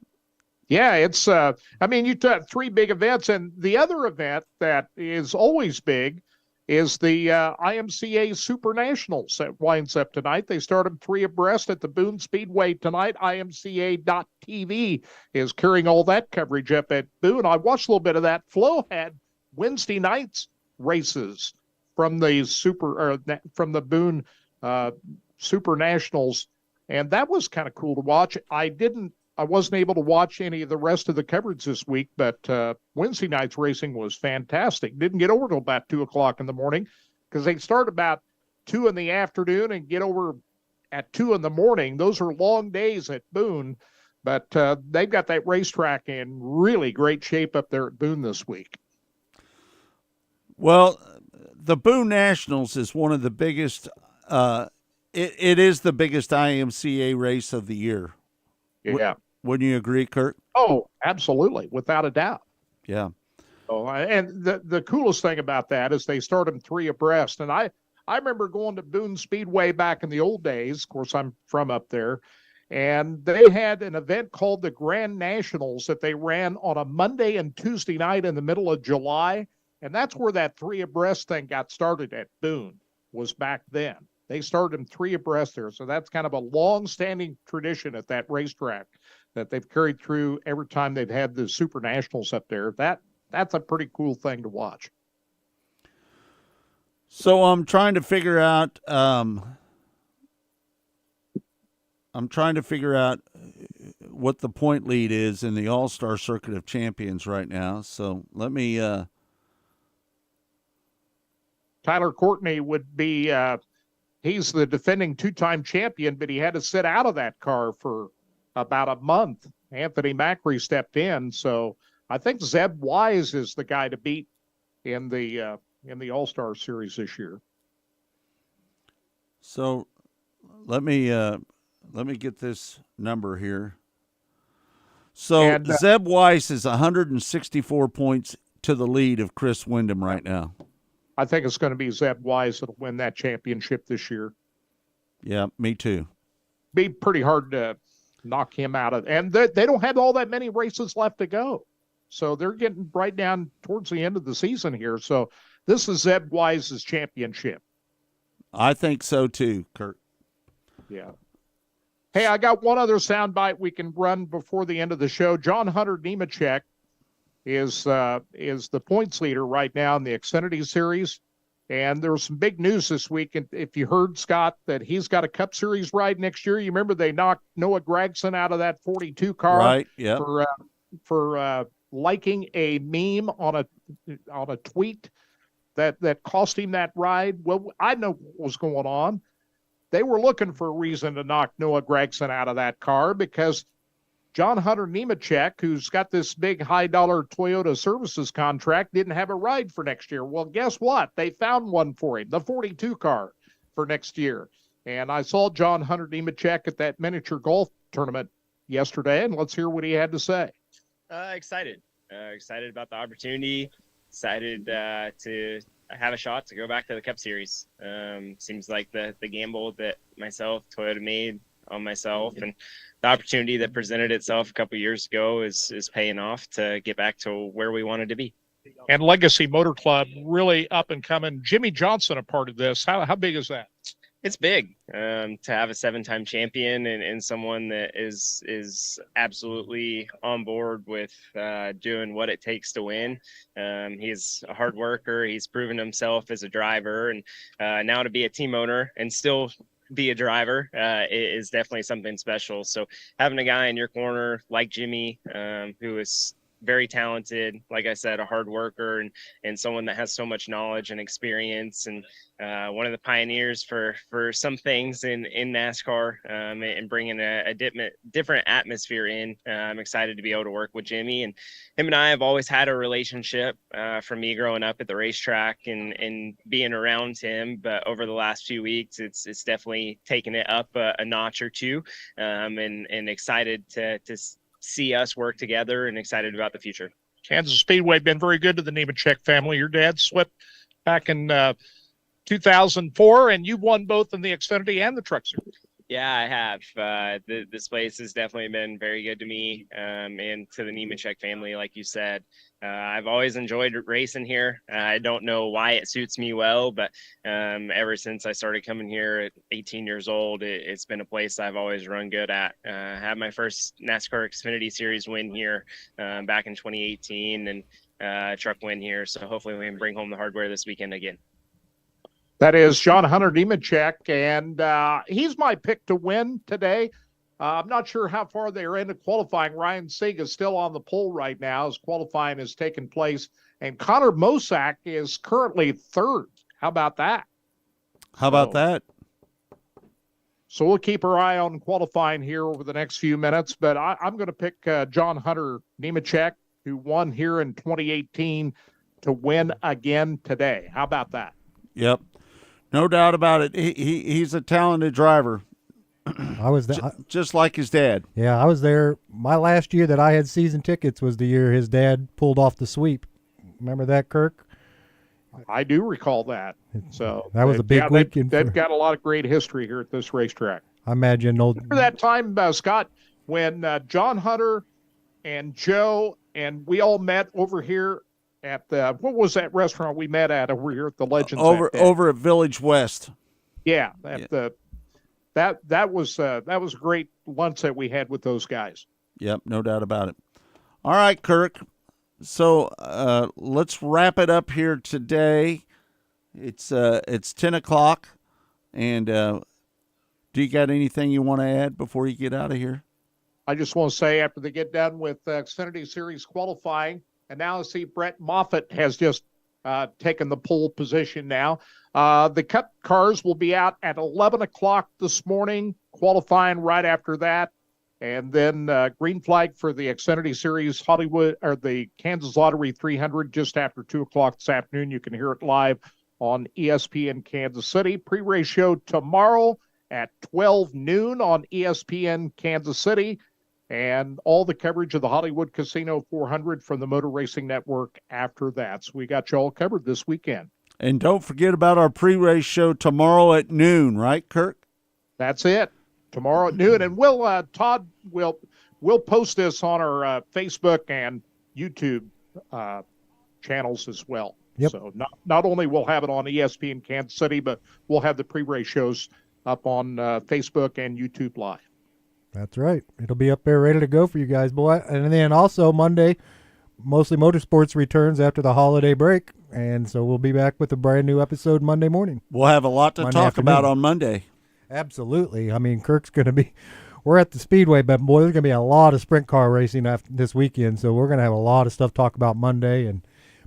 it's, you took 3 big events, and the other event that is always big is the IMCA Super Nationals that winds up tonight. They start them 3 abreast at the Boone Speedway tonight. IMCA.TV is carrying all that coverage up at Boone. I watched a little bit of that. Flo had Wednesday night's races from the Boone Super Nationals, and that was kind of cool to watch. I wasn't able to watch any of the rest of the coverage this week, but Wednesday night's racing was fantastic. Didn't get over till about 2 o'clock in the morning because they start about 2 in the afternoon and get over at 2 in the morning. Those are long days at Boone, but they've got that racetrack in really great shape up there at Boone this week. Well, the Boone Nationals is one of the biggest, it is the biggest IMCA race of the year. Yeah. Wouldn't you agree, Kurt? Oh, absolutely, without a doubt. Yeah. Oh, and the coolest thing about that is they start them 3 abreast. And I remember going to Boone Speedway back in the old days. Of course, I'm from up there. And they had an event called the Grand Nationals that they ran on a Monday and Tuesday night in the middle of July. And that's where that 3 abreast thing got started at Boone, was back then. They started them 3 abreast there. So that's kind of a long-standing tradition at that racetrack that they've carried through every time they've had the Super Nationals up there. That's a pretty cool thing to watch. So I'm trying to figure out what the point lead is in the All-Star Circuit of Champions right now. So let me. Tyler Courtney would be. He's the defending two-time champion, but he had to sit out of that car for about a month. Anthony Macri stepped in, so I think Zeb Wise is the guy to beat in the All-Star Series this year. So let me get this number here. So Zeb Wise is 164 points to the lead of Chris Windom right now. I think it's going to be Zeb Wise that'll win that championship this year. Yeah, me too. Be pretty hard to knock him out of, and they don't have all that many races left to go. So they're getting right down towards the end of the season here. So this is Zeb Wise's championship. I think so too, Kurt. Yeah. Hey, I got one other soundbite we can run before the end of the show. John Hunter Nemechek is the points leader right now in the Xfinity Series. And there was some big news this week. And if you heard, Scott, that he's got a Cup Series ride next year, you remember they knocked Noah Gragson out of that 42 car, right? Yeah. For liking a meme on a tweet that cost him that ride. Well, I know what was going on. They were looking for a reason to knock Noah Gragson out of that car because John Hunter Nemechek, who's got this big high-dollar Toyota services contract, didn't have a ride for next year. Well, guess what? They found one for him, the 42 car for next year. And I saw John Hunter Nemechek at that miniature golf tournament yesterday, and let's hear what he had to say. Excited about the opportunity, excited to have a shot to go back to the Cup Series. Seems like the gamble that Toyota made on myself, and the opportunity that presented itself a couple years ago is paying off to get back to where we wanted to be. And Legacy Motor Club, really up and coming. Jimmy Johnson, a part of this. How big is that? It's big to have a 7-time champion and someone that is absolutely on board with doing what it takes to win. He's a hard worker. He's proven himself as a driver, and now to be a team owner and still be a driver is definitely something special. So having a guy in your corner like Jimmy, who is very talented, like I said, a hard worker, and someone that has so much knowledge and experience, and one of the pioneers for some things in NASCAR, and bringing a different atmosphere in. I'm excited to be able to work with Jimmy, and him and I have always had a relationship from me growing up at the racetrack and being around him. But over the last few weeks, it's definitely taken it up a notch or two, and excited to see us work together and excited about the future. Kansas Speedway been very good to the Nemechek family. Your dad swept back in 2004, and you won both in the Xfinity and the Truck Series. Yeah, I have. This place has definitely been very good to me, and to the Nemechek family, like you said. I've always enjoyed racing here. I don't know why it suits me well, but ever since I started coming here at 18 years old, it's been a place I've always run good at. I had my first NASCAR Xfinity Series win here back in 2018, and truck win here. So hopefully we can bring home the hardware this weekend again. That is John Hunter Nemechek, and he's my pick to win today. I'm not sure how far they're into qualifying. Ryan Sieg is still on the pole right now as qualifying has taken place, and Connor Mosack is currently third. How about that? How about that? So we'll keep our eye on qualifying here over the next few minutes, but I'm going to pick John Hunter Nemechek, who won here in 2018, to win again today. How about that? Yep. No doubt about it. He's a talented driver. I was there, just like his dad. Yeah, I was there. My last year that I had season tickets was the year his dad pulled off the sweep. Remember that, Kirk? I do recall that. So that was a big weekend. They've got a lot of great history here at this racetrack. I imagine. Remember that time, Scott, when John Hunter and Joe and we all met over here at the, what was that restaurant we met at over here at the Legends? Over at Village West. Yeah, that was a great lunch that we had with those guys. Yep, no doubt about it. All right, Kirk. So let's wrap it up here today. It's 10 o'clock, and do you got anything you want to add before you get out of here? I just want to say after they get done with Xfinity Series qualifying, and now I see Brett Moffitt has just taken the pole position now. The Cup cars will be out at 11 o'clock this morning, qualifying right after that. And then green flag for the Xfinity Series Hollywood, or the Kansas Lottery 300 just after 2 o'clock this afternoon. You can hear it live on ESPN Kansas City. Pre-race show tomorrow at 12 noon on ESPN Kansas City. And all the coverage of the Hollywood Casino 400 from the Motor Racing Network after that. So we got you all covered this weekend. And don't forget about our pre-race show tomorrow at noon, right, Kirk? That's it. Tomorrow at noon. And Todd will post this on our Facebook and YouTube channels as well. Yep. So not only we'll have it on ESPN Kansas City, but we'll have the pre-race shows up on Facebook and YouTube Live. That's right. It'll be up there ready to go for you guys, boy. And then also Monday, Mostly Motorsports returns after the holiday break. And so we'll be back with a brand new episode Monday morning. We'll have a lot to talk about on Monday. Absolutely. I mean, Kirk's going to be – we're at the Speedway, but, boy, there's going to be a lot of sprint car racing after this weekend. So we're going to have a lot of stuff to talk about Monday and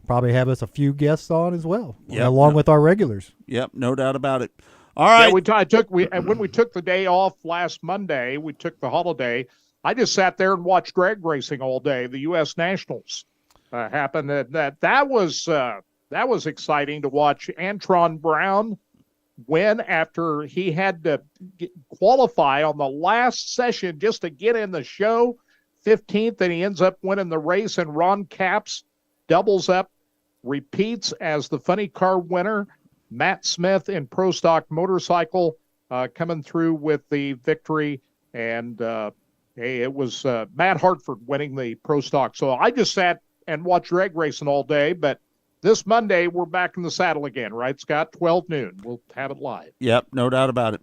probably have us a few guests on as well, along with our regulars. Yep, no doubt about it. All right. Yeah, when we took the day off last Monday, we took the holiday. I just sat there and watched drag racing all day. The U.S. Nationals happened. That was exciting to watch. Antron Brown win after he had to qualify on the last session just to get in the show. 15th, and he ends up winning the race. And Ron Capps doubles up, repeats as the funny car winner. Matt Smith in Pro Stock Motorcycle coming through with the victory. And it was Matt Hartford winning the Pro Stock. So I just sat and watched drag racing all day. But this Monday, we're back in the saddle again, right, Scott? 12 noon. We'll have it live. Yep, no doubt about it.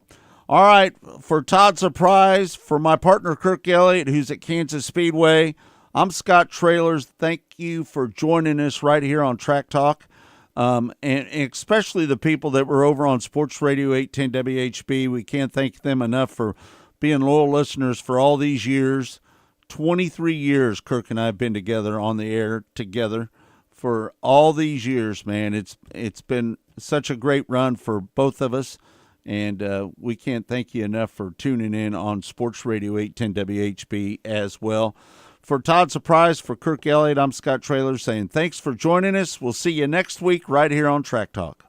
All right, for Todd Surprise, for my partner Kirk Elliott, who's at Kansas Speedway, I'm Scott Trailers. Thank you for joining us right here on Track Talk. And especially the people that were over on Sports Radio 810 WHB. We can't thank them enough for being loyal listeners for all these years. 23 years Kirk and I have been together on the air together for all these years, man. It's been such a great run for both of us, and we can't thank you enough for tuning in on Sports Radio 810 WHB as well. For Todd Surprise, for Kirk Elliott, I'm Scott Trailers saying thanks for joining us. We'll see you next week right here on Track Talk.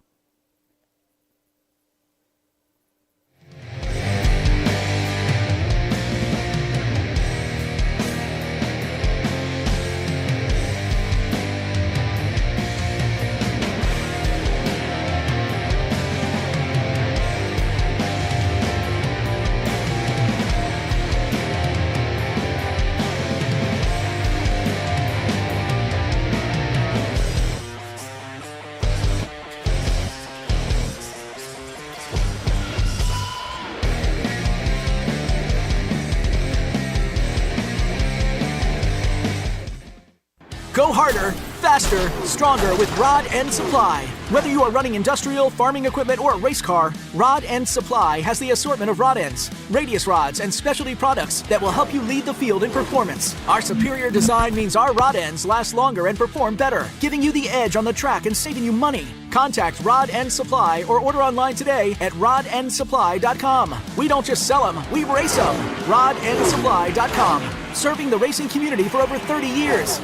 Go harder, faster, stronger with Rod End Supply. Whether you are running industrial, farming equipment, or a race car, Rod End Supply has the assortment of rod ends, radius rods, and specialty products that will help you lead the field in performance. Our superior design means our rod ends last longer and perform better, giving you the edge on the track and saving you money. Contact Rod End Supply or order online today at rodendsupply.com. We don't just sell them, we race them. rodendsupply.com. Serving the racing community for over 30 years.